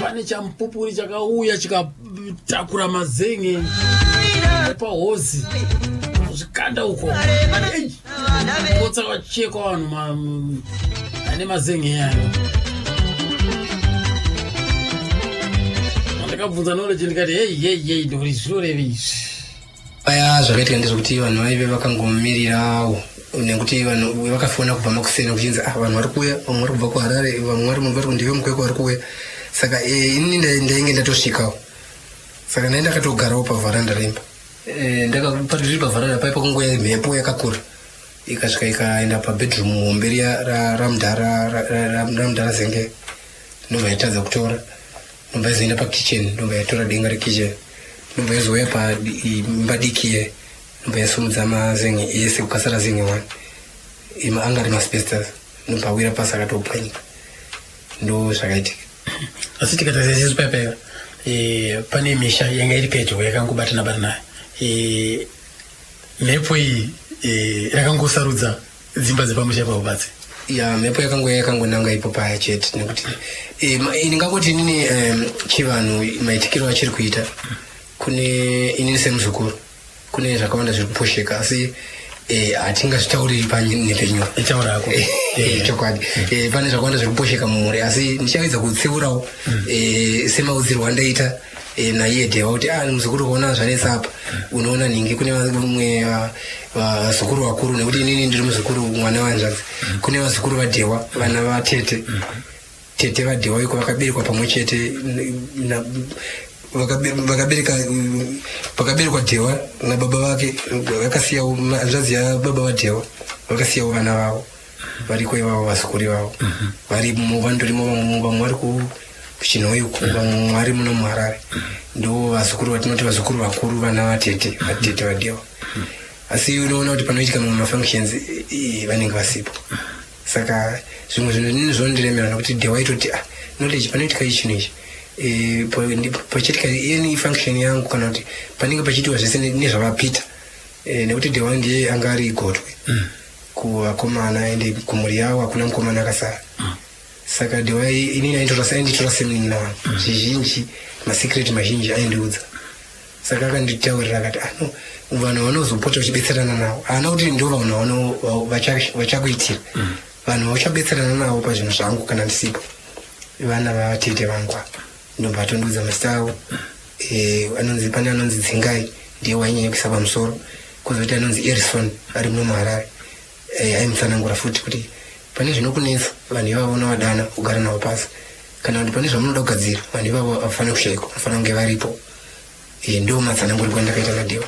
pane champupuri chakauya chikatakura mazenge pahozi zvikanda uko potsa vachekwa vanhu ane mazenge yayo. Ndakabvunza knowledge ndikati hey ndikuri zvinoreve izvi. Aya zvakaitika ndezvokuti vanhu vaive vakangomirirawo nekuti vanhu vakafona kubva makusena kuchinzi vanhu vari kuuya vamwe vari kubva kuharare vamwe vari kundive mukweko vari kuuya. Saka ini ndainge ndatosvikawo saka nai ndakatogarawo pavharanda remba ndiri pavharanda paipa kungoya mhepo yakakura ikasvika ikaenda pabedroom hombe riya ramudhara zenge ndomba yaitadza kutora ndomba yazoenda pakitchen ndomba yatora denga rekitchen ndomba yazoya paimba dikiye ndomba yasumudza mazenge ese kukasara zenge 1 anga ari masbestas ndomba awira pasi akatopwanyika ndo zvakaitika. Asi tikatarise isusu paipa pane misha yanga iri pedyo yakangobatana mhepo iyi yakangosarudza dzimba dzepamusha ipapo basi. Ya mhepo yakangonanga ipo paya chete nekuti ndingangoti inini chivanhu maitikiro achiri kuita kune inini semuzukuru kune zvakawanda zviri kuposheka asi hatingazvitauriri panyepenyu ichaurako chokwadi. Pane zvakawanda zviri kuposheka mumhuri asi ndichaedza kutsiurawo semaudzirwo andaita naiye Dhewa kuti muzukuru kuona zvanetsa apa unoona ningi kune vamwe vazukuru vakuru nekuti inini ndiri muzukuru mwana wanzvadzi kune vazukuru vaDhewa vana vatete tete vadhewa iko vakaberekwa pamwe chete vakaberekwa dhewa nababa vake vakasiyawo hanzvadzi yababa vadhewa vakasiyawo vana vavo variko ivavo vazukuru vavo varimo vandorimo vamwe vari kuchinhoi uku vamwe vari muno muharare ndo vazukuru vatinoti vazukuru vakuru vana vatete vadhewa asi unoona kuti panoitika mamwe mafunctions vanenge vasipo saka zvimwe zvinhu nini zvondiremera nokuti dhewa itoti knowledge panoitika ichinhu ichi pachiitika any function yangu kana kuti panenge pachiitiwa zvese nezvavapita nekuti dhewa ndiye anga ari gotwe kuvakomana ende kumhuri yavo hakuna mukomana akasara saka dhewa inini ainditora semunini navanhu zvizhinji masekret mazhinji aindiudza saka akanditaurira akati vanhu vanozopota vachibetserana navo haana kuti ndo vanhu vachakuitira vanhu vachabetserana navo pazvinhu zvangu kana ndisipo vana vatete vangu ndombatondiudza mazita avo pane anonzi Dzingai ndiye wainyanya kuisa pamusoro kwozoti anonzi Erison ari muno muharare aimutsanangura futi kuti pane zvinokunetsa vanhu ivavo unavadana kugara navo pasi kana kuti pane zvamunoda kugadzira vanhu ivavo havafanira kushayikwa vanofanira kunge varipo ndo matsananguri kwandakaita nadhewa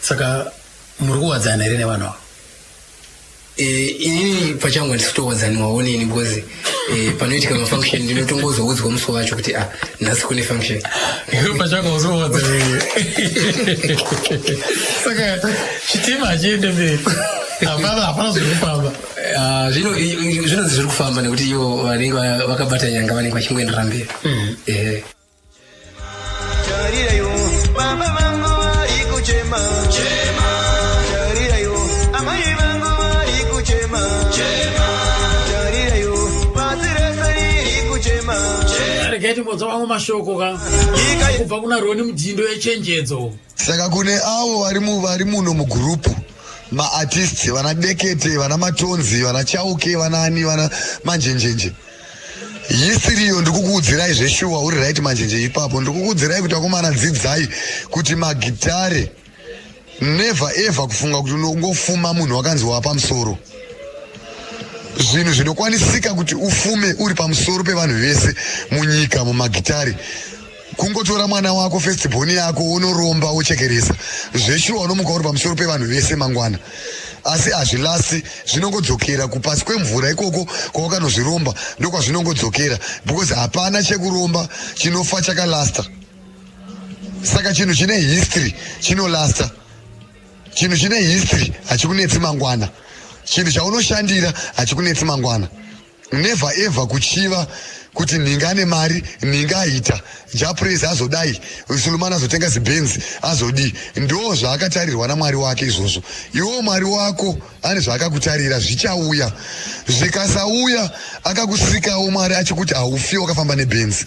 saka muri kuwadzana here nevanhu avo inini pachangu handisitowadzaniwawo nini because panoitika mafunction ndinotongozoudzwa musi wacho kuti nhasi kune function pachanga uzowadzana saka chitima hachiende mberi hapana zviri kufamba zvinonzi zviri kufamba nekuti ivo vanenge vakabata nyanga vanenge vachingoendera mberi baba vangu varikuchema tarirayo amai vangu varikuchema tarirayo pasi rese ririkuchema regai mbodza vamwe mashoko kubva kuna Roni Mudindo echenjedzo. Saka kune avo vari muno mugurupu maartists vana Dekete vana Matonzi vana Chauke vanani vana Manjenjenje hisiriyo ndikukuudzirai zveshuwa uri right manjenje ipapo ndikukuudzirai kuti vakomana dzidzai kuti magitare never ever kufunga kuti unongofuma munhu wakanzi wapamusoro. Zvinhu zvinokwanisika kuti ufume uri pamusoro pevanhu vese munyika mumagitare kungotora mwana wako festival yako unoromba uchekeresa zveshuwa unomuka uri pamusoro pevanhu vese mangwana. Asi hazvilasi zvinongodzokera kupasi kwemvura ikoko kwawakanozviromba ndokwazvinongodzokera because hapana chekuromba chinofa chakalasta. Saka chinhu chine history chinolasta. Chinhu chine history hachikunetsi mangwana. Chinhu chaunoshandira hachikunetsi mangwana. Never ever kuchiva kuti ninga ane mari ninga aita Japrezi azodai Sulumana azotenga zibenzi azodi ndo zvaakatarirwa namwari wake izvozvo. Iwo mwari wako ane zvaakakutarira zvichauya. Zvikasauya akakusikawo mwari achikuti haufi wakafamba nebenzi.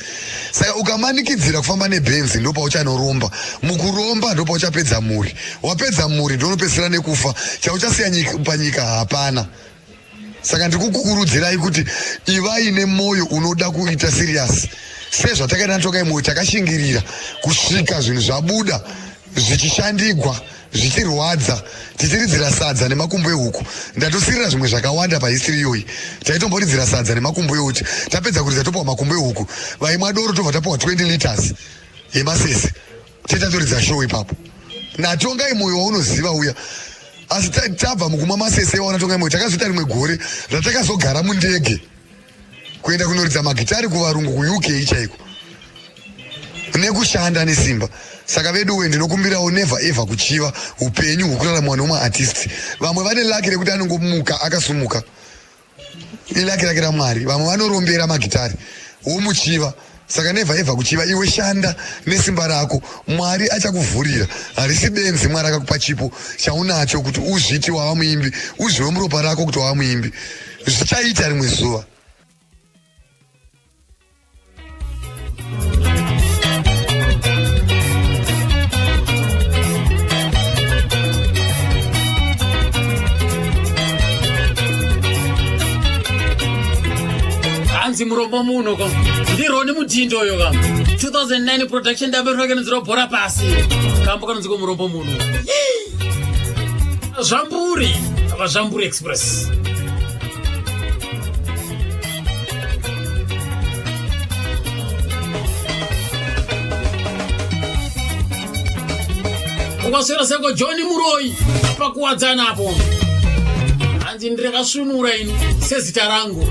Saka ukamanikidzira kufamba nebenzi ndo pauchanoromba. Mukuromba ndo pauchapedza muri. Wapedza muri ndo unopedzisira nekufa. Chauchasiya panyika hapana. Saka ndikukukurudzirai kuti ivai nemoyo unoda kuita serious. Sezvatakaita natokai moyo takashingirira kusvika zvinhu zvabuda zvichishandigwa zvichirwadza tichiridzira sadza nemakumbo ehuku. Ndatosirira zvimwe zvakawanda pahistory iyoyi. Taitombotidzira sadza nemakumbo ehuku. Tapedza kuridza topawa makumbo ehuku. Vaimwa doro tobva tapawa 20 liters yemasese. Titatoridza show ipapo. Natongai moyo waunoziva uya. Asi tabva mukumwa masese waona tonga moyo takazoita rimwe gore ratakazogara mundege kuenda kunoridza magitari kuvarungu kuUK chaiko nekushanda nesimba. Saka veduwe ndinokumbirawo never ever kuchiva upenyu hwekuraramwa nemuartist. Vamwe vane laki rekuti anongomuka akasumuka ilaki rake raMwari. Vamwe vanorombera magitari womuchiva. Saka never ever kuchiva. Iwe shanda nesimba rako Mwari achakuvhurira. Harisi benzi Mwari akakupa chipo chaunacho kuti uzviti wava muimbi uzviwe muropa rako kuti wava muimbi. Zvichaita rimwe zuva. Hanzi murombo muno kam ndironi Mudindo yo kam 2009 production ndaberwakanizira bhora pasi kambo kanonziko murombo muno Zvamburi Express kwasera seko John Muroi pakuwadzana apo hanzi ndirakasvinura ino sezita rangu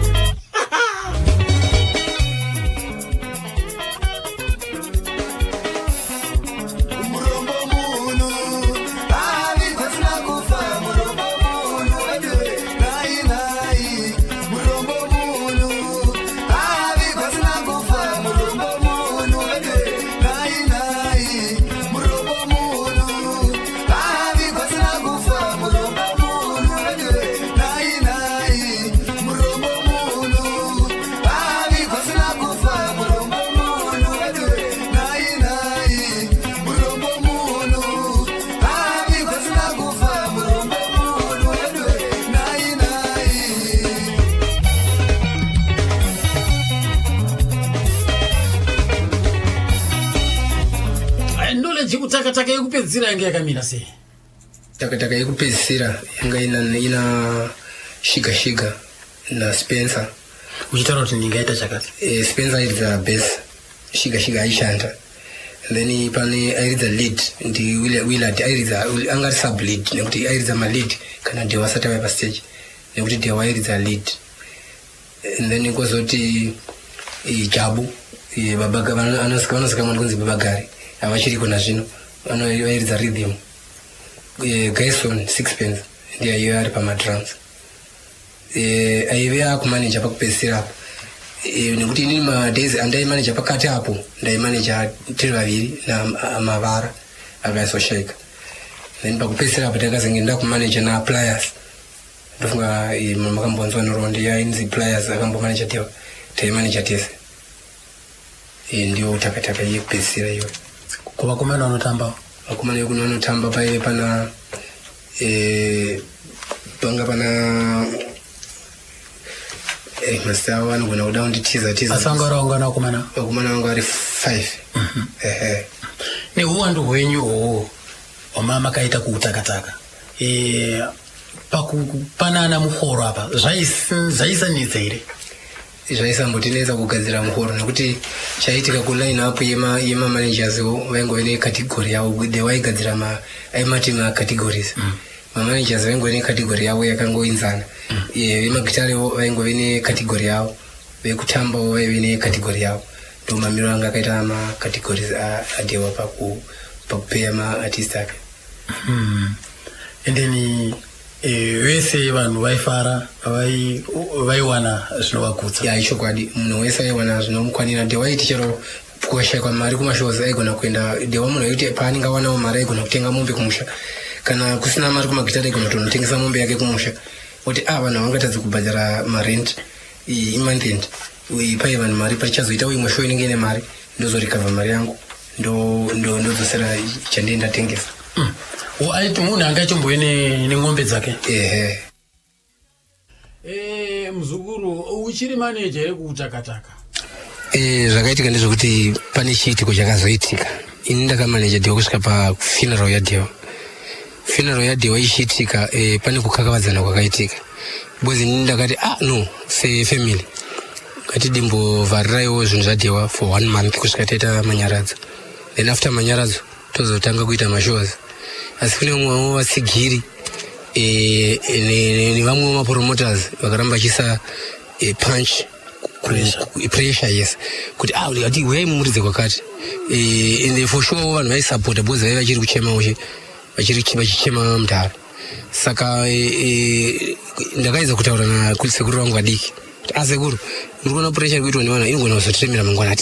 takataka yekupedzisira yange yakamira sei? Takataka yekupedzisira yanga ina shiga na Spencer. Uchitaura kuti ndingaita chakati? Spencer airidza bass, shiga aishanda. And then pane airidza lead, ndi Willard airidza angari sub lead, nekuti airidza ma lead kana Dewa asati auya pa stage, nekuti Dewa airidza lead. And then kwazoti Jabu babaga vanosika mwana kunzi babagari avachiriko nazvino vanoiridza rhythm. Gaison Sixpence ndiye iyo ari pamadrums. Aive akumaneja pakupedzisira apo, nekuti inini madays andaimaneja pakati apo ndaimaneja tiri vaviri namavara akaisoshaika. Then pakupedzisira apo takazenge ndakumaneja naPliers, ndofunga makambonzwa noronde yainzi Pliers akambomaneja Dewa taimaneja tese. Ndio takataka yekupedzisira iyo. Kuvakomana vanotamba? Vakomana vekuno vanotamba paive pana panga pana mazita avo vanogona kuda kunditiza. Asi vanga vaungana vakomana? Vakomana vanga vari 5. Neuwandu hwenyu hwohwo wamakaita kuutakataka, pakupanana muhoro apa zvaisanetsa here? Zvaisambotinetsa kugadzira muhoro, nekuti chaitika kuline up yema managers vaingove nekategori yavo. They vaigadzira aimati macategories. Mamanagers vaingove nekategori yavo yakangoinzana. Vemagitare vaingove nekategori yavo, vekutambavo vaive nekategori yavo. Ndo mamiro anga akaita macategories aDewa pakupeya maartist ake. And then vese vanhu vaifara vaiwana zvinovagutsa? Ya ichokwadi, munhu wese aiwana zvinomukwanira. Dewa aiti chero kukashayikwa mari kumashows aigona kuenda. Dewa munhu aiti paanenge awanawo mari aigona kutenga mombe kumusha, kana kusina mari kumagitari aigona kutotengesa mombe yake kumusha. Kuti vanhu havangatadzi kubhadhara marent imonth end, pai vanhu mari pachichazoita imwe show inenge ine mari ndozorikavha mari yangu ndodzosera chandienda tengesa. Aiti munhu anga achimbowe neng'ombe dzake? Muzukuru uchiri manager yekuutakataka? Zvakaitika ndezvekuti pane chiitiko chakazoitika. Ini ndakamaneja Dewa kusvika pafuneral yaDewa. Funeral yaDewa ichiitika, pane kukakavadzana kwakaitika. Because ini ndakati no, sefamily ngatidimbovhariraiwo zvinhu zvaDewa for 1 month kusvika taita manyaradzo. Then after manyaradzo tozotanga kuita mashows. Asi kune umwewo vatsigiri nevamwe mapromoters vakaramba vachisa punch pressure, yes, kuti ati uyai mumuridze kwakati. And for sure vanhu vaisupporta because vaiva vachiri kuchemawo vachichema mudhara. Saka ndakaedza kutaura nasekuru vangu vadiki, sekuru ndikuona pressure kuitwa nevanhu inogona kuzotiremera mangwana,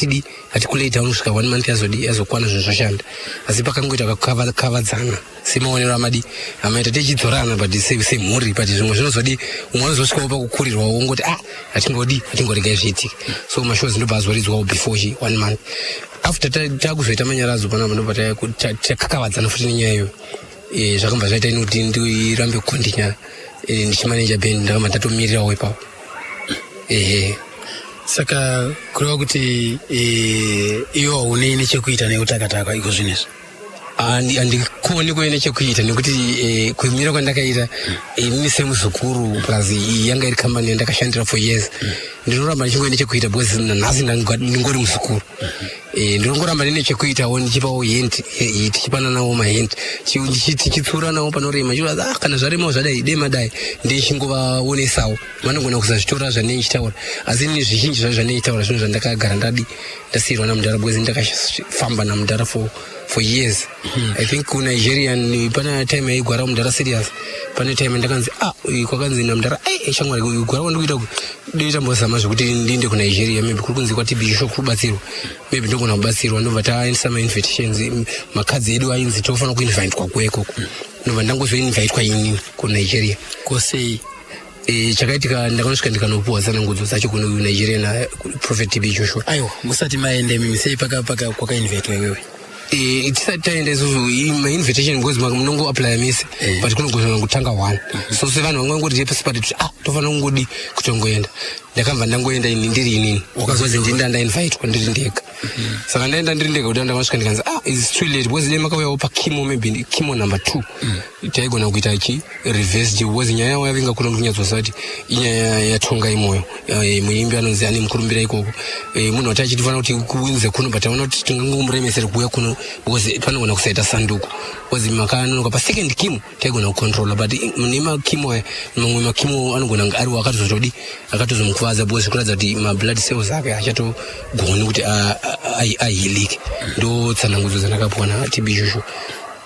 hatikulei down kusvika 1 month yazokwana zvinhu zvoshanda. Asi pakangoita kakavadzana semaonero amaita tichidzorana but semhuri, but zvimwe zvinozodi umwe anozosvikawo pakukurirwa wongoti hatingoregai zviitika. So mashows ndobva azoridzwawo before 1 month. After takuzoita manyaradzo panapa ndobva takakavadzana futi nenyaya iyoyo. Zvakambva zvaita ini kuti ndirambe kukontinya ndichimaneja band, ndakamba ndatomirirawo ipapo. Saka kureva kuti iwo haune nechekuita neutakataka iko zvinezvi? Handikoni kuve nechekuita, nekuti kuimira kwandakaita inini semuzukuru plus yanga iri kambani yandakashandira for years, ndinoramba ndichingove nechekuita because nhasi ndingori muzukuru. ndongoramba ndine chekuitawo ndichipawo hint tichipana nawo mahint tichitsura nawo panorema chiva kana zvaremawo zvadai dema dai ndichingovaonesawo vanogona kusazvitora zvaneichitaura asi ini zvizhinji zvazvo zvaneichitaura zvinhu zvandakagara ndasiyirwa namudhara because ndakafamba namudhara for years. I think kuNigerian pana time yaigwara mudhara serious pane time ndakanzi kwakanzi namudhara shamwari igwara kwandikuita ndoitambozama zvokuti ndiende kuNigeria maybe kuri kunzi kwati bisho kurubatsirwa maybe ndogona kubatsirwa ndobva taendesa ma-invitations makadzi edu ainzi tofanira kuinvitwa kwekoko ndobva ndangozoinvitwa inini kuNigeria kosei chakaitika ndakanosvika ndikanopuwa tsanangudzo dzacho kuNigeria naProphet TB Joshua. Aiwa musati maende mimi sei paka kwakainvitwa iwewe? Tisati taenda isusu ma-invitation because munongoapply mise but kunogona kutanga 1 so sevanhu vangangoti jepeseparate tofanira kungodi kutongoenda ndakabva ndangoenda ini ndiri inini wakazozi ndinda ndainvitwa ndiri ndega saka ndaenda ndiri ndega kuti ndamasvika ndikanzi is too late because nemakauyawo pakimo maybe kimo number 2 taigona kuita reverse because nyaya yawo yavinga kuno kunyatswa kuti inyaya yatonga imoyo muimbi anonzi ane mukurumbira ikoko munhu wati achitifanira kuti kuinze kuno but aona kuti tingangomuremesere kuuya kuno because panogona kusaita sanduku because makanonoka pasecond kimo taigona kucontrola but nemakimo aya mamwe makimo anogona ariwo akatozomukuvadza because kuratidza kuti mablood cells ake achatogoni kuti ahilike ndo tsanangudzo dzandakapuwa naTB Joshua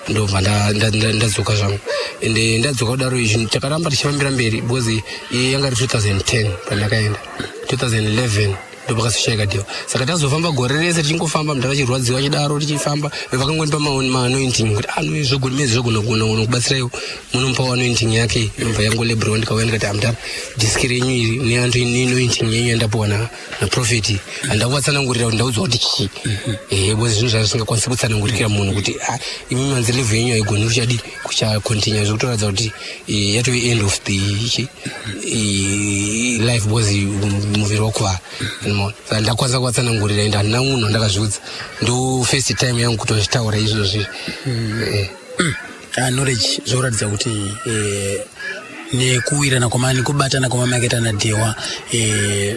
ndobva ndadzoka zvangu ende ndadzoka kudaro izvi takaramba tichifambira mberi because yanga iri 2010 pandakaenda 2011 ndopakasoshaika dhiwa saka tazofamba gore rese tichingofamba mudhara chirwadziwa chidaro tichifamba vakangonipa ma-anointing kuti zvogoni kubatsiraiwo munomupawo anointing yake yobva yangolebhrewa ndikauya ndikati amudhara disiki renyu iri neantu inointing yenyu yandapuwa naprofeti handakuvatsanangurira kuti ndaudzwa kuti chii because zvinhu zvazvisingakwanisi kutsanangurikira munhu kuti imi manzi level yenyu haigoni kuchadi kuchakontinua zvekutoratidza kuti yatove end of the life because muviri wakuvara saka ndakwanisa kuvatsanangurira ende handina munhu andakazviudza ndo first time yangu kutozvitaura izvozvi knowledge zvoratidza kuti nekuwirana kwamani kubatana kwamamaketana dewa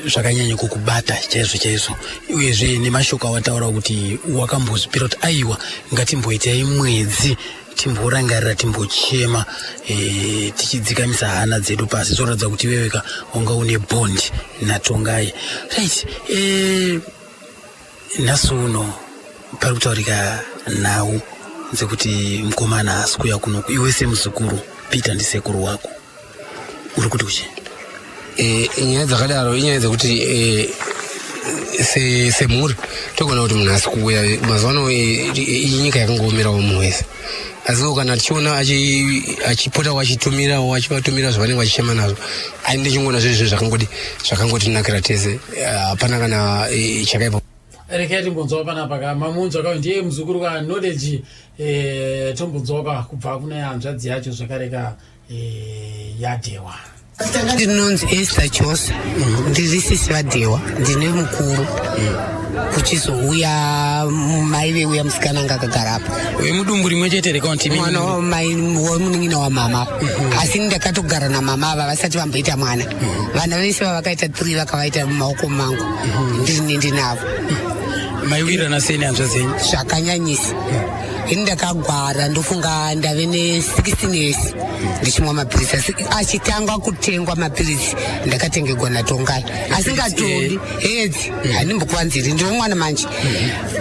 zvakanyanya kukubata chaizvo uyezve nemashoko awataura kuti wakambozvipira kuti aiwa ngatimboitai mwedzi timborangarira timbochema tichidzikamisa hana dzedu pasi zvoratidza kuti weweka wanga une bond natongai right. Nhasi uno pari kutaurika nhau dzekuti mukomana haasi kuuya kuno iwe semuzukuru Peter ndisekuru wako uri kuti uchi nyaya dzakadaro inyaya dzekuti semhuri togona kuti munhu haasi kuuya mazuva ano inyika yakangoomerawo munhu wese asi kana tichiona achipotawo achitumirawo achivatumira zvavanenge vachishema nazvo ai ndichingona zvezvo zvakangotinakira tese hapana kana chakaipa rekei timbonzwawo panapa kamamunzwa kawo ndiye muzukuru kaKnowledge tombonzwawo kubva kune hanzvadzi yacho zvakareka yaDhewa. Ndinonzi Esther Chose ndiri sisi vaDhewa ndine mukuru kuchizouya mai veuya musikana anga akagara apa wemudumbu rimwe chete rekaunti mwana wamai womunin'ina wamama asi ndakatogara namama ava vasati vamboita mwana vana vese vavakaita 3 vakavaita mumaoko mangu ndinavo maiwirana sei nehanzva dzenyu zvakanyanyisa ini ndakagwara ndofunga ndave ne16 years ndichimwa mapirisi achitangwa kutengwa mapirisi ndakatengerwa natongai asingatombi hedzi handimbokuvanziri ndiri mwana manje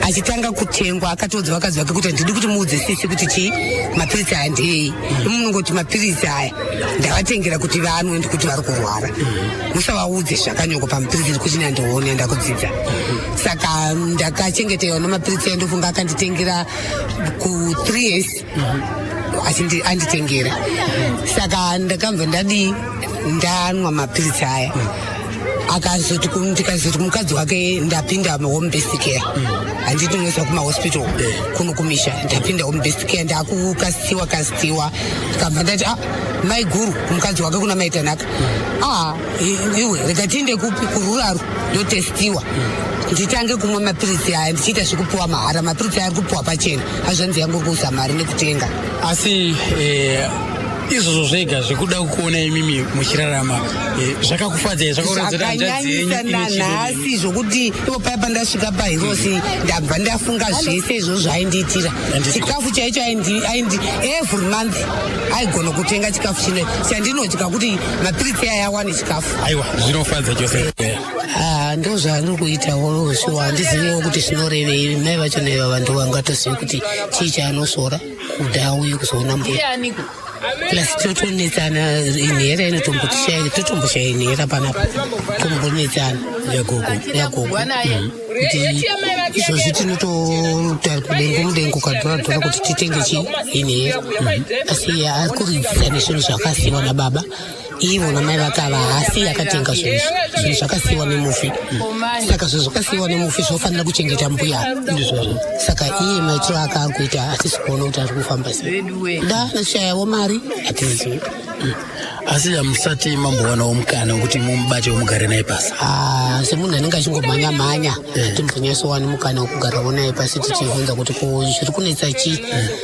achitanga kutengwa akatodza vakadzi vake kuti ndidi kuti muudze sisi kuti chii mapirisi aya ndei munongoti mapirisi aya ndavatengera kuti vanwe ndikuti vari kurwara musavaudze zvakanyongwa pamapirisi kuti nandione ndakudzidza saka ndakachengetewa namapirisi ndofunga akanditengera ku3 years anditengera saka ndakabva ndanwa mapirisi aya akazoti mukadzi wake ndapinda home based care handiti unoiswa kumahospital kuno kumisha ndapinda home based care ndakukasitiwa ndikabva ndati mai guru mukadzi wake kuna maitanaka iwe rega tiinde kupi kururaru ndotestiwa nditange kumwa mapirisi aya ndichiita zvekupuwa mahara mapirisi aya ari kupuwa pachena hazvanzi yangu kuusa mari nekutenga asi izvozvo zvega zvekuda kuona imimi muchirarama zvakakufadzai zvakanyanyisa nanhasi zvokuti ivo paya pandasvika pahirosi ndabva ndafunga zvese izvozvo zvaindiitira chikafu chaicho aindi every month aigona kutenga chikafu chino chandinodya kuti mapiritsi aya awane chikafu. Aiwa zvinofadza chose. Ndo zvaari kuitawo so handiziviwo kuti zvinorevei mai vacho neva vantu vangatozivi kuti chii chaanosora kuti auye kuzoona mbuya plus totonetsana inhera inotombotishaira totomboshaya inhera panapa tombonetsana yagogo kuti izvozvi tinototakudengo mudengo kadhoradhora kuti titenge inhera asi akuridzisa nezvinhu zvakasiyiwa nababa ivo namai vakava hasi akatenga zvinhu zvakasiyiwa nemufi saka zvinhu zvakasiyiwa nemufi zvofanira kuchengeta mbuya saka iye maitiro aka ari kuita hatisi kuona kuti ari kufamba sei da nashayawo mari hatizivi asi hamusati mambowanawo mukana wekuti mumubate womugare naye pasi semunhu anenge achingomhanya-mhanya timbonyasowani mukana wokugarawo naye pasi tichibvunza kuti ko zviri kunetsa chii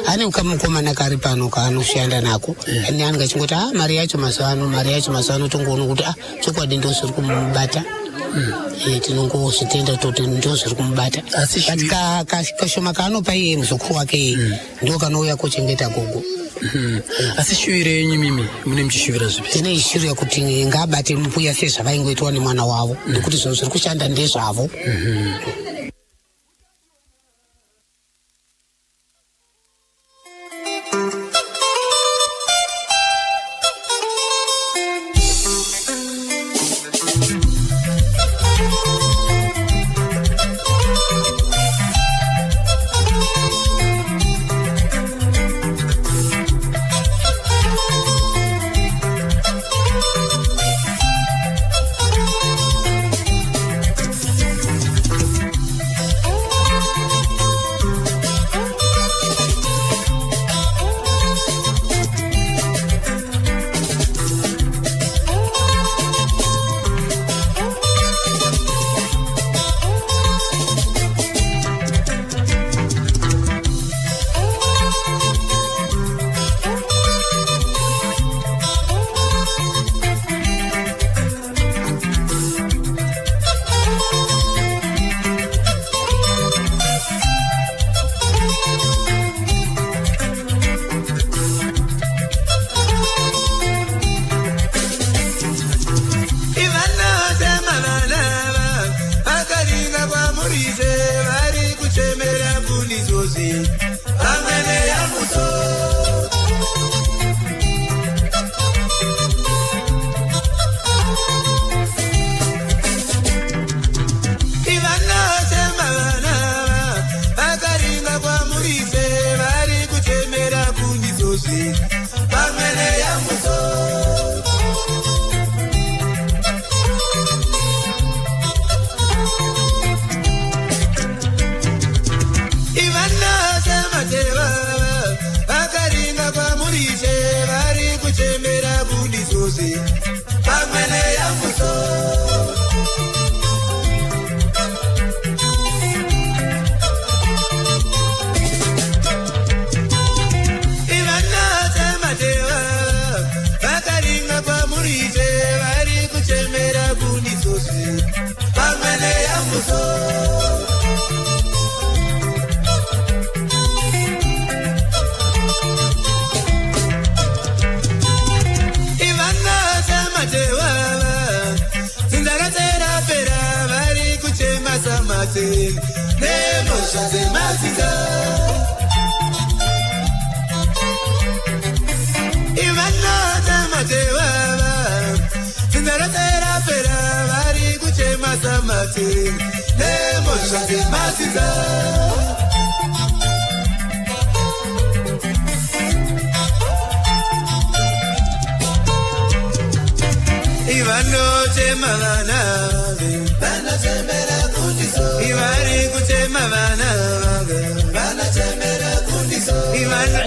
ane kamukomana kari pano kaanoshanda nako ane anenge achingoti mari yacho mazuva ano tongoona kuti chokwadi ndo zviri kumubata tinongozvitenda toti ndo zviri kumubata but kashoma kaanopa iye muzukuru wake ndo kanouya kochengeta gogo. Asi shuviro yenyu mimi mune muchishuvira zvipi? Tine ishuviro yekuti ngabate mbuya sezvavaingoitwa nemwana wavo nekuti zvinhu zviri kushanda ndezvavo.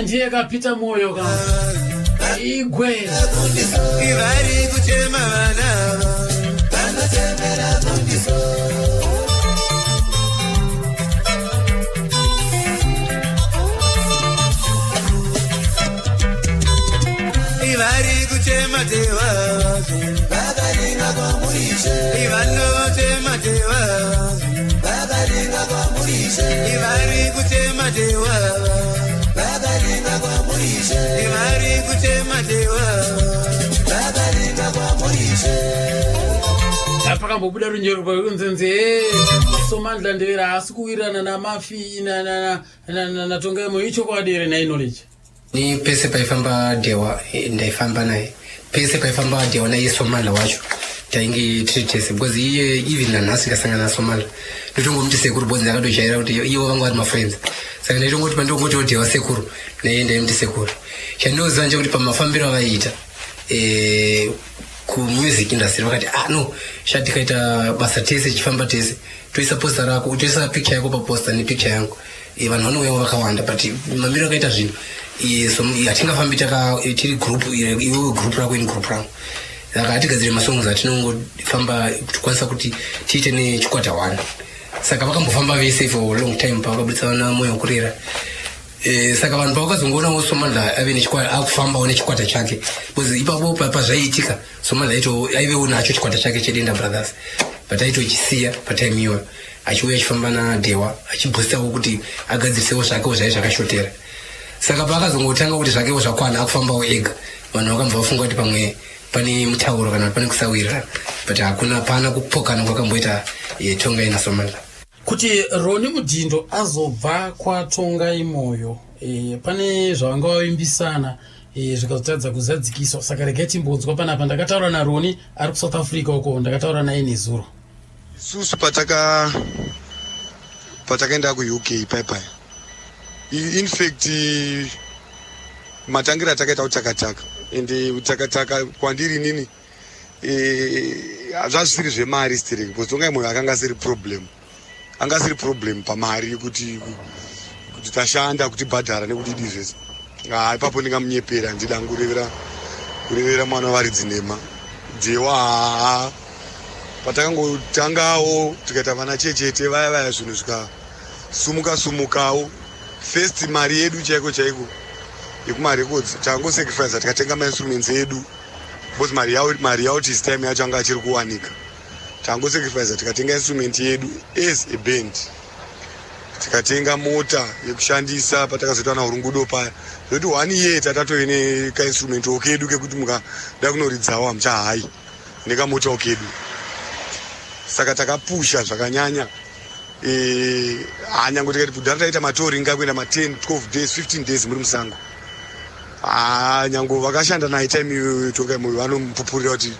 Ndiye kapita moyo kama igwe ivari kuchema vana vanatembera kundiso ivari kutema dewa vakaringa kwa murisha ivari kutema dewa vakaringa kwa murisha pakambobuda runyoro rwakunzenzee somandla ndevera asi kuwirirana namafi natongaimo ichokwadi here nainoleji ni pese paifamba dewa ndaifamba naye pese paifamba dewa naye somala wacho tainge tritese because iye even nanhasi kasangana nasomala ndotongomti sekuru because ndakatojaira kuti iwo vangu vari mafriends saka ndaitongoti pandongoti dewa sekuru naye ndaimti sekuru chandinoziva nje kuti pamafambiro avaiita music industry wakati no shatikaita basa tese chifamba tese toisa poster rako toisa picture yako pa poster ni picture yangu vanhu vanouya vakawanda but mamiro akaita zvinhu so atingafambi tiri group iwe group rako ini group rangu saka atigadzire masongs atinongofamba tikwanisa kuti tiite nechikwata 1 saka vakambofamba vese for long time pavakabudisa vana moyo wokurera saka vanhu pavakazongoona somandla ave akufambawo nechikwata chake because ipapo pazvaiitika somandla aivewo nacho chikwata chake chedenda brothers but aitochisiya patime iyoyo achiuya achifamba nadewa achibhustawo kuti agadzirisewo zvakewo zvai zvakashotera saka paakazongotanga kuti zvakewo zvakwana akufambawo ega vanhu vakambva vafunga kuti pamwe pane mutauro kana pane kusawirirana but hakuna pana kupokana kwakamboita tongai nasomandla kuti Roni Mudindo azobva kwatongai moyo pane zvavanga vaimbisana zvikazotadza kuzadzikiswa saka regai timbonzwa panapa ndakataura naRoni ari kuSouth Africa uko ndakataura naye nezuro isusu patakaenda kuUK paipai in fact matangira atakaita utakataka ende utakataka kwandiri nini zvazvisiri zvemari still because tongai moyo akanga asiri problem pamari kuti tashanda kuti bhadhara nekuti dizvese ipapo ndingamunyepera ndida kurevera mwana waridzi nhema dewa patakangotangawo tikaita vana chechete vaya zvinhu zvikasumukawo first mari yedu chaiko yekumarecords tangosacrifice tikatenga mainstruments edu because mari yawo this time yacho anga achiri kuwanika tangosacrifice tikatenga instrument yedu as a band tikatenga mota yekushandisa patakazoita naurungudo paya zvokuti 1 year tatatoine kainstrument okedu kekuti mukada kunoridzawo hamuchahai nekamota okedu saka takapusha zvakanyanya nyange tikati kudhara taita matori ngakuenda ma10 12 days 15 days muri musango nyange vakashanda naye time iyoyo tongai moyo vanomupupurira kuti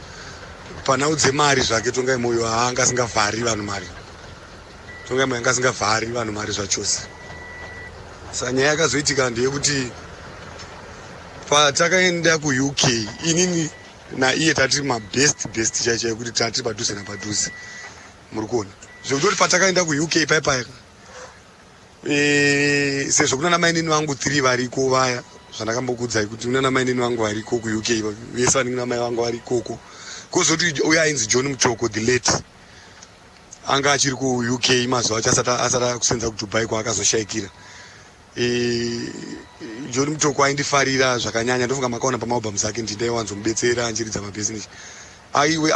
panaudze mari zvake tongai moyo haanga asingavhari vanhu mari tongai moyo anga asingavhari vanhu mari zvachose saka nyaya yakazoitika ndeyekuti patakaenda kuUK inini naiye tati mabest chaicho yekuti tati padhuze napadhuze muri kuona zvekuti patakaenda kuUK paipai sezvo kuna namainini vangu 3 variko vaya zvandakambokudzai kuti una namainini vangu variko kuUK vese vanenge namai vangu varikoko kozoti uya ainzi John Mutoko the late anga achiri kuUK mazuva acho asati kusenza kuDubai kwaakazoshayikira John Mutoko aindifarira zvakanyanya ndofunga makaona pamaobhamu ake ndindaiwanzomubetsera anjiridza mabhizinesi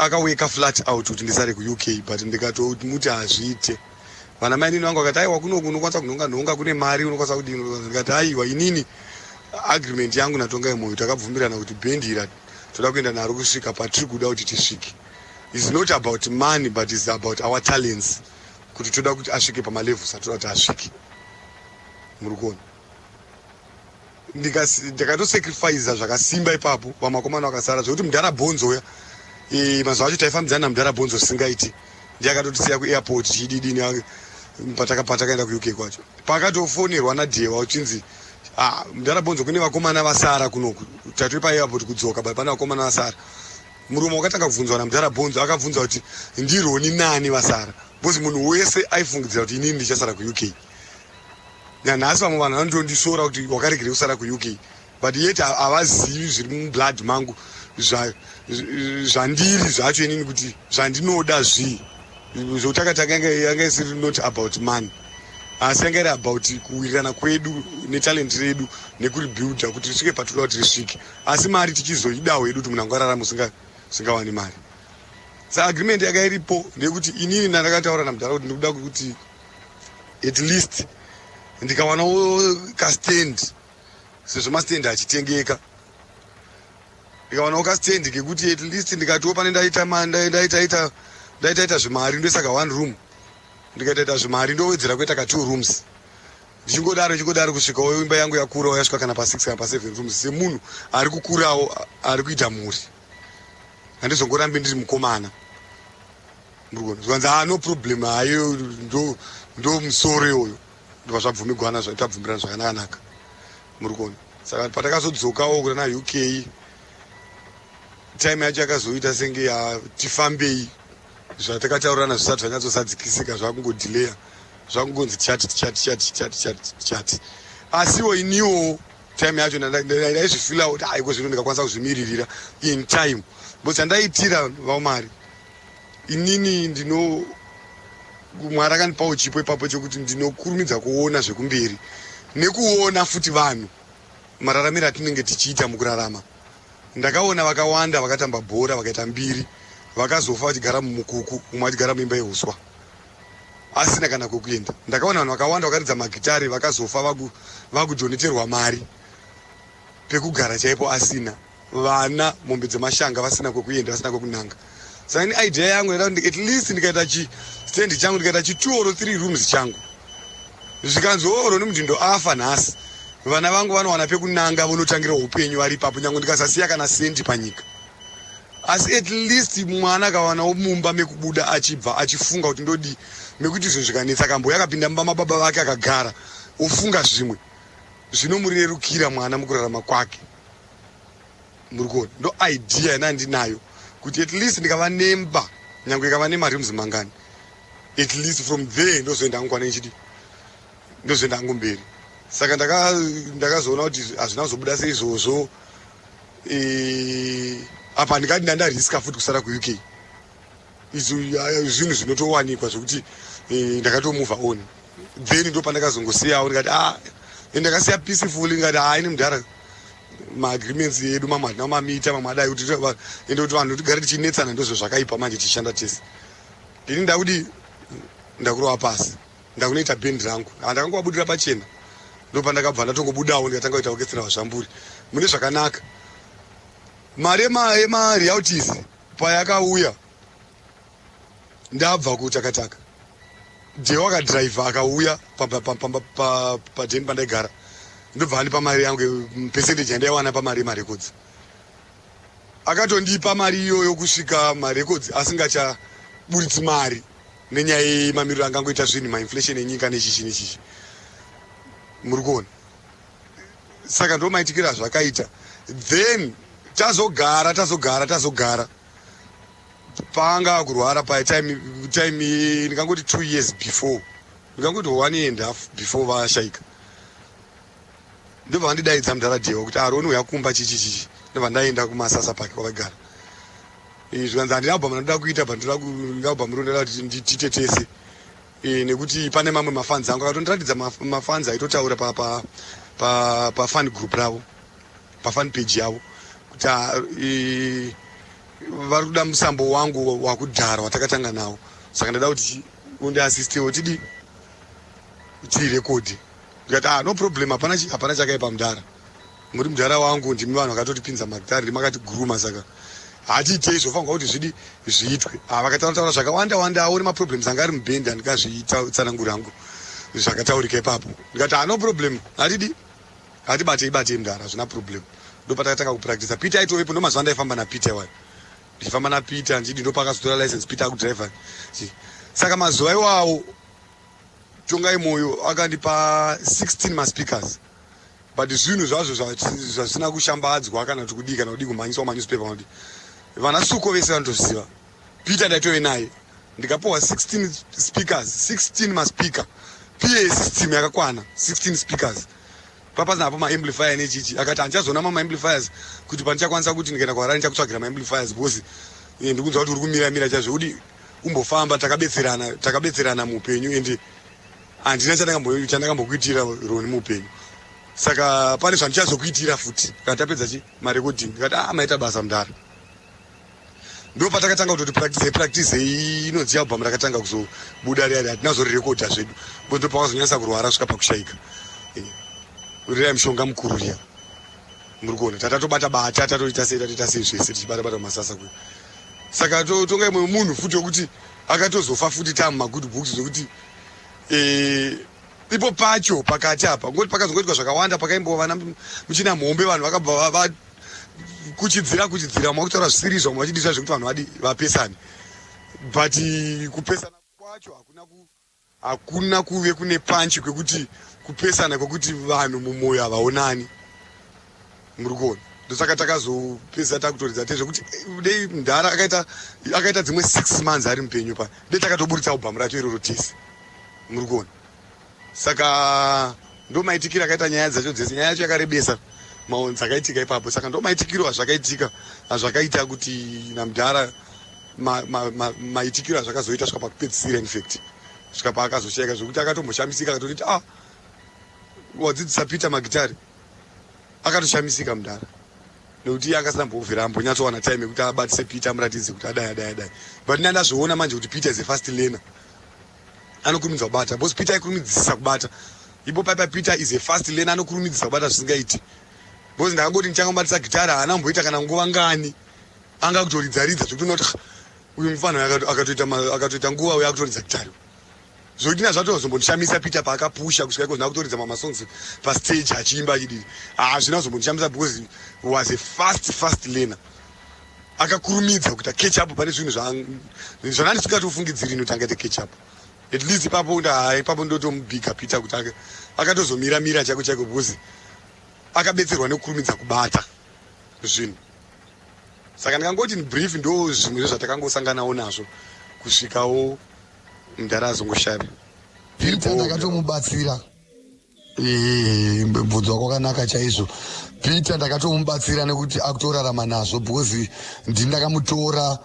akaweka flat out kuti ndisare kuUK but ndikatoti muti hazviite vana mainini vangu vakati aiwa kunoku unokwanisa kunhonga kune mari unokwanisa kudini ndikati aiwa inini agreement yangu natongai moyo takabvumirana kuti bhendi ira toda kuenda naro kusvika patiri kuda kuti tisvike is not about money but is about our talents kuti toda kuti asvike pamalevels atoda kuti asvike muri kuona ndikatosacrifica zvakasimba ipapo vamakomana vakasara zvokuti muDharabhonzo uya mazuva acho taifambidzana namuDharabhonzo singaiti ndiakatotisiya kuairport tichididini patakaenda kuUK kwacho pakatofonerwa nadewa uchinzi muDharabhonzo kune vakomana vasara kunoku tatoi paairport kudzoka but pane vakomana vasara murume wakatanga kubvunzwa namuDharabhonzo akabvunza kuti ndironi nani vasara because munhu wese aifungidzira kuti inini ndichasara kuUK nanhasi vamwe vanhu vanondondisora kuti wakaregere kusara kuUK but yet havazivi zviri mublood mangu zvandiri zvacho inini kuti zvandinoda zvii zvotakataka yanga isiri not about money asi yanga iri about kuwirirana kwedu netalent redu nekuribuilda kuti risvike patoda kuti risvike asi mari tichizoidawo yedu kuti munhu angararama usingawani mari saka agreement yanga iripo ndeyekuti inini ndandakataura namuDhara kuti ndikuda kuti at least ndikawanawo kastand sezvo mastand achitengeka ndikawanawo kastand kekuti at least ndikatiwo pane ndaita zvimari ndosaka 1 room ndikaita zvimari ndowedzera kuita ka 2 rooms ndichingodaro kusvikawo imba yangu yakurawo yasvika kana pa 6 kana pa 7 rooms semunhu ari kukurawo ari kuita mhuri handizongorambi ndiri mukomana murikuona zvikanzi no problem hayo ndo musoro iyoyo ndobva zvabvumigwana tabvumirana zvakanaka murikuona saka patakazodzokawo kuna UK time yacho yakazoita senge tifambei zvatakataurirana zvisati zvanyatsosadzikisika zvakungodhileya zvakungonzi chati asiwo iniwo time yacho ndaizvifila kuti aiko zvino ndikakwanisa kuzvimiririra in time but chandaitira vaumari inini mwari akandipawo chipo ipapo chekuti ndinokurumidza kuona zvekumberi nekuona futi vanhu mararamiro atinenge tichiita mukurarama. Ndakaona vakawanda vakatamba bhora vakaita mbiri vakazofa vachigara mumukuku umwe achigara muimba yeuswa asina kana kwekuenda. Ndakaona vanhu vakawanda vakaridza magitari vakazofa vakudoneterwa mari pekugara chaipo asina, vana mombe dzemashanga vasina kwekuenda vasina kwekunanga. Saka ni idea yangu era at least ndikaita stand changu ndikaita 2 or 3 rooms changu zvikanzoro nemuti ndo afa nhasi vana vangu vanowana pekunanga vonotangira upenyu vari papo nyange ndikasasiya kana sendi panyika. Asi at least mwana kawana mumba mekubuda achibva achifunga kuti ndodi mekuti zvinhu zvikanetsa kambo yakapinda mumba mababa vake akagara ofunga zvimwe zvinomurerukira mwana mukurarama kwake. Murikuona ndo idea yanandinayo kuti at least ndikava nemba nyange ikava nemarooms mangani at least from there ndozoenda hangu kwane nchidi ndozoenda hangu mberi. Saka ndakazoona kuti hazvina kuzobuda seizvozvo apa ndikati ndandariska futi kusara kuUK. Zvinhu zvinotowanikwa zvokuti ndakatomuvha on then ndo pandakazongosiyawo ndikati ndakasiya peaceful ngati haini mudhara maagreements edu mamwe hatina mamita mamwe adai kuti ende kuti vanhu tigare tichinetsana ndozvo zvakaipa manje tichishanda tese. Ndini ndakuti ndakurova pasi ndakunoita bhendi rangu handakangobudira pachena ndo pandakabva ndatongobudawo ndikatanga kuita orchestra vazvamburi mune zvakanaka. Mari ema-royalties payakauya ndabva kutakataka Deo akadhiraivha akauya padheni pandaigara ndobva andipa mari yangu percentage yandaiwana pamari yemarecords. Akatondipa mari iyoyo kusvika marecords asingachaburitsi mari nenyaya yemamiriro angangoita zvinhu mainflation enyika nechichi. Murikuona saka ndo maitikira zvakaita then tazogara panga kurwara pa time ndingangoti 2 years before ndingangoti 1.5 before vashaika ndobva vandidaidza mudharadhewa kuti aroni uyakumba chichi ndobva ndaenda kumasasa pake kwavagara zvikanzi handina album ndoda kuita album rondoda kuti ndititetese nekuti pane mamwe mafans angu akatondiratidza mafans aitotaura pa fan group ravo pa fan page yavo kuti vari kuda musambo wangu wakudhara watakatanga nawo. Saka ndada kuti undiasistewo tiirekodhi. Ndikati no problem hapana chakaipa mudhara muri mudhara wangu ndimi vanhu vakatotipinza magitari ndimakati guruma saka hatiitei zvofanirwa kuti zvidi zviitwe. Vakataura zvakawanda auri maproblems anga ari mubhendi andikazvitsanangura hangu zvakataurika ipapo. Ndikati no problem hatibatei mudhara hazvina problem. Ndo patakatanga kupractice. Peter aitovepo ndo mazuva ndaifamba naPeter wayo ndichifamba naPeter ndidi ndo pakazotora license Peter akudriver. Saka mazuva iwawo tongai moyo akandipa 16 maspeakers but zvinhu zvazvo zvisina kushambadzwa kana kuti kudii kana kudi kumhanyiswa manewspaper kuti vana suko vese vanotozviziva. Peter ndaitove naye ndikapiwa 16 speakers 16 maspeaker PA system yakakwana 16 speakers papazina apo maamplifier nechichi akati handichazoona maamplifiers kuti pandichakwanisa kuti ndikaenda kwaRani ndichakutsvagira maamplifiers because ndikunzwa kuti uri kumira chazvo kuti umbofamba takabetserana muupenyu ende handina chandakambokuitira roni muupenyu. Saka pane zvandichazokuitira futi kana tapedza marekodhingi ndikati maita basa mudhara. ndo patakatanga kuti practice inonzi album rakatanga kuzobuda riari hatinazorirekodha zvedu ndo pakazonyanyisa kurwara kusvika pakushaika uriya mishonga mukuru riya muri kuona tatatobata tatoita sei zvese tichibata masasa kwe saka tonga imwe munhu futi wekuti akatozofa futi tamumagood books zokuti ipo pacho pakati apa ngoti pakazongoitwa zvakawanda pakaimbova muchina mhombe vanhu vakabva kuchidzira mwakutaura zvisiriizwa mwachidisa zvekuti vanhu vapesane but kupesana kwacho hakuna kuve kune panchi kwekuti kupesana kwekuti vanhu mumwoyo havaonani muri kuona ndosaka takazopesa takutoridza tezvekuti dei mudhara akaita dzimwe 6 months ari mupenyu pa dei takatoburitsa album racho iroro tese muri kuona saka ndo maitikiro akaita nyaya dzacho dzese nyaya yacho yakarebesa maonzi akaitika ipapo saka ndo maitikiro azvakaitika azvakaita kuti namudhara maitikiro azvakazoita svika pakupedzisira infact svika paakazoshayika zvokuti akatomboshamisika akatoti wadzidzisa Peter magitari akatoshamisika mudhara nekuti akasina mbovhera ambonyatsowana time yekuti abatise Peter amuratidze kuti adai but ndazviona manje kuti Peter is a fast learner anokurumidza kubata because Peter aikurumidzisa kubata ipo paipa Peter is a fast learner anokurumidzisa kubata zvisingaiti because ndakangoti ndichangobatisa gitara haana kumboita kana nguva ngani anga kutoridzaridza zvekuti unoti uyu mufana akatoita nguva uyo akutoridza gitari zvokuti zvatozombondishamisa Peter paakapusha kusvika iko zinakutoridza mamasongs pastage achiimba achidii hazvina zombondishamisa because he was a fast learner akakurumidza kuti catch up pane zvinhu zvanga ndisingatofungidziri kuti angaite catch up at least ipapo ndotomubhiga Peter kuti akatozomira chako because akabetserwa nekukurumidza kubata zvinhu saka ndikangoti ni brief ndo zvimwe zvatakangosanganawo nazvo kusvikawo mudhara azongoshaya Peter ndakatomubatsira bvunzo kwakanaka chaizvo Peter ndakatomubatsira nekuti akutorarama nazvo because ndindakamutora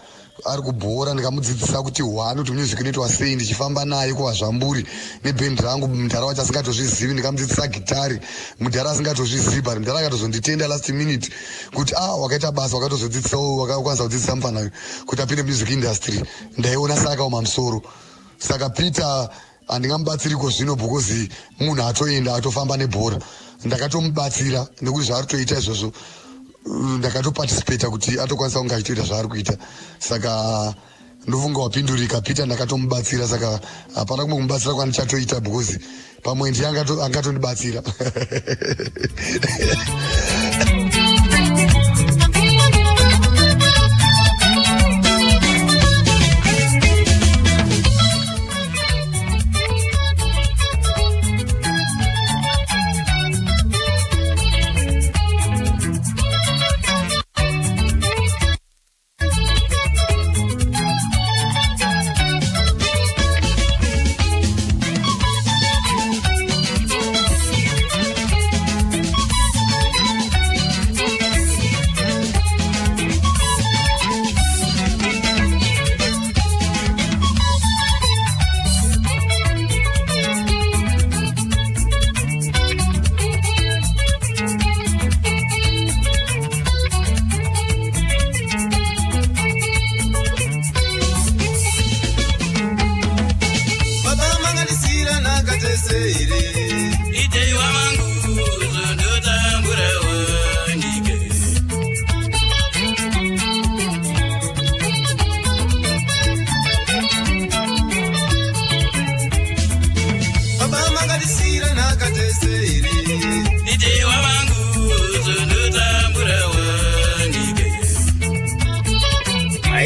ari kubhora ndikamudzidzisa kuti kuti music inoitwa sei ndichifamba naye kuwazvamburi nebhendi rangu mudhara wacho asingatozvizivi ndikamudzidzisa gitari mudhara asingatozvizivi but mudhara akatozonditenda last minute kuti wakaita basa wakatozodzidzisawo wakakwanisa kudzidzisa mufana kuti apinde music industry ndaiona saka umamusoro saka Peter handingamubatsiriko zvino because munhu atoenda atofamba nebhora ndakatomubatsira nekuti zvaari toita izvozvo ndakatoparticipata kuti atokwanisa kunge achitoita zvaari kuita saka ndofunga wapindurika Peter ndakatomubatsira saka hapana kumwe kumubatsira kwandichatoita because pamwe ndiye angatondibatsira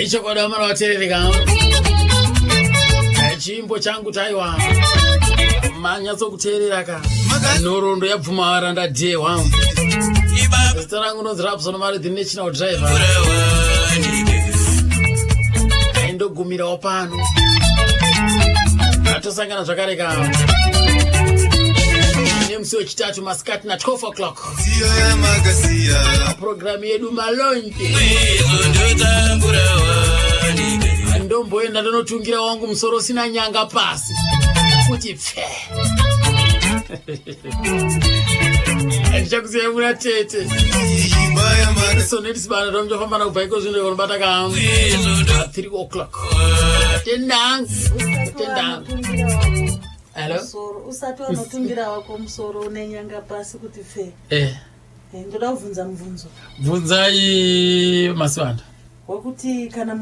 Chokoda mara waterereka chimbo changu taiwa manyatso kutereraka nhorondo yabvuma waranda day wangu zita rangu nonzi Rapson Mari the national driver aindogumirawo pano atosangana zvakareka nemusi wechitatu masikati na 12 o'clock programu yedu malonje ndomboenda ndinotungira wangu musoro sina nyanga pasi kuti pfe ndichakuziya muna tete sonetisibana tomjofamba nakubvaiko zvino konobata ka 3 o'clock tendang hello usati wanotungira wako musoro unenyanga pasi kuti fe ndoda kubvunza mubvunzo bvunzai masivanda wekuti kana